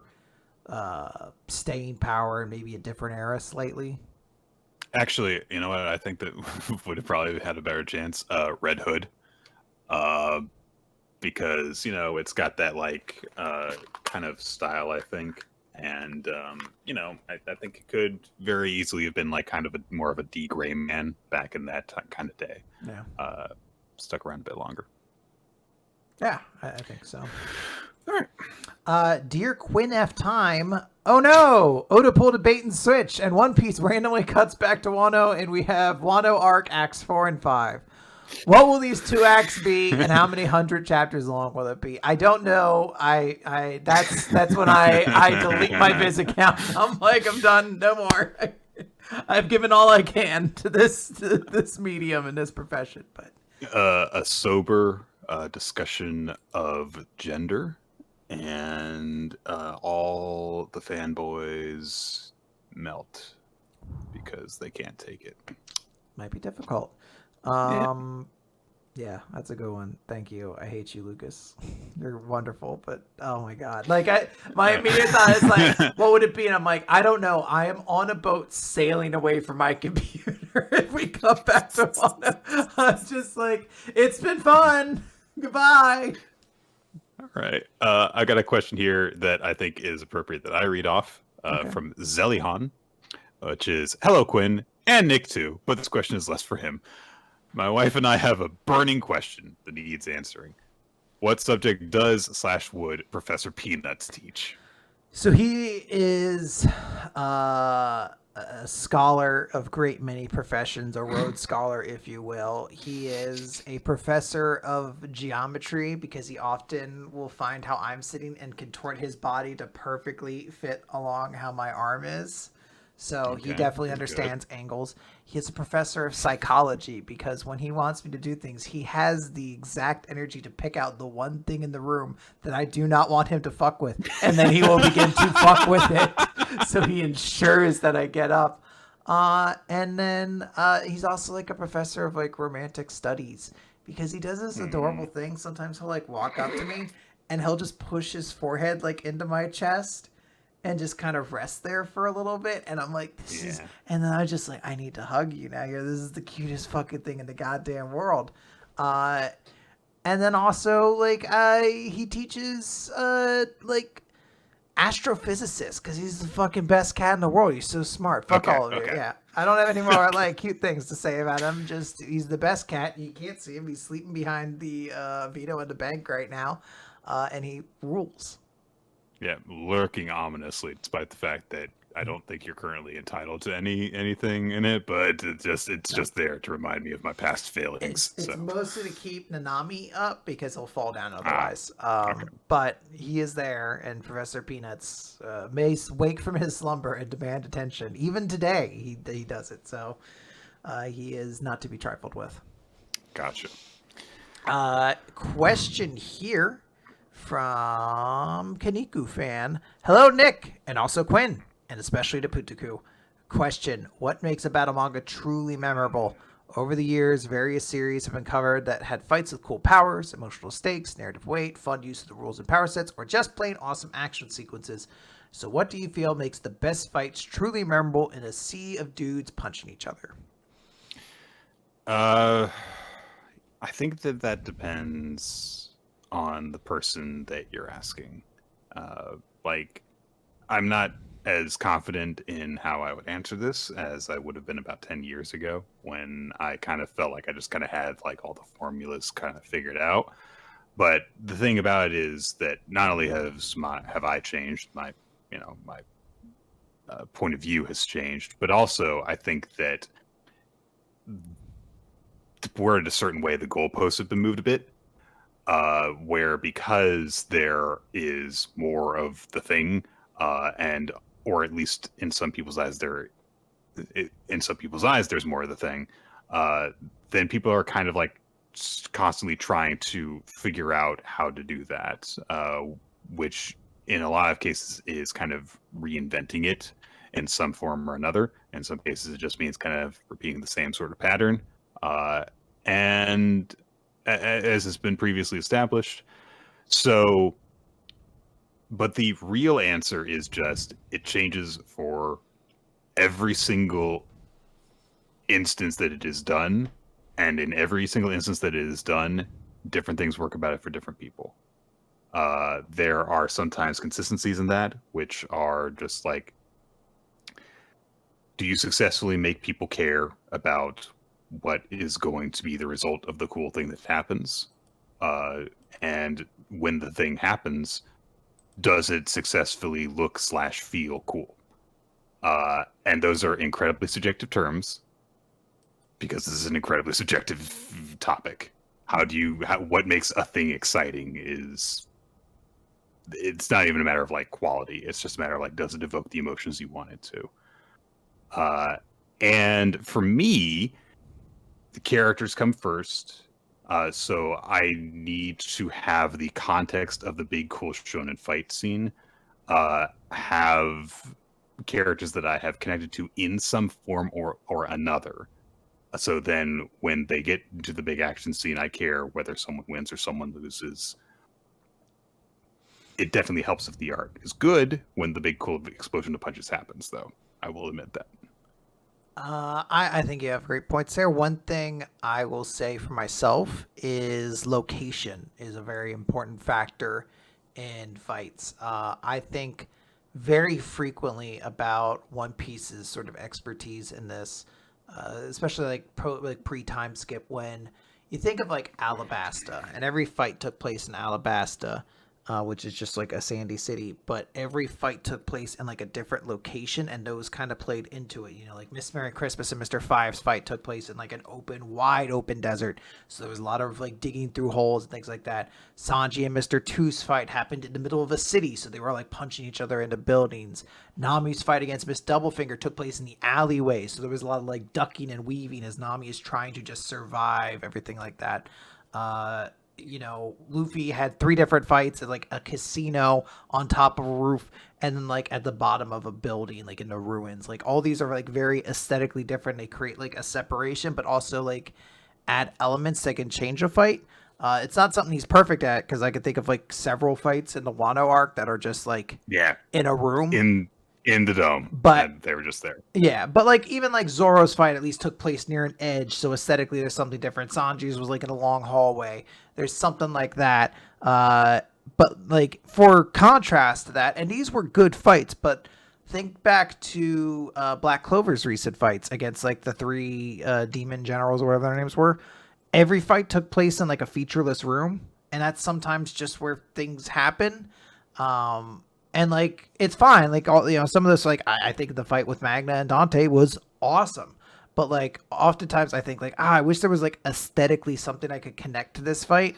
staying power and maybe a different era slightly. Actually, you know what? I think that would have probably had a better chance. Red Hood, because you know it's got that like kind of style, I think. And you know, I think it could very easily have been like kind of more of a D Gray Man back in that kind of day. Yeah, stuck around a bit longer. Yeah, I think so. All right. Dear Quinn F Time. Oh no! Oda pulled a bait and switch, and One Piece randomly cuts back to Wano, and we have Wano arc acts 4 and 5. What will these 2 acts be, and how many 100 chapters long will it be? I don't know. That's when I delete my Viz account. I'm like, I'm done. No more. I've given all I can to this medium and this profession. But a sober discussion of gender, and all the fanboys melt because they can't take it. Might be difficult. Yeah. Yeah, that's a good one. Thank you. I hate you, Lucas. You're wonderful, but oh my god. Like my immediate thought is like, what would it be? And I'm like, I don't know. I am on a boat sailing away from my computer. If we come back to one, I'm just like, it's been fun. Goodbye. All right. I got a question here that I think is appropriate that I read off Okay. from Zellihan, which is, "Hello, Quinn, and Nick too, but this question is less for him. My wife and I have a burning question that needs answering. What subject does/would Professor Peanuts teach?" So he is a scholar of great many professions, a Rhodes Scholar, if you will. He is a professor of geometry because he often will find how I'm sitting and contort his body to perfectly fit along how my arm is. So he Okay, definitely very good. understands angles. He is a professor of psychology because when he wants me to do things, he has the exact energy to pick out the one thing in the room that I do not want him to fuck with. And then he will begin to fuck with it. So he ensures that I get up. And then he's also like a professor of like romantic studies because he does this adorable Hmm. thing. Sometimes he'll like walk up to me and he'll just push his forehead like into my chest and just kind of rest there for a little bit. And I'm like, this is, Yeah. and then I was just like, I need to hug you now. This is the cutest fucking thing in the goddamn world. Uh, and then also like, he teaches, like astrophysicist because he's the fucking best cat in the world. He's so smart. Fuck Okay. all of you. Okay. Yeah. I don't have any more Okay. like cute things to say about him. Just he's the best cat. You can't see him. He's sleeping behind the Vito in the bank right now, and he rules. Yeah, lurking ominously, despite the fact that I don't think you're currently entitled to anything in it, but it's No, just there to remind me of my past failings. it's So mostly to keep Nanami up because he'll fall down ah, otherwise. okay. But he is there, and Professor Peanuts may wake from his slumber and demand attention. Even today, he does it. So he is not to be trifled with. Gotcha. Question here from Kaniku fan. Hello, Nick, and also Quinn, and especially to Putuku. Question: what makes a battle manga truly memorable? Over the years, various series have been covered that had fights with cool powers, emotional stakes, narrative weight, fun use of the rules and power sets, or just plain awesome action sequences. So, what do you feel makes the best fights truly memorable in a sea of dudes punching each other? Uh, I think that depends on the person that you're asking. Like, I'm not as confident in how I would answer this as I would have been about 10 years ago when I kind of felt like I just kind of had like all the formulas kind of figured out. But the thing about it is that not only have I changed, my point of view has changed, but also I think that we're in a certain way the goalposts have been moved a bit, where because there is more of the thing, and or at least in some people's eyes in some people's eyes there's more of the thing, uh, then people are kind of like constantly trying to figure out how to do that, which in a lot of cases is kind of reinventing it in some form or another. In some cases, it just means kind of repeating the same sort of pattern. Uh, and as has been previously established. So, but the real answer is just it changes for every single instance that it is done. And in every single instance that it is done, different things work about it for different people. There are sometimes consistencies in that, which are just like, do you successfully make people care about what is going to be the result of the cool thing that happens? Uh, and when the thing happens, does it successfully look/feel cool? And those are incredibly subjective terms because this is an incredibly subjective topic. What makes a thing exciting is it's not even a matter of like quality. It's just a matter of like, does it evoke the emotions you want it to? Uh, and for me, the characters come first. So I need to have the context of the big cool shonen fight scene, have characters that I have connected to in some form or another, So then when they get into the big action scene, I care whether someone wins or someone loses. It definitely helps if the art is good when the big cool explosion of punches happens, though. I will admit that. I think you have great points there. One thing I will say for myself is location is a very important factor in fights. I think very frequently about One Piece's sort of expertise in this, especially like pre-time skip when you think of like Alabasta, and every fight took place in Alabasta, which is just like a sandy city, but every fight took place in like a different location, and those kind of played into it. You know, like Miss Merry Christmas and Mr. Five's fight took place in like an wide open desert, so there was a lot of like digging through holes and things like that. Sanji and Mr. Two's fight happened in the middle of a city, so they were like punching each other into buildings. Nami's fight against Miss Doublefinger took place in the alleyway, so there was a lot of like ducking and weaving as Nami is trying to just survive, everything like that. You know, Luffy had 3 different fights at like a casino on top of a roof, and then like at the bottom of a building, like in the ruins. Like all these are like very aesthetically different. They create like a separation, but also like add elements that can change a fight. It's not something he's perfect at, because I could think of like several fights in the Wano arc that are just like in a room in the dome, but they were just there. Yeah, but like even like Zoro's fight at least took place near an edge, so aesthetically there's something different. Sanji's was like in a long hallway. There's something like that. But like for contrast to that, and these were good fights, but think back to Black Clover's recent fights against like the 3 demon generals or whatever their names were. Every fight took place in like a featureless room, and that's sometimes just where things happen. And like it's fine. Like all some of this, like I think the fight with Magna and Dante was awesome. But like oftentimes I think like I wish there was like aesthetically something I could connect to this fight,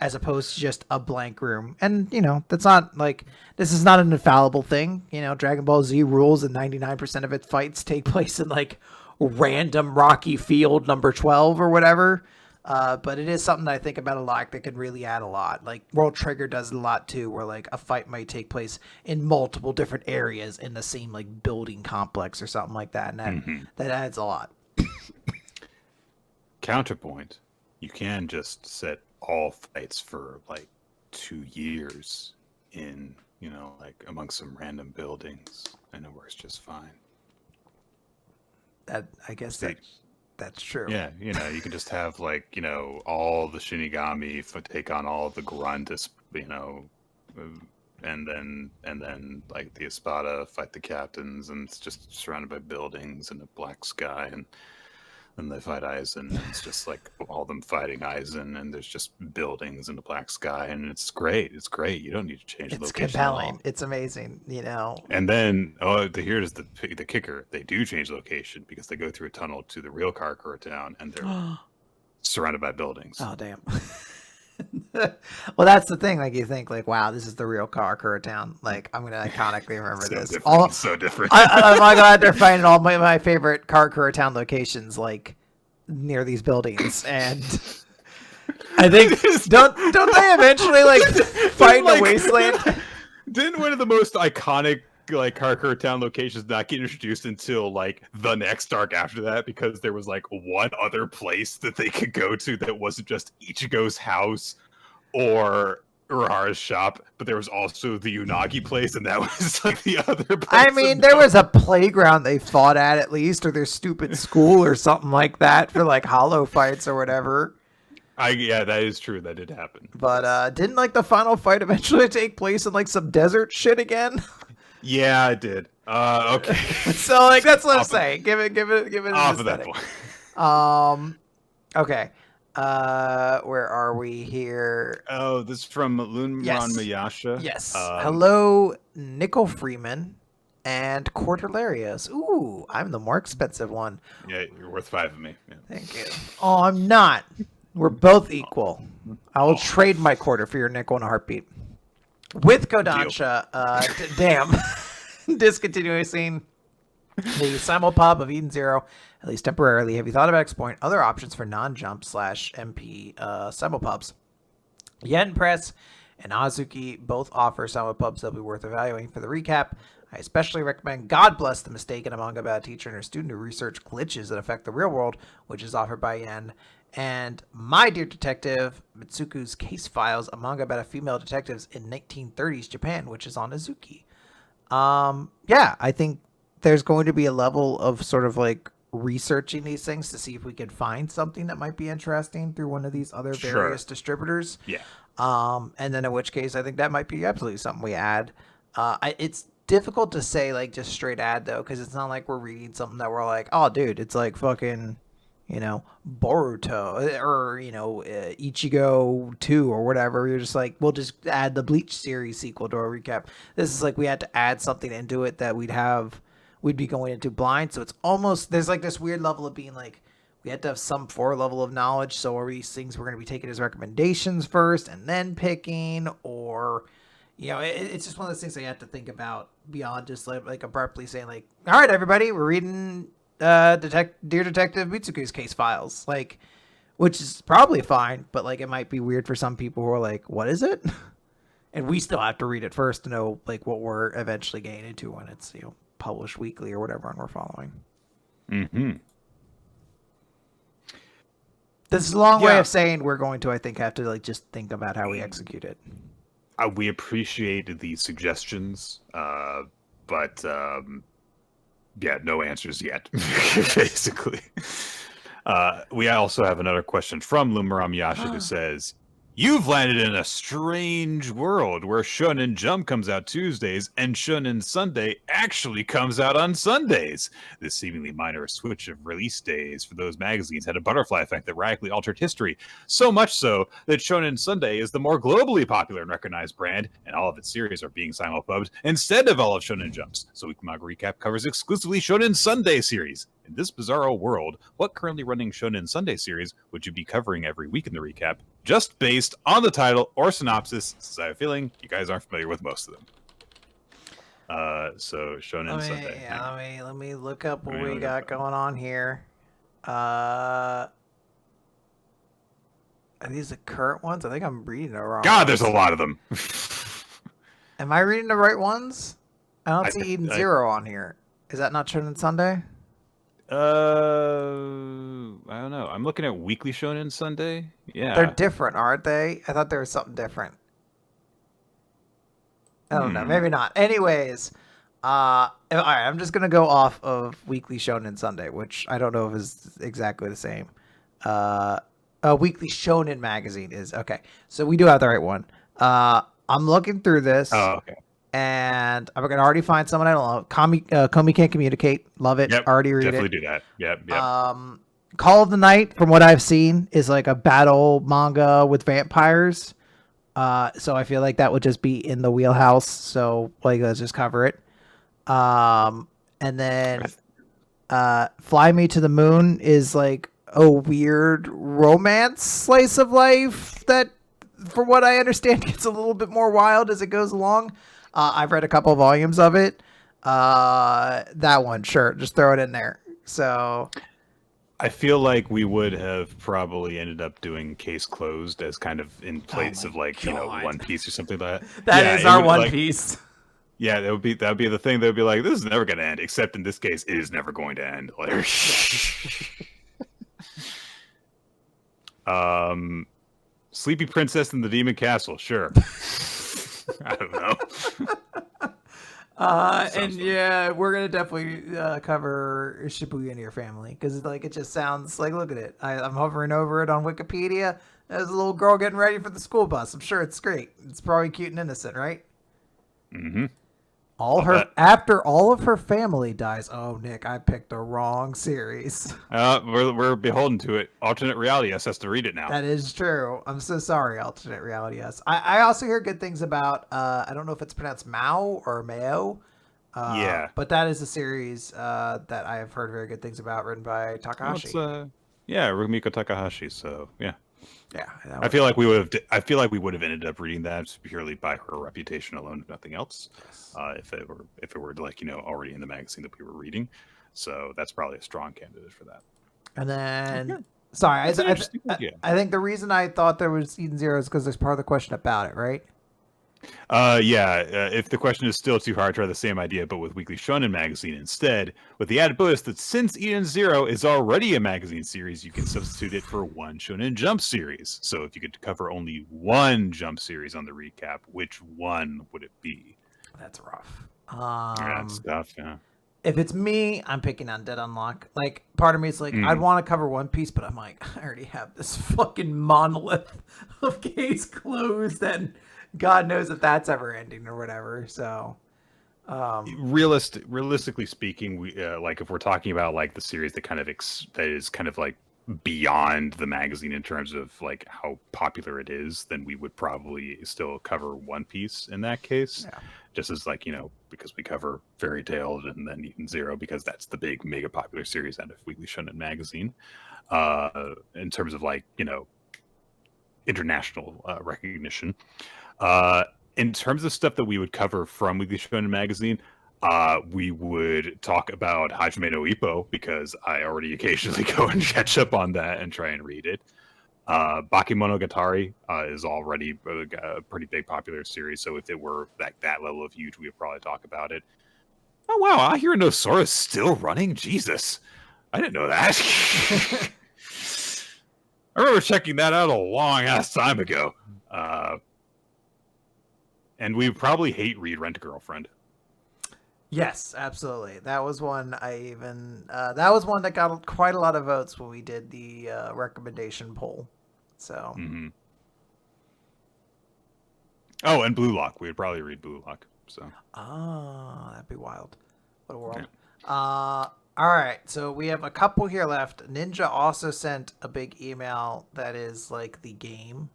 as opposed to just a blank room. And that's not like, this is not an infallible thing. Dragon Ball Z rules, and 99% of its fights take place in like random rocky field number 12 or whatever. But it is something that I think about a lot that can really add a lot. Like World Trigger does it a lot too, where like a fight might take place in multiple different areas in the same like building complex or something like that, and that adds a lot. Counterpoint, you can just set all fights for like 2 years in, like amongst some random buildings, and it works just fine. That, I guess that's true. Yeah, you can just have like, all the Shinigami take on all the Grunt, and then like the Espada fight the captains, and it's just surrounded by buildings and a black sky, and then they fight Aizen, and it's just like all them fighting Aizen, and there's just buildings in the black sky, and it's great. It's great. You don't need to change the location. It's compelling. It's amazing, And then, here's the kicker. They do change location, because they go through a tunnel to the real Karakura town, and they're surrounded by buildings. Oh, damn. Well, that's the thing. Like, you think, like, wow, this is the real Karakura town. Like, I'm gonna iconically remember this. So different. I'm glad they're finding all my favorite Karakura town locations, like near these buildings, and I think don't they eventually like fight in a wasteland? Didn't one of the most iconic like Karakura town locations not get introduced until like the next arc after that, because there was like one other place that they could go to that wasn't just Ichigo's house or Urahara's shop, but there was also the Unagi place, and that was like the other place. I mean, there was a playground they fought at least, or their stupid school or something like that for like hollow fights or whatever. Yeah, that is true. That did happen. But didn't like the final fight eventually take place in like some desert shit again? Yeah, it did. Okay. So like that's what I'm saying. Give it off of that point. Okay. Where are we here? Oh, this is from Lunran Mayasha. Yes. Hello, Nickel Freeman and Cordelarius. Ooh, I'm the more expensive one. Yeah, you're worth 5 of me. Yeah. Thank you. Oh, I'm not. We're both equal. I will trade my quarter for your nickel in a heartbeat. With Kodansha, damn, discontinuing the simulpub of Eden Zero, at least temporarily. Have you thought about exploring other options for non-jump /MP simulpubs? Yen Press and Azuki both offer simulpubs that'll be worth evaluating. For the recap, I especially recommend God Bless the Mistake, a manga about a teacher and her student who research glitches that affect the real world, which is offered by Yen. And My Dear Detective, Mitsuku's Case Files, a manga about a female detectives in 1930s Japan, which is on Azuki. Yeah, I think there's going to be a level of sort of like researching these things to see if we can find something that might be interesting through one of these other various distributors. Yeah. And then in which case, I think that might be absolutely something we add. It's difficult to say like just straight add though, because it's not like we're reading something that we're like, oh, dude, it's like fucking, Boruto or Ichigo 2 or whatever. You're just like, we'll just add the Bleach series sequel to our recap. This is like we had to add something into it that we'd be going into blind. So it's almost, there's like this weird level of being like, we had to have some level of knowledge. So are these things we're going to be taking as recommendations first and then picking, or it's just one of those things that you have to think about beyond just like abruptly saying like, all right, everybody, we're reading Dear Detective Mitsuku's Case Files, like, which is probably fine, but like it might be weird for some people who are like, what is it? And we still have to read it first to know like what we're eventually getting into when it's published weekly or whatever and we're following. Mm-hmm. This is a long way of saying we're going to, I think, have to like just think about how we execute it. We appreciate the suggestions, but no answers yet, basically. We also have another question from Lumaram Yasha who says, you've landed in a strange world where Shonen Jump comes out Tuesdays and Shonen Sunday actually comes out on Sundays. This seemingly minor switch of release days for those magazines had a butterfly effect that radically altered history. So much so that Shonen Sunday is the more globally popular and recognized brand, and all of its series are being simulpubbed instead of all of Shonen Jump's. So Weekly Manga Recap covers exclusively Shonen Sunday series. In this bizarro world, what currently running Shonen Sunday series would you be covering every week in the recap, just based on the title or synopsis, since I have a feeling you guys aren't familiar with most of them? So Shonen Sunday. Yeah, let me look up what we got going on here. Are these the current ones? I think I'm reading the wrong God, there's a lot of them. Am I reading the right ones? I don't see Eden Zero on here. Is that not Shonen Sunday? I don't know. I'm looking at Weekly Shonen Sunday. Yeah. They're different, aren't they? I thought there was something different. I don't know. Maybe not. Anyways, all right. I'm just going to go off of Weekly Shonen Sunday, which I don't know if is exactly the same. Weekly Shonen magazine is. Okay. So we do have the right one. I'm looking through this. Oh, okay. And I'm going to already find someone I don't love. Komi Can't Communicate. Love it. Yep, already read definitely it. Definitely do that. Yep. Call of the Night, from what I've seen, is like a battle manga with vampires. So I feel like that would just be in the wheelhouse. So like, let's just cover it. And then Fly Me to the Moon is like a weird romance slice of life that, from what I understand, gets a little bit more wild as it goes along. I've read a couple of volumes of it. That one, sure, just throw it in there. So I feel like we would have probably ended up doing Case Closed as kind of in place of like, One Piece or something like that. That is our One Piece. Yeah, that would be the thing. That would be like, this is never going to end. Except in this case, it is never going to end. Like, Sleepy Princess in the Demon Castle, sure. I don't know. And yeah, we're gonna definitely cover Shibuya and Your Family, because like it just sounds like, look at it. I'm hovering over it on Wikipedia. There's a little girl getting ready for the school bus. I'm sure it's great. It's probably cute and innocent, right? Mm-hmm. After all of her family dies. Oh, Nick, I picked the wrong series. We're beholden to it. Alternate Reality S has to read it now. That is true. I'm so sorry, Alternate Reality S. I also hear good things about, I don't know if it's pronounced Mao or Mao. Yeah. But that is a series that I have heard very good things about, written by Takahashi. Rumiko Takahashi. So yeah. Yeah, I feel like we would have ended up reading that purely by her reputation alone, if nothing else. If it were like already in the magazine that we were reading, so that's probably a strong candidate for that. And then, sorry, I think the reason I thought there was Eden Zero is because there's part of the question about it, right? If the question is still too hard, try the same idea, but with Weekly Shonen Magazine instead, with the added bonus that since Eden Zero is already a magazine series, you can substitute it for one Shonen Jump series. So if you could cover only one Jump series on the recap, which one would it be? That's rough. That's tough, yeah. If it's me, I'm picking Undead Unlock. Like, part of me is like, I'd want to cover One Piece, but I'm like, I already have this fucking monolith of case closed, and God knows if that's ever ending or whatever. So, realistically speaking, we like if we're talking about like the series that kind of that is kind of like beyond the magazine in terms of like how popular it is, then we would probably still cover One Piece in that case. Yeah. Just as like, because we cover Fairy Tail and then Eden Zero because that's the big mega popular series out of Weekly Shonen Magazine. In terms of like, international recognition. In terms of stuff that we would cover from Weekly Shonen Magazine, we would talk about Hajime no Ippo because I already occasionally go and catch up on that and try and read it. Bakemonogatari is already a pretty big popular series, so if it were that level of huge, we would probably talk about it. Oh wow, I hear Nosora's still running? Jesus. I didn't know that. I remember checking that out a long ass time ago. And we probably hate read Rent a Girlfriend. Yes, absolutely. That was one that was one that got quite a lot of votes when we did the recommendation poll. So. Mm-hmm. Oh, and Blue Lock. We would probably read Blue Lock. So. Oh, that'd be wild. What a world. Yeah. All right, so we have a couple here left. Ninja also sent a big email that is like the game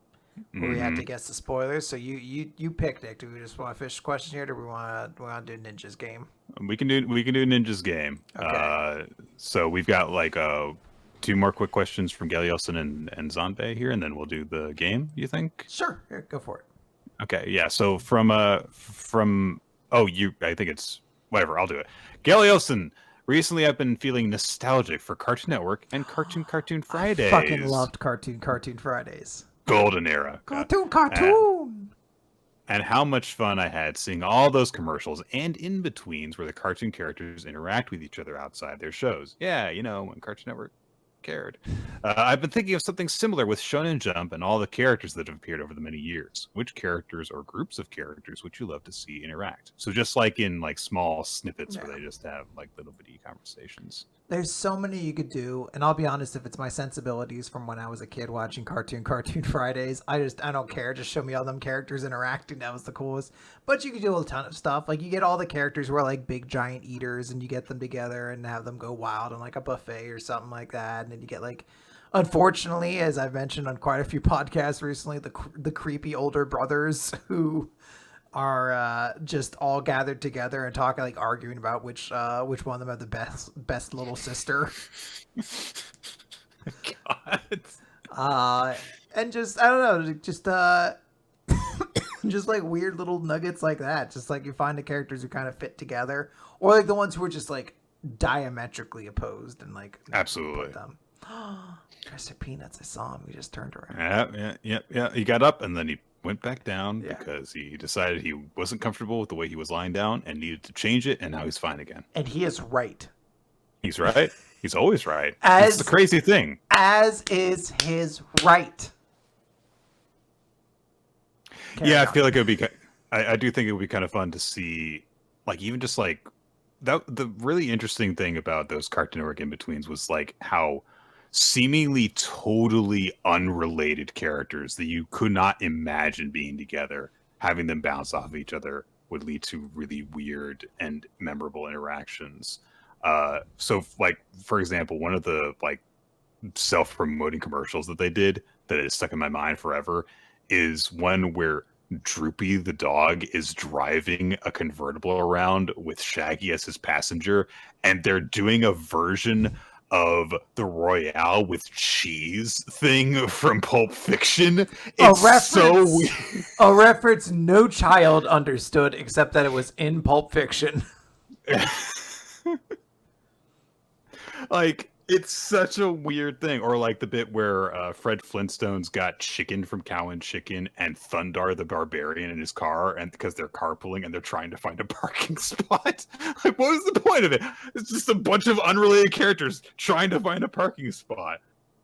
where we had to guess the spoilers. So you picked it. Do we just want to fish the question here, or do we want to do Ninja's game? We can do Ninja's game. Okay. So we've got like 2 more quick questions from Galiosin and Zanbe here, and then we'll do the game. You think? Sure, here, go for it. Okay, yeah. So I think it's whatever. I'll do it. Galiosin. Recently, I've been feeling nostalgic for Cartoon Network and Cartoon Fridays. I fucking loved Cartoon Fridays. Golden era. Cartoon. And how much fun I had seeing all those commercials and in-betweens where the cartoon characters interact with each other outside their shows. Yeah, when Cartoon Network cared. I've been thinking of something similar with Shonen Jump and all the characters that have appeared over the many years. Which characters or groups of characters would you love to see interact? So just like in like small snippets where they just have like little bitty conversations. There's so many you could do, and I'll be honest, if it's my sensibilities from when I was a kid watching Cartoon Fridays, I don't care. Just show me all them characters interacting. That was the coolest. But you could do a ton of stuff. Like you get all the characters who are like big giant eaters, and you get them together and have them go wild on like a buffet or something like that. And then you get like, unfortunately, as I've mentioned on quite a few podcasts recently, the creepy older brothers who are just all gathered together and talking, like arguing about which one of them have the best little sister. God. And just I don't know, just just like weird little nuggets like that. Just like you find the characters who kind of fit together, or like the ones who are just like diametrically opposed and like absolutely. Them. Mr. Peanuts, I saw him. He just turned around. Yeah. He got up and then he went back down because he decided he wasn't comfortable with the way he was lying down and needed to change it, and now he's fine again. And he is right. He's right. He's always right. That's the crazy thing. As is his right. I feel like it would be. I do think it would be kind of fun to see, like even just like that. The really interesting thing about those Cartoon Network in-betweens was like how seemingly totally unrelated characters that you could not imagine being together, having them bounce off of each other would lead to really weird and memorable interactions. So like, for example, one of the like self-promoting commercials that they did that is stuck in my mind forever is one where Droopy the dog is driving a convertible around with Shaggy as his passenger, and they're doing a version of the Royale with cheese thing from Pulp Fiction. It's so weird. A reference no child understood except that it was in Pulp Fiction. Like, It's such a weird thing. Or like the bit where Fred Flintstone's got Chicken from Cow and Chicken and Thundar the Barbarian in his car, and because they're carpooling and they're trying to find a parking spot. Like, what was the point of it? It's just a bunch of unrelated characters trying to find a parking spot.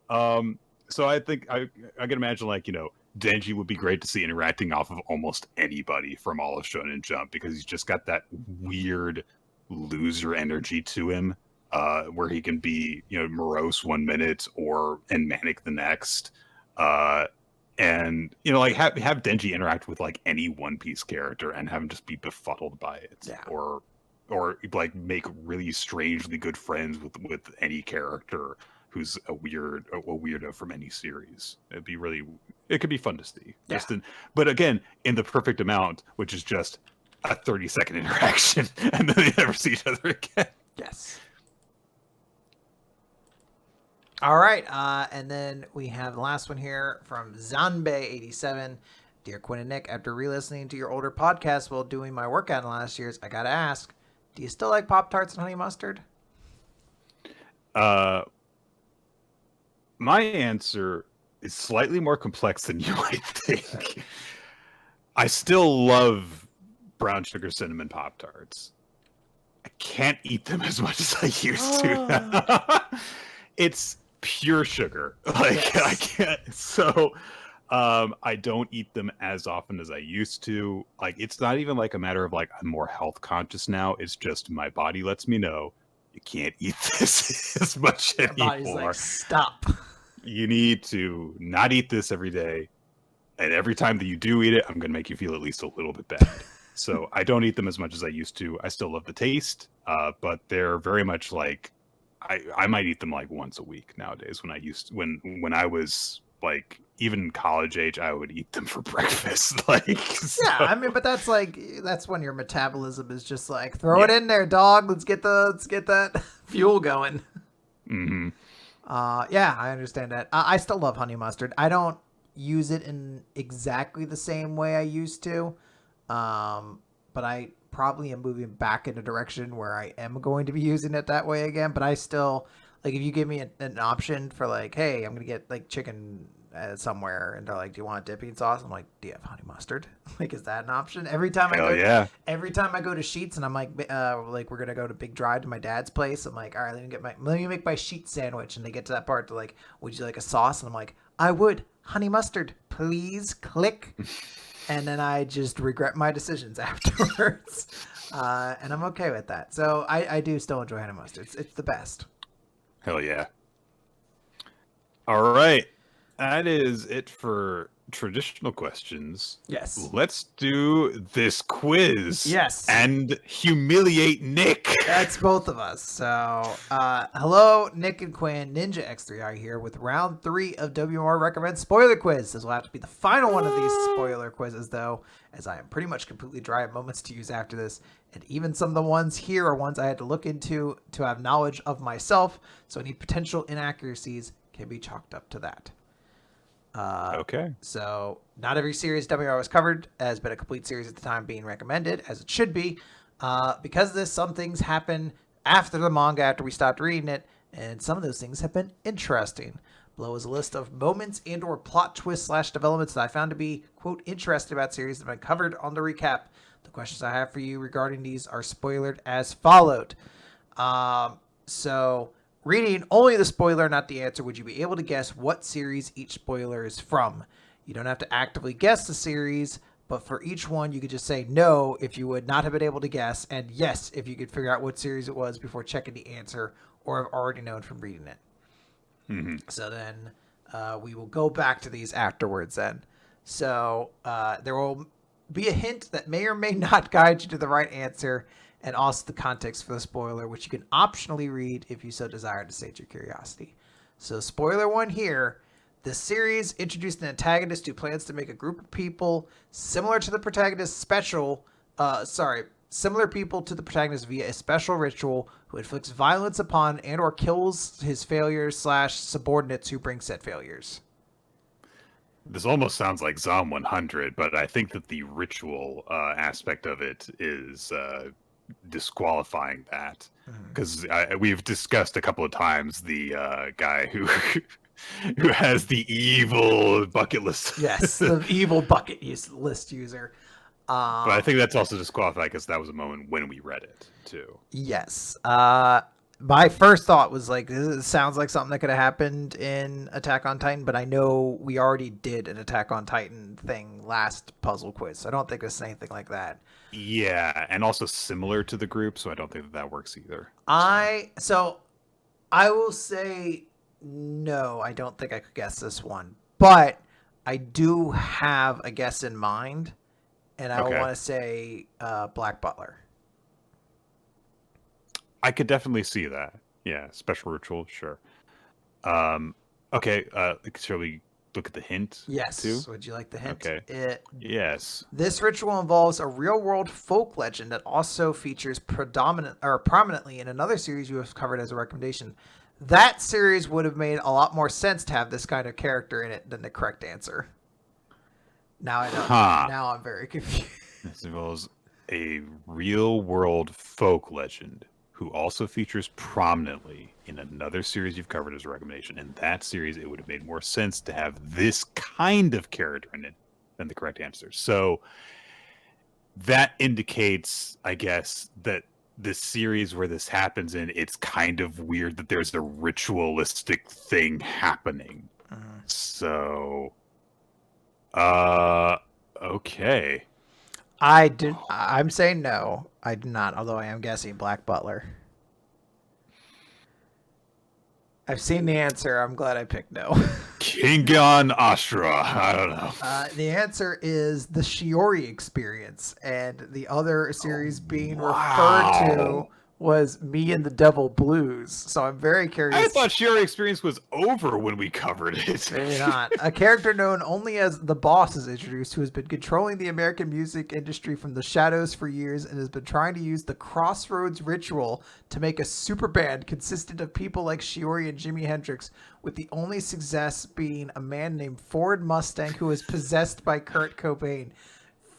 So I think I can imagine, like, Denji would be great to see interacting off of almost anybody from all of Shonen Jump, because he's just got that weird loser energy to him, where he can be, morose 1 minute and manic the next. And like have Denji interact with like any One Piece character and have him just be befuddled by it. Yeah. Or like make really strangely good friends with any character who's a weirdo from any series. It could be fun to see. Yeah. But again, in the perfect amount, which is just a 30-second interaction, and then they never see each other again. Yes. All right, and then we have the last one here from Zanbe87. Dear Quinn and Nick, after re-listening to your older podcasts while doing my workout in the last years, I gotta ask, do you still like Pop-Tarts and Honey Mustard? My answer is slightly more complex than you might think. I still love brown sugar cinnamon Pop-Tarts. I can't eat them as much as I used to. It's pure sugar. Like, yes. I can't. So I don't eat them as often as I used to. Like, it's not even like a matter of like I'm more health conscious now. It's just my body lets me know you can't eat this as much anymore. Your body's like, stop. You need to not eat this every day. And every time that you do eat it, I'm going to make you feel at least a little bit bad. So I don't eat them as much as I used to. I still love the taste, but they're very much like, I might eat them like once a week nowadays. When I was like even college age, I would eat them for breakfast. Like, so. Yeah, I mean, but that's when your metabolism is just like, throw it in there, dog. Let's get that fuel going. Mm-hmm. Yeah, I understand that. I still love honey mustard. I don't use it in exactly the same way I used to, but I probably am moving back in a direction where I am going to be using it that way again. But I still, like, if you give me an option for like, hey, I'm gonna get like chicken somewhere, and they're like, do you want dipping sauce? I'm like, do you have honey mustard? Like, is that an option? Every time I go to Sheets and I'm like we're gonna go to Big Drive to my dad's place, I'm like, all right, let me make my Sheets sandwich, and they get to that part, they're like, would you like a sauce? And I'm like, I would. Honey mustard, please. Click. And then I just regret my decisions afterwards. And I'm okay with that. So I do still enjoy honey mustard. It's the best. Hell yeah. All right. That is it for traditional questions. Yes. Let's do this quiz. Yes. And humiliate Nick. That's both of us. So, hello, Nick and Quinn. Ninja X3I here with round 3 of WMR Recommend Spoiler Quiz. This will have to be the final one of these spoiler quizzes, though, as I am pretty much completely dry of moments to use after this. And even some of the ones here are ones I had to look into to have knowledge of myself. So any potential inaccuracies can be chalked up to that. Okay. So not every series WR was covered has been a complete series at the time being recommended, as it should be. Because of this, some things happen after the manga, after we stopped reading it, and some of those things have been interesting. Below is a list of moments and or plot twists / developments that I found to be, quote, interesting about series that have been covered on the recap. The questions I have for you regarding these are spoilered as followed. So reading only the spoiler, not the answer, would you be able to guess what series each spoiler is from? You don't have to actively guess the series, but for each one, you could just say no if you would not have been able to guess, and yes if you could figure out what series it was before checking the answer or have already known from reading it. Mm-hmm. So then we will go back to these afterwards then. So there will be a hint that may or may not guide you to the right answer, and also the context for the spoiler, which you can optionally read if you so desire to sate your curiosity. So spoiler 1 here. The series introduced an antagonist who plans to make a group of people similar to the protagonist similar people to the protagonist via a special ritual who inflicts violence upon and or kills his failures / subordinates who bring said failures. This almost sounds like Zom 100, but I think that the ritual aspect of it is disqualifying that. because we've discussed a couple of times the guy who who has the evil bucket list. Yes, the evil bucket list user. But I think that's also disqualified because that was a moment when we read it too. Yes. My first thought was like, this sounds like something that could have happened in Attack on Titan, but I know we already did an Attack on Titan thing last puzzle quiz, so I don't think it's anything like that. Yeah, and also similar to the group, so I don't think that works either. So I will say no, I don't think I could guess this one, but I do have a guess in mind, and I want to say Black Butler. I could definitely see that. Yeah, special ritual, sure. Okay, shall we look at the hint? Yes. Too? Would you like the hint? Okay. Yes. This ritual involves a real-world folk legend that also features prominently in another series you have covered as a recommendation. That series would have made a lot more sense to have this kind of character in it than the correct answer. Now I don't. Now I'm very confused. This involves a real-world folk legend who also features prominently in another series you've covered as a recommendation. In that series, it would have made more sense to have this kind of character in it than the correct answer. So that indicates, I guess, that the series where this happens in, it's kind of weird that there's a ritualistic thing happening. So, okay. I'm saying no. I do not, although I am guessing Black Butler. I've seen the answer. I'm glad I picked no. Kingon Astra. I don't know. The answer is the Shiori Experience, and the other series being referred to was Me and the Devil Blues. So I'm very curious. I thought Shiori Experience was over when we covered it. Maybe not. A character known only as the Boss is introduced, who has been controlling the American music industry from the shadows for years and has been trying to use the Crossroads ritual to make a super band consistent of people like Shiori and Jimi Hendrix, with the only success being a man named Ford Mustang who is possessed by Kurt Cobain.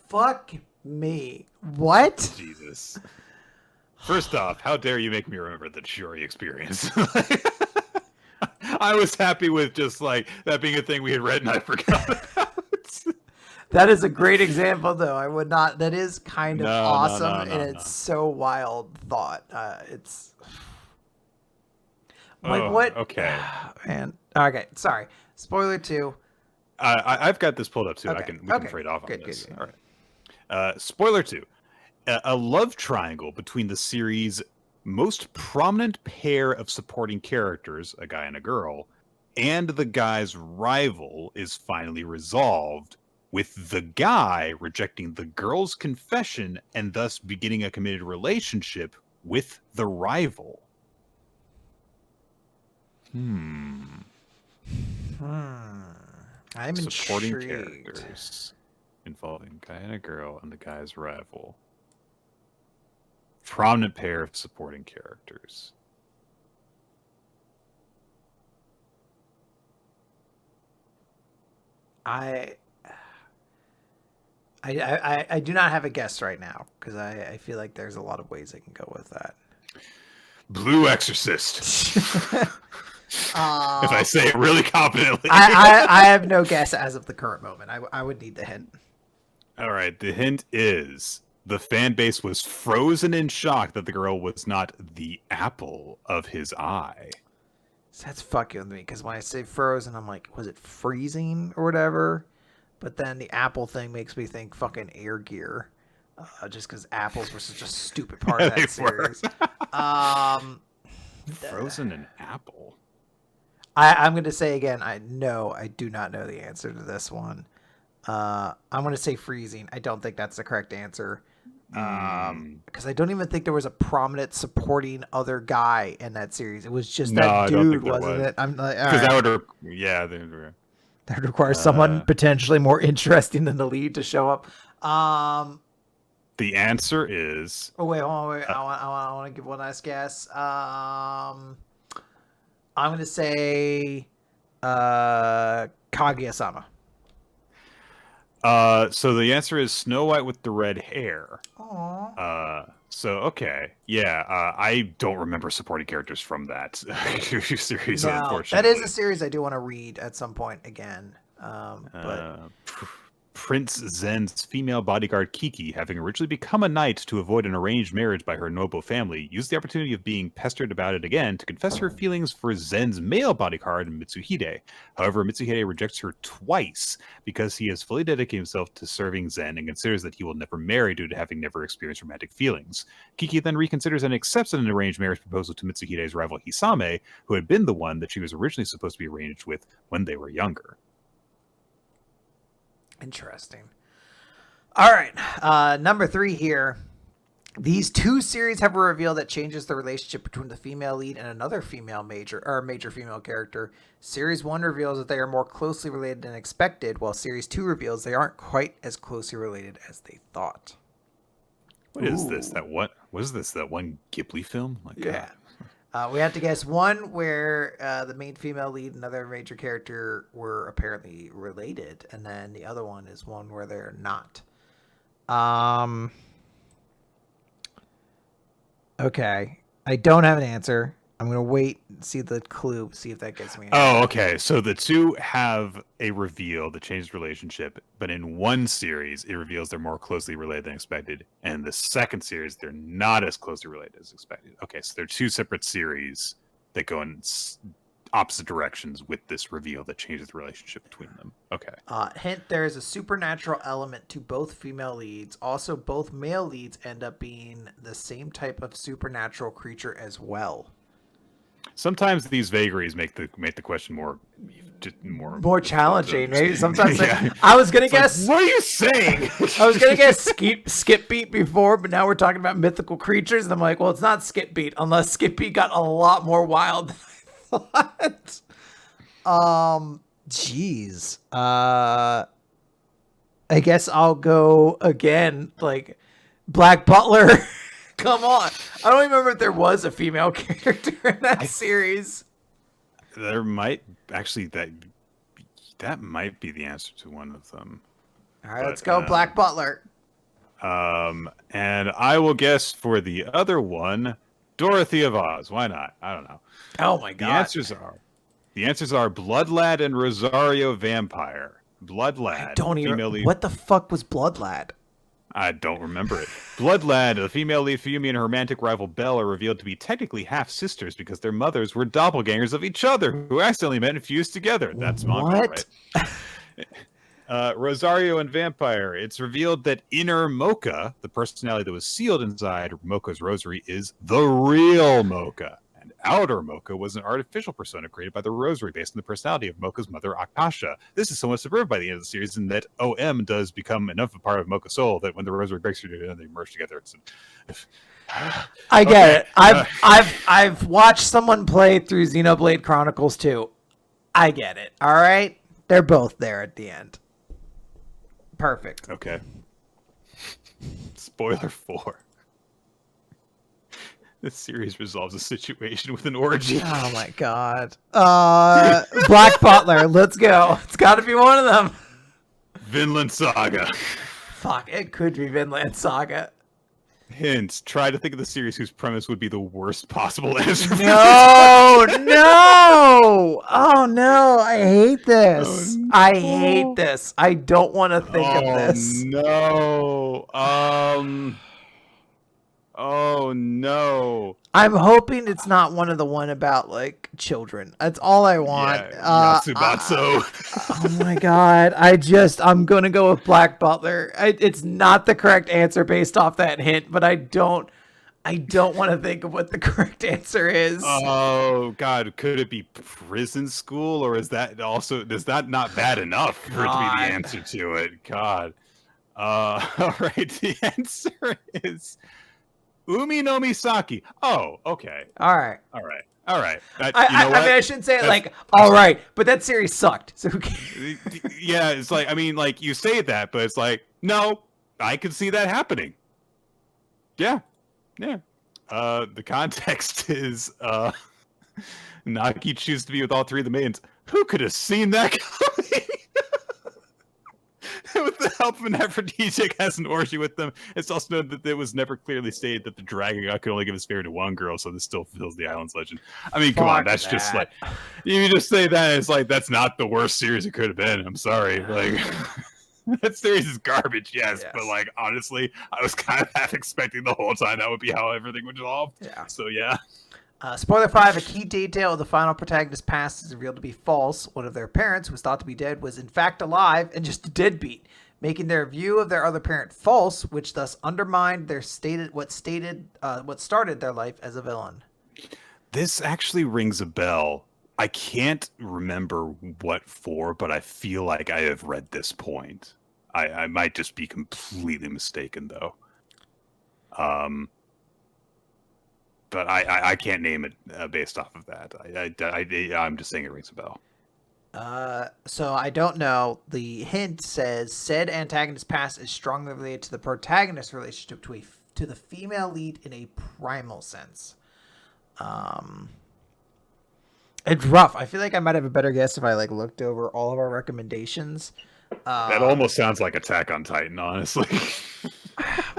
Fuck me. What? Jesus. First off, how dare you make me remember the Shiori Experience? I was happy with just like that being a thing we had read and I forgot about. That is a great example, though. I would not. That is kind of awesome, and it's so wild thought. It's like what? Okay, man. Okay, sorry. Spoiler 2. I've got this pulled up too. Okay. We can trade off on this. Good. All right. Spoiler 2. A love triangle between the series' most prominent pair of supporting characters, a guy and a girl, and the guy's rival is finally resolved, with the guy rejecting the girl's confession and thus beginning a committed relationship with the rival. I'm supporting intrigued. Characters involving guy and a girl and the guy's rival. Prominent pair of supporting characters. I do not have a guess right now because I feel like there's a lot of ways I can go with that. Blue Exorcist. If I say it really confidently. I have no guess as of the current moment. I would need the hint. All right. The hint is the fan base was frozen in shock that the girl was not the apple of his eye. So that's fucking with me because when I say frozen, I'm like, was it freezing or whatever? But then the apple thing makes me think fucking Air Gear. Just because apples were such a stupid part of that series. Frozen an apple. I'm going to say again, I do not know the answer to this one. I'm going to say freezing. I don't think that's the correct answer. Because I don't even think there was a prominent supporting other guy in that series. It was just that dude, wasn't it? I'm like, because that would, that requires someone potentially more interesting than the lead to show up. The answer is. Oh wait, hold on, wait. I want to give one last guess. I'm gonna say Kaguya-sama. So the answer is Snow White with the red hair. Aww. So okay, yeah, I don't remember supporting characters from that series, No, that is unfortunately. a series I do want to read at some point again. But Prince Zen's female bodyguard Kiki, having originally become a knight to avoid an arranged marriage by her noble family, used the opportunity of being pestered about it again to confess her feelings for Zen's male bodyguard Mitsuhide. However, Mitsuhide rejects her twice because he has fully dedicated himself to serving Zen and considers that he will never marry due to having never experienced romantic feelings. Kiki then reconsiders and accepts an arranged marriage proposal to Mitsuhide's rival Hisame, who had been the one that she was originally supposed to be arranged with when they were younger. interesting. All right, number 3 here. These 2 series have a reveal that changes the relationship between the female lead and another female major female character. Series 1 reveals that they are more closely related than expected, while Series 2 reveals they aren't quite as closely related as they thought. What is this? That what? Was this that one Ghibli film? Like, Yeah. We have to guess one where the main female lead and another major character were apparently related, and then the other one is one where they're not. Okay. I don't have an answer. I'm going to wait and see the clue, see if that gets me. Oh, okay. So the two have a reveal that changes relationship, but in one series, it reveals they're more closely related than expected. And the second series, they're not as closely related as expected. Okay, so they're 2 separate series that go in opposite directions with this reveal that changes the relationship between them. Okay. Hint, there is a supernatural element to both female leads. Also, both male leads end up being the same type of supernatural creature as well. Sometimes these vagaries make the question more challenging. Maybe sometimes yeah. I was gonna guess. Like, what are you saying? I was gonna guess skip beat before, but now we're talking about mythical creatures, and I'm like, well, it's not skip beat unless skip beat got a lot more wild than I thought. Jeez. I guess I'll go again. Like Black Butler. Come on. I don't remember if there was a female character in that series. There might actually that might be the answer to one of them. All right, let's go Black Butler. And I will guess for the other one, Dorothy of Oz. Why not? I don't know. Oh my god. The answers are Blood Lad and Rosario Vampire. Blood Lad. I don't even. What the fuck was Blood Lad? I don't remember it. Blood Lad, the female lead Fumi and her romantic rival Belle are revealed to be technically half-sisters because their mothers were doppelgangers of each other who accidentally met and fused together. That's manga, right? Rosario and Vampire. It's revealed that inner Mocha, the personality that was sealed inside Mocha's rosary, is the real Mocha. And outer Mocha was an artificial persona created by the rosary based on the personality of Mocha's mother, Akasha. This is somewhat subverted by the end of the series in that OM does become enough a part of Mocha's soul that when the rosary breaks through together, they merge together. I get it. I've watched someone play through Xenoblade Chronicles 2. I get it. All right? They're both there at the end. Perfect. Okay. Spoiler 4. This series resolves a situation with an orgy. Oh my god. Black Butler, let's go. It's got to be one of them. Vinland Saga. Fuck, it could be Vinland Saga. Hint, try to think of the series whose premise would be the worst possible answer. No! Oh no, I hate this. Oh, no. I hate this. I don't want to think of this. No. Oh no. I'm hoping it's not one of the one about like children. That's all I want. Yeah, Yatsubatsu. Oh my god. I'm going to go with Black Butler. It's not the correct answer based off that hint, but I don't want to think of what the correct answer is. Oh god, could it be prison school, or is that not bad enough for it to be the answer to it? God. All right, the answer is Umi no Misaki. Oh, okay. All right. I mean, I shouldn't say it like, all right, but that series sucked. So who cares? Yeah, it's like, I mean, like, you say that, but it's like, no, I could see that happening. Yeah. The context is Naki chooses to be with all 3 of the maidens. Who could have seen that coming? What the help an aphrodisiac has an orgy with them. It's also known that it was never clearly stated that the dragon god could only give his favor to one girl, so this still fulfills the island's legend. I mean, come on, that's Fuck just like, that. you just say that, it's like, that's not the worst series it could have been. I'm sorry. Like, that series is garbage, yes, but Yes. like, honestly, I was kind of half expecting the whole time that would be how everything would resolve. Yeah. So, yeah. Spoiler 5, a key detail of the final protagonist's past is revealed to be false. One of their parents, who was thought to be dead, was in fact alive and just a deadbeat, making their view of their other parent false, which thus undermined their what started their life as a villain. This actually rings a bell. I can't remember what for, but I feel like I have read this point. I might just be completely mistaken, though. But I can't name it based off of that. I'm just saying it rings a bell. So I don't know. The hint says said antagonist's past is strongly related to the protagonist's relationship to the female lead in a primal sense. It's rough. I feel like I might have a better guess if I like looked over all of our recommendations. That almost sounds like Attack on Titan, honestly.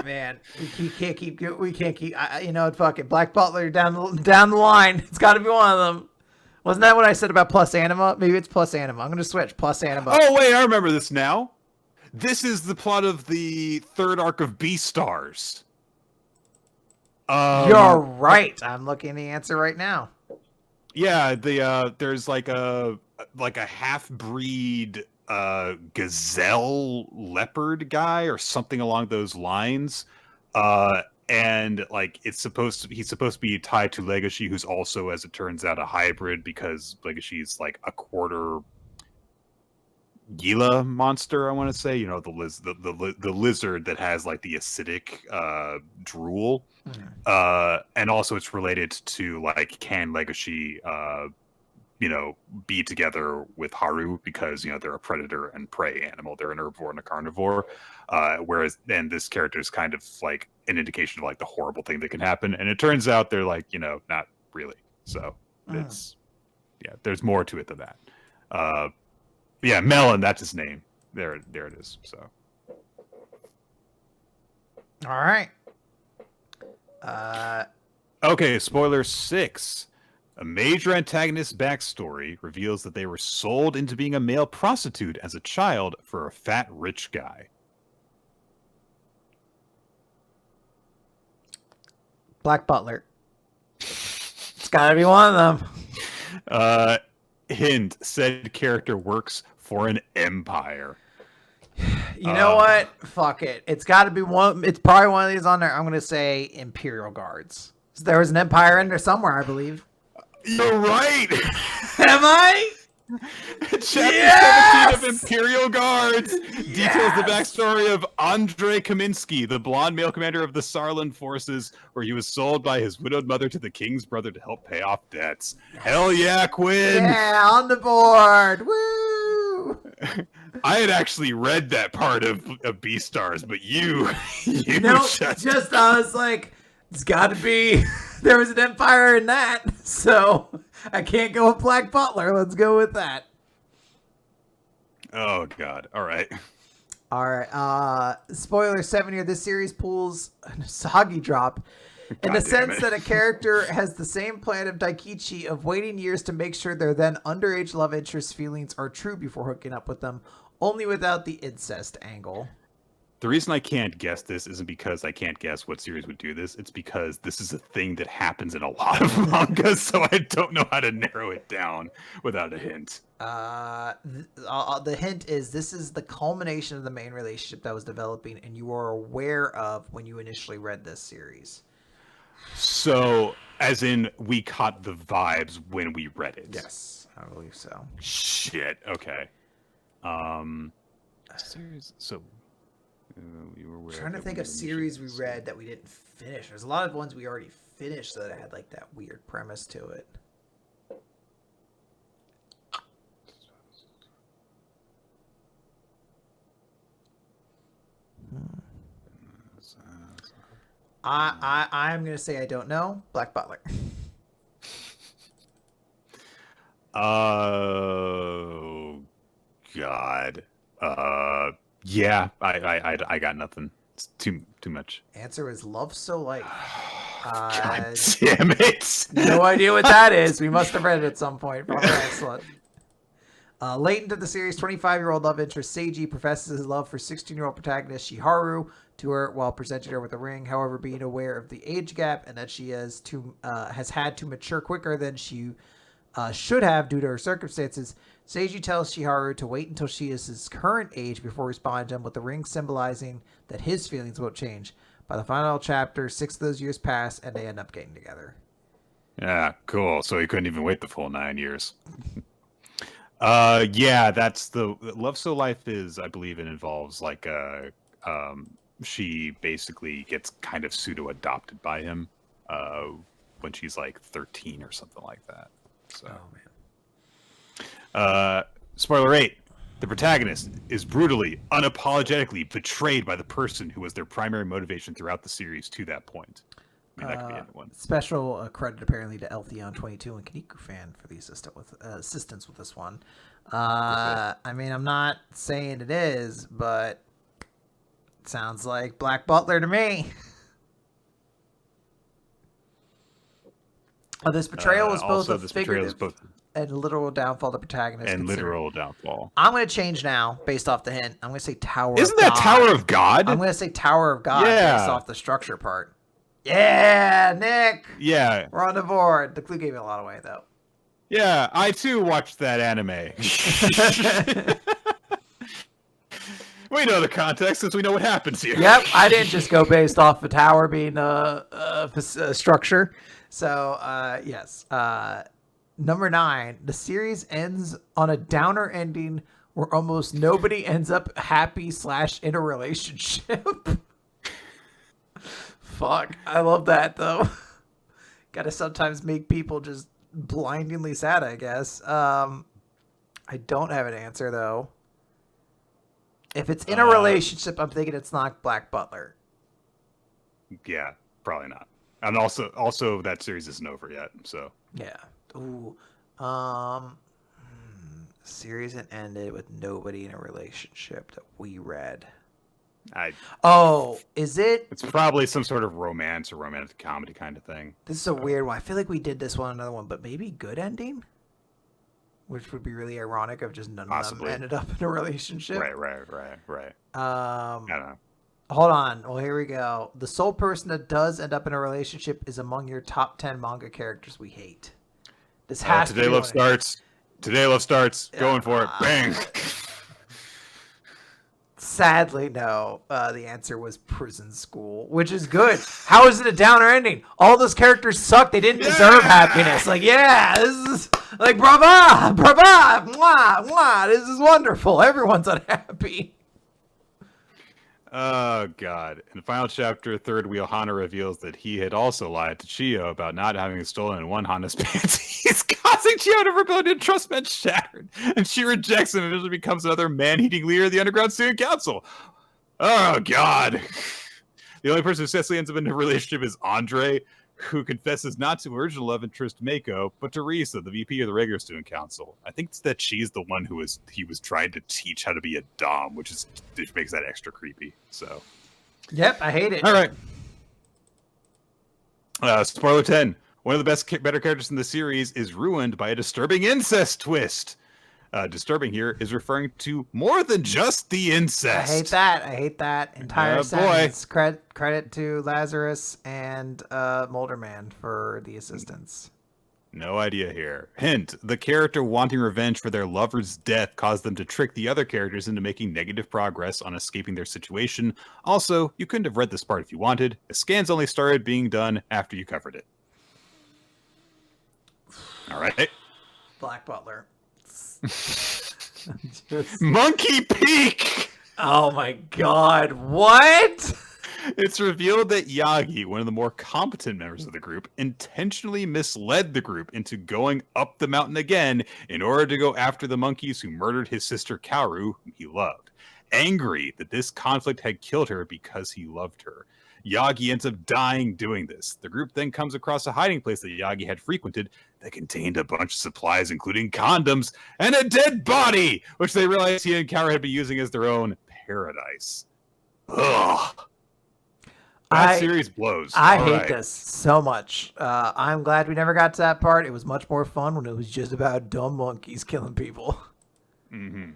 Man, we can't keep. You know, fuck it. Black Butler down the line. It's got to be one of them. Wasn't that what I said about Plus Anima? Maybe it's Plus Anima. I'm gonna switch Plus Anima. Oh wait, I remember this now. This is the plot of the third arc of Beastars. You're right. I'm looking at the answer right now. Yeah, there's like a half-breed gazelle leopard guy or something along those lines. And like he's supposed to be tied to Legacy, who's also, as it turns out, a hybrid, because Legacy is like a quarter Gila monster, I want to say, the lizard that has like the acidic drool. And also it's related to like, can Legacy be together with Haru, because they're a predator and prey animal. They're an herbivore and a carnivore. Whereas then this character is kind of like an indication of like the horrible thing that can happen. And it turns out they're like, not really. So there's more to it than that. Yeah, Melon, that's his name. There it is. So. All right. Okay, spoiler 6. A major antagonist's backstory reveals that they were sold into being a male prostitute as a child for a fat rich guy. Black Butler. It's gotta be one of them. Hint, said character works for an empire. You know what? Fuck it. It's gotta be one. It's probably one of these on there. I'm gonna say Imperial Guards. So there was an empire in there somewhere, I believe. You're right. Am I? Chapter 17 of Imperial Guards details the backstory of Andrei Kaminsky, the blonde male commander of the Sarlin forces, where he was sold by his widowed mother to the king's brother to help pay off debts. Hell yeah, Quinn! Yeah, on the board. Woo! I had actually read that part of Beastars, but you just I was like, it's got to be. There was an empire in that, so I can't go with Black Butler. Let's go with that. Oh God! All right. Spoiler 7 here. This series pulls a Sagi drop in the sense that a character has the same plan of Daikichi of waiting years to make sure their then underage love interest feelings are true before hooking up with them, only without the incest angle. The reason I can't guess this isn't because I can't guess what series would do this. It's because this is a thing that happens in a lot of manga, so I don't know how to narrow it down without a hint. The hint is this is the culmination of the main relationship that was developing and you were aware of when you initially read this series. So, as in, we caught the vibes when we read it. Yes, I believe so. Shit. Okay. Series. So. We were I'm trying to think of series we read that we didn't finish. There's a lot of ones we already finished that had like that weird premise to it. I'm gonna say I don't know. Black Butler. Oh God. Yeah, I got nothing. It's too much. Answer is Love So Life. God damn it! No idea what that is. We must have read it at some point. Probably excellent. Late into the series, 25-year-old love interest Seiji professes his love for 16-year-old protagonist Shiharu to her while presenting her with a ring. However, being aware of the age gap and that she has had to mature quicker than she should have due to her circumstances, Seiji tells Shiharu to wait until she is his current age before responding to him, with the ring symbolizing that his feelings won't change. By the final chapter, 6 of those years pass, and they end up getting together. Yeah, cool. So he couldn't even wait the full 9 years. Yeah, that's the Love So Life is, I believe it involves like she basically gets kind of pseudo adopted by him when she's like 13 or something like that. So, spoiler 8. The protagonist is brutally, unapologetically betrayed by the person who was their primary motivation throughout the series to that point. I mean, that could be anyone. Special credit apparently to Eltheon22 and Nik Quinn for the assistance with this one. I mean, I'm not saying it is, but it sounds like Black Butler to me. This betrayal was both a figurative and literal downfall of the protagonist. And literal downfall. I'm going to change now based off the hint. I'm going to say Tower Isn't of God. that Tower of God? I'm going to say Tower of God based off the structure part. Yeah, Nick. Yeah. We're on the board. The clue gave me a lot away, though. Yeah, I too watched that anime. We know the context since we know what happens here. Yep, I didn't just go based off the tower being a structure. So, yes. Number 9, the series ends on a downer ending where almost nobody ends up happy / in a relationship. Fuck, I love that, though. Gotta sometimes make people just blindingly sad, I guess. I don't have an answer, though. If it's in a relationship, I'm thinking it's not Black Butler. Yeah, probably not. And also that series isn't over yet, so. Yeah. Ooh. Series that ended with nobody in a relationship that we read. Is it? It's probably some sort of romance or romantic comedy kind of thing. This is a weird one. I feel like we did this one, another one, but maybe good ending? Which would be really ironic if just none of them ended up in a relationship. Right. I don't know. Hold on. Well, here we go. The sole person that does end up in a relationship is among your top 10 manga characters we hate. This has Today Love Starts. Today Love Starts. Going for it. Bang. Sadly, no. The answer was Prison School, which is good. How is it a downer ending? All those characters suck. They didn't deserve happiness. Like, yeah, this is like brava, mwah, mwah. This is wonderful. Everyone's unhappy. Oh, God. In the final chapter, third wheel, Hana reveals that he had also lied to Chiyo about not having stolen one Hana's panties, causing Chiyo to rebel and trust men shattered. And she rejects him and eventually becomes another man-eating leader of the Underground Student Council. Oh, God. The only person who successfully ends up in a relationship is Andre, who confesses not to original love interest Mako, but to Risa, the VP of the regular student council. I think it's that she's the one he was trying to teach how to be a dom, which makes that extra creepy. So, yep, I hate it. All right. Spoiler 10. One of the better characters in the series is ruined by a disturbing incest twist. Disturbing here is referring to more than just the incest. I hate that entire sentence. Credit to Lazarus and Molderman for the assistance. No idea here. Hint, the character wanting revenge for their lover's death caused them to trick the other characters into making negative progress on escaping their situation. Also, you couldn't have read this part if you wanted. The scans only started being done after you covered it. All right. Black Butler. Monkey Peak! Oh my god, what? It's revealed that Yagi, one of the more competent members of the group, intentionally misled the group into going up the mountain again in order to go after the monkeys who murdered his sister Kaoru, whom he loved. Angry that this conflict had killed her because he loved her, Yagi ends up dying doing this. The group then comes across a hiding place that Yagi had frequented that contained a bunch of supplies, including condoms and a dead body, which they realized he and Kaoru had been using as their own Paradise. Ugh. That series blows. I hate this so much. I'm glad we never got to that part. It was much more fun when it was just about dumb monkeys killing people. Mm-hmm.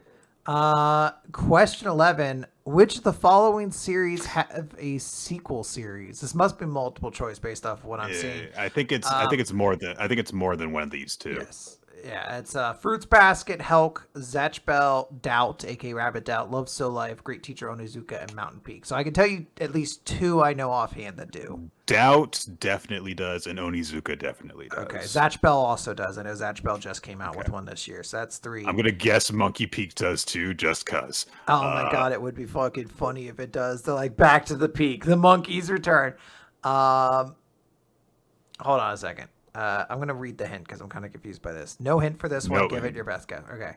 Question 11. Which of the following series have a sequel series? This must be multiple choice based off of what I'm seeing. I think it's more than one of these two. Yes. Yeah, it's Fruits Basket, Helk, Zatch Bell, Doubt, aka Rabbit Doubt, Love So Life, Great Teacher Onizuka, and Mountain Peak. So I can tell you at least two I know offhand that do. Doubt definitely does, and Onizuka definitely does. Okay, Zatch Bell also does. I know Zatch Bell just came out with one this year, so that's 3. I'm gonna guess Monkey Peak does too, just cause. Oh my god, it would be fucking funny if it does. They're like, back to the peak, the monkeys return. Hold on a second. I'm going to read the hint because I'm kind of confused by this. No hint for this one. Give it your best guess. Okay.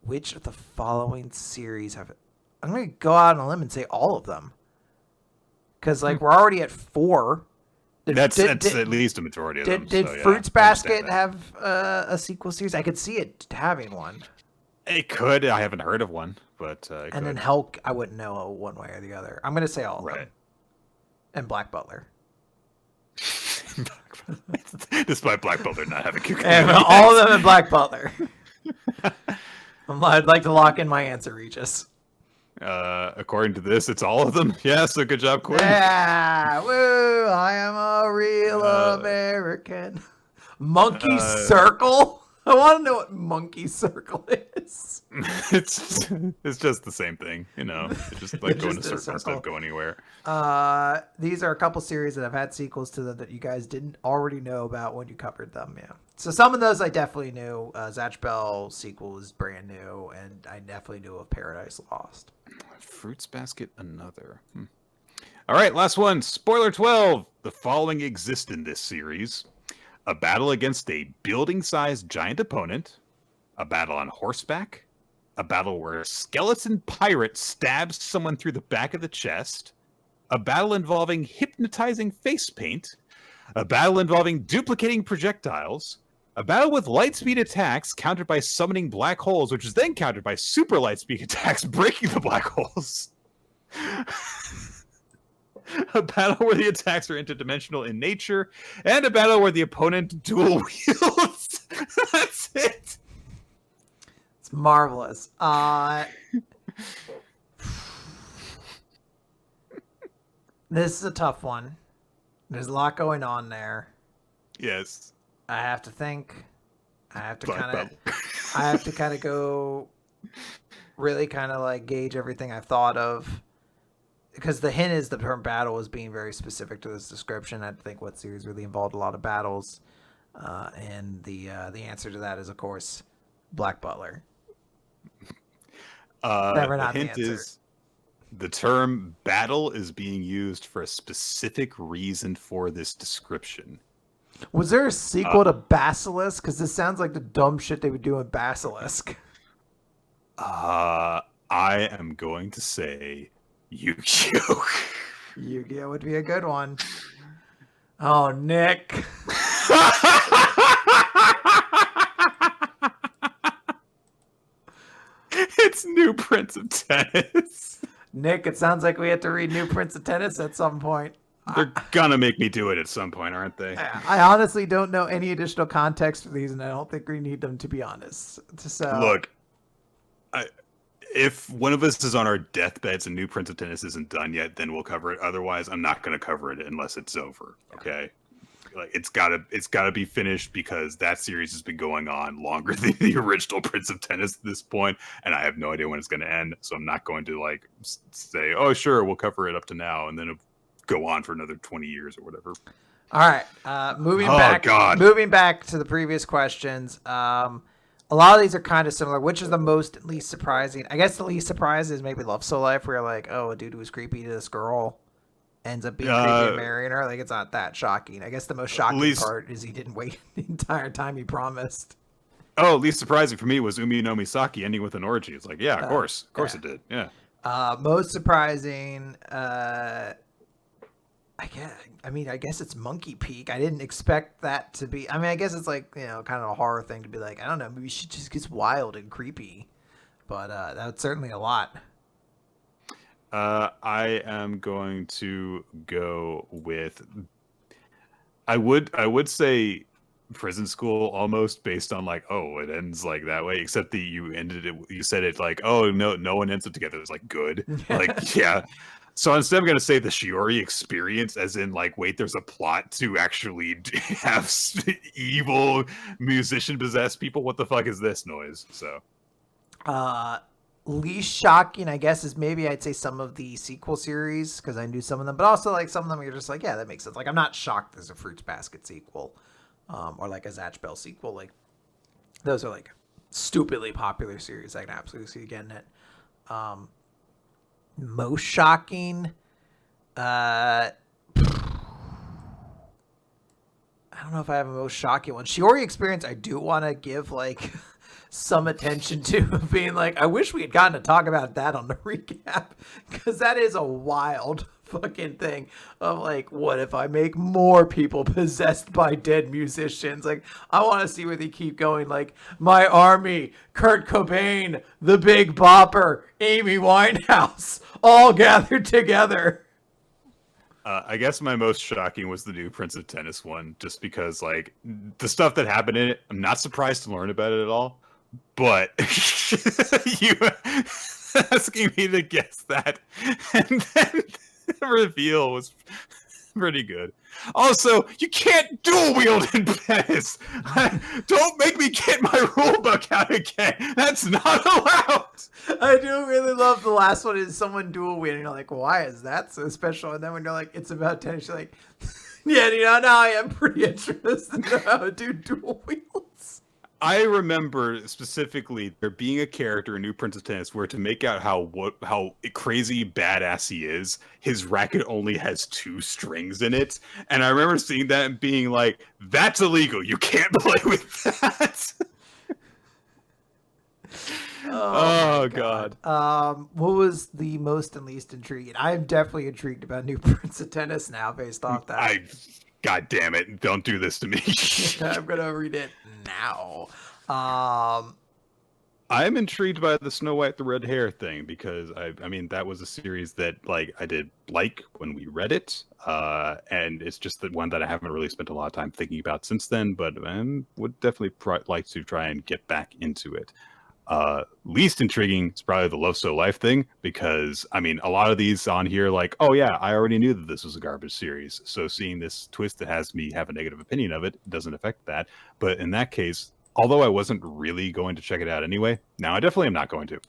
Which of the following series have... I'm going to go out on a limb and say all of them. Because, like, we're already at 4. That's at least a majority of them. Did Fruits Basket have a sequel series? I could see it having one. It could. I haven't heard of one, but and then Helk, I wouldn't know one way or the other. I'm going to say all of them. And Black Butler. Despite Black Butler not having all of them in Black Butler. I'd like to lock in my answer, Regis. According to this, it's all of them. Yeah, so good job, Quinn. Yeah, woo! I am a real American. Monkey Circle. I want to know what Monkey Circle is. It's just the same thing, you know. It's just like going to circle instead of go anywhere. These are a couple series that have had sequels to them that you guys didn't already know about when you covered them. Yeah. So some of those I definitely knew. Zatch Bell sequel is brand new, and I definitely knew of Paradise Lost. Fruits Basket, another. All right, last one. Spoiler 12. The following exist in this series. A battle against a building-sized giant opponent, a battle on horseback, a battle where a skeleton pirate stabs someone through the back of the chest, a battle involving hypnotizing face paint, a battle involving duplicating projectiles, a battle with lightspeed attacks countered by summoning black holes, which is then countered by super lightspeed attacks breaking the black holes. A battle where the attacks are interdimensional in nature, and a battle where the opponent dual wields. That's it. It's marvelous. This is a tough one. There's a lot going on there. Yes. I have to think. I have to kind of go really kind of like gauge everything I thought of. Because the hint is the term battle is being very specific to this description. I think what series really involved a lot of battles. And the answer to that is, of course, Black Butler. Never not the hint is the term battle is being used for a specific reason for this description. Was there a sequel to Basilisk? Because this sounds like the dumb shit they would do in Basilisk. I am going to say Yu-Gi-Oh! Yu-Gi-Oh! Would be a good one. Oh, Nick. It's New Prince of Tennis. Nick, it sounds like we have to read New Prince of Tennis at some point. They're gonna make me do it at some point, aren't they? I honestly don't know any additional context for these, and I don't think we need them, to be honest. So look, if one of us is on our deathbeds and New Prince of Tennis isn't done yet, then we'll cover it. Otherwise, I'm not going to cover it unless it's over. Okay, like it's gotta be finished because that series has been going on longer than the original Prince of Tennis at this point, and I have no idea when it's going to end. So I'm not going to like say, "Oh, sure, we'll cover it up to now," and then it'll go on for another 20 years or whatever. All right, moving back to the previous questions. A lot of these are kind of similar. Which is the most least surprising? I guess the least surprising is maybe Love So Life, where you're like, oh, a dude who was creepy to this girl ends up being creepy and marrying her. Like, it's not that shocking. I guess the most shocking part is he didn't wait the entire time he promised. Oh, least surprising for me was Umi no Misaki ending with an orgy. It's like, yeah, of course it did. Yeah. Most surprising, I guess it's Monkey Peak. I didn't expect that to be. I mean, I guess it's like, you know, kind of a horror thing to be like, I don't know, maybe she just gets wild and creepy. but that's certainly a lot. I am going to go with. I would say prison school almost based on like, oh, it ends like that way, except that you ended it, you said it like, oh, no one ends up together. It's like good. Like, yeah. So instead I'm gonna say the Shiori experience, as in like, wait, there's a plot to actually have evil musician possessed people. What the fuck is this noise? So Uh, Least shocking, I guess, is maybe I'd say some of the sequel series because I knew some of them, but also like some of them you're just like, yeah, that makes sense. Like I'm not shocked there's a Fruits Basket sequel, or like a Zatch Bell sequel. Like those are like stupidly popular series. I can absolutely see getting it. Most shocking, I don't know if I have a most shocking one. Shiori experience, I do want to give like some attention to, being like, I wish we had gotten to talk about that on the recap because that is a wild fucking thing of like, what if I make more people possessed by dead musicians? Like, I want to see where they keep going. Like, my army, Kurt Cobain, the Big Bopper, Amy Winehouse, all gathered together. I guess my most shocking was the new Prince of Tennis one, just because like the stuff that happened in it, I'm not surprised to learn about it at all. But you asking me to guess that, and then the reveal was pretty good. Also, you can't dual wield in tennis. Don't make me get my rule book out again. That's not allowed. I do really love the last one is someone dual wielding. You're like, why is that so special? And then when you're like, it's about tennis, you're like, yeah, now I am pretty interested in how to do dual wields. I remember specifically there being a character in New Prince of Tennis where, to make out how crazy badass he is, his racket only has 2 strings in it, and I remember seeing that and being like, "That's illegal. You can't play with that." Oh God. What was the most and least intriguing? I am definitely intrigued about New Prince of Tennis now, based off that. God damn it! Don't do this to me. I'm gonna read it now. I'm intrigued by the Snow White the Red Hair thing because I mean that was a series that like I did like when we read it, and it's just the one that I haven't really spent a lot of time thinking about since then. But I would definitely like to try and get back into it. Least intriguing is probably the Love So Life thing, because I mean a lot of these on here, like, oh yeah, I already knew that this was a garbage series, so seeing this twist that has me have a negative opinion of it doesn't affect that. But in that case, although I wasn't really going to check it out anyway, now I definitely am not going to.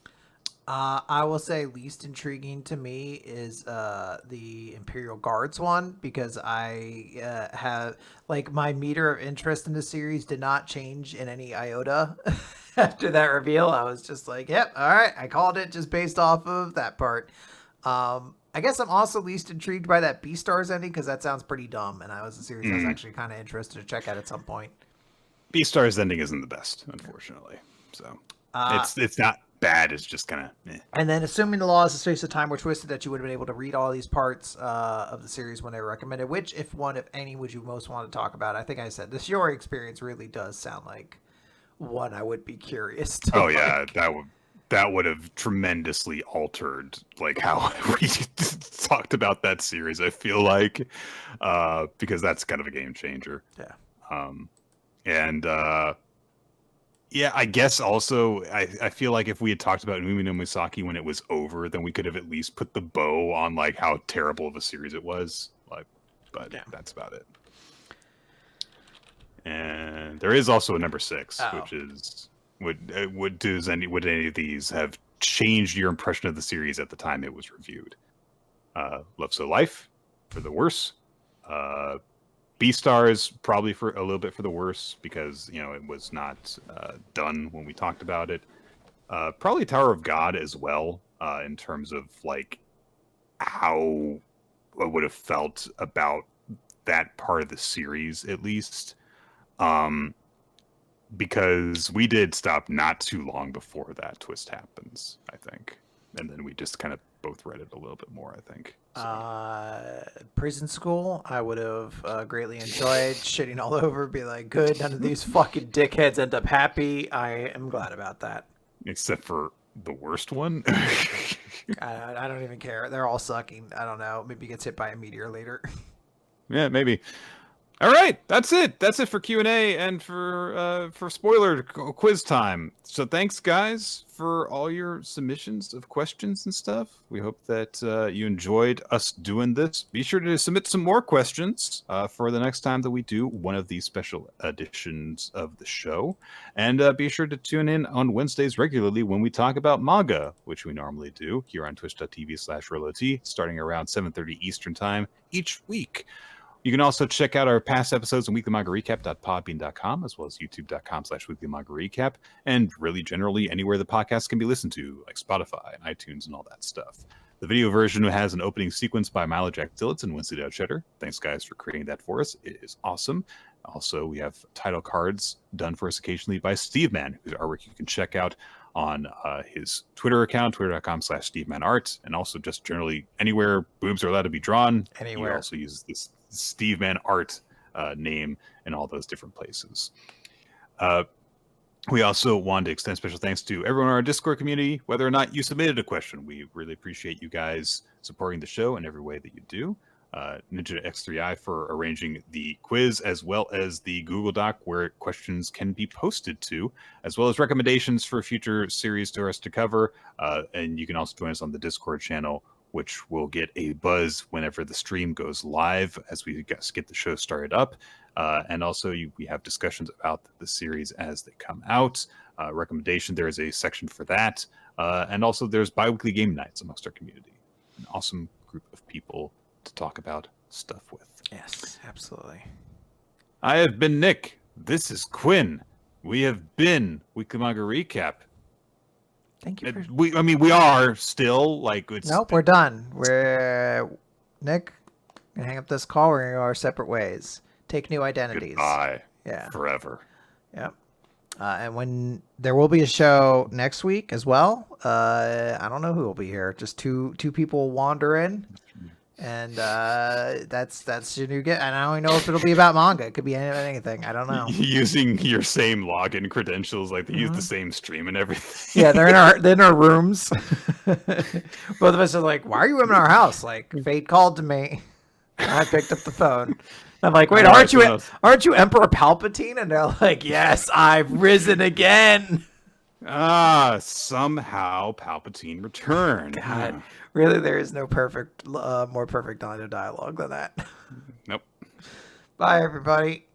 I will say least intriguing to me is the Imperial Guards one, because I have like my meter of interest in the series did not change in any iota after that reveal. I was just like, yep, all right, I called it just based off of that part. I guess I'm also least intrigued by that Beastars ending because that sounds pretty dumb, and I was a series I was actually kind of interested to check out at some point. Beastar's ending isn't the best, unfortunately. So it's not bad. It's just kind of. And then, assuming the laws of space and time were twisted, that you would have been able to read all these parts of the series when they were recommended. Which, if any, would you most want to talk about? I think I said the Shiori experience really does sound like one I would be curious to. Oh yeah, that would have tremendously altered like how we talked about that series. I feel like because that's kind of a game changer. Yeah. And yeah, I guess also I feel like if we had talked about Umi no Musaki when it was over, then we could have at least put the bow on like how terrible of a series it was. Like, but yeah, that's about it. And there is also a number 6, which is would any of these have changed your impression of the series at the time it was reviewed? Love So Life for the worse. Beastars probably for a little bit for the worse because it was not done when we talked about it. Probably Tower of God as well in terms of like how I would have felt about that part of the series at least. Because we did stop not too long before that twist happens, I think. And then we just kind of both read it a little bit more, I think. So. Prison School, I would have greatly enjoyed shitting all over, be like, good, none of these fucking dickheads end up happy. I am glad about that. Except for the worst one. I don't even care. They're all sucking. I don't know. Maybe he gets hit by a meteor later. Yeah, maybe. All right, that's it. That's it for Q&A and for spoiler quiz time. So thanks, guys, for all your submissions of questions and stuff. We hope that you enjoyed us doing this. Be sure to submit some more questions for the next time that we do one of these special editions of the show. And be sure to tune in on Wednesdays regularly when we talk about manga, which we normally do here on twitch.tv/RoloT, starting around 7:30 Eastern Time each week. You can also check out our past episodes on weeklymangarecap.podbean.com, as well as youtube.com/weeklymangarecap, and really generally anywhere the podcast can be listened to, like Spotify and iTunes and all that stuff. The video version has an opening sequence by Milo Jack Dillitz and Wednesday Cheddar. Thanks, guys, for creating that for us. It is awesome. Also, we have title cards done for us occasionally by Steve Man, whose artwork you can check out on his Twitter account, twitter.com/SteveManArt, and also just generally anywhere boobs are allowed to be drawn. Anywhere. He also uses this Steve Man Art name in all those different places. We also wanted to extend special thanks to everyone in our Discord community, whether or not you submitted a question. We really appreciate you guys supporting the show in every way that you do. Ninja X3I for arranging the quiz, as well as the Google Doc where questions can be posted to, as well as recommendations for future series for us to cover. And you can also join us on the Discord channel, which will get a buzz whenever the stream goes live as we get the show started up. And also we have discussions about the series as they come out. Recommendation, there is a section for that. And also there's bi-weekly game nights amongst our community. An awesome group of people to talk about stuff with. Yes, absolutely. I have been Nick. This is Quinn. We have been Weekly Manga Recap. Thank you. We are still like it's. Nope, we're done. We're Nick. Gonna hang up this call. We're gonna go our separate ways. Take new identities. Goodbye. Yeah. Forever. Yep. And when there will be a show next week as well. I don't know who will be here. Just two people wander in. And that's your new get. And I don't know if it'll be about manga. It could be anything. I don't know. Using your same login credentials, like they use the same stream and everything. Yeah, they're in our rooms. Both of us are like, "Why are you in our house?" Like, fate called to me. I picked up the phone. I'm like, "Wait, aren't you Emperor Palpatine?" And they're like, "Yes, I've risen again." Somehow Palpatine returned. God, really, there is no more perfect line of dialogue than that. Nope. Bye, everybody.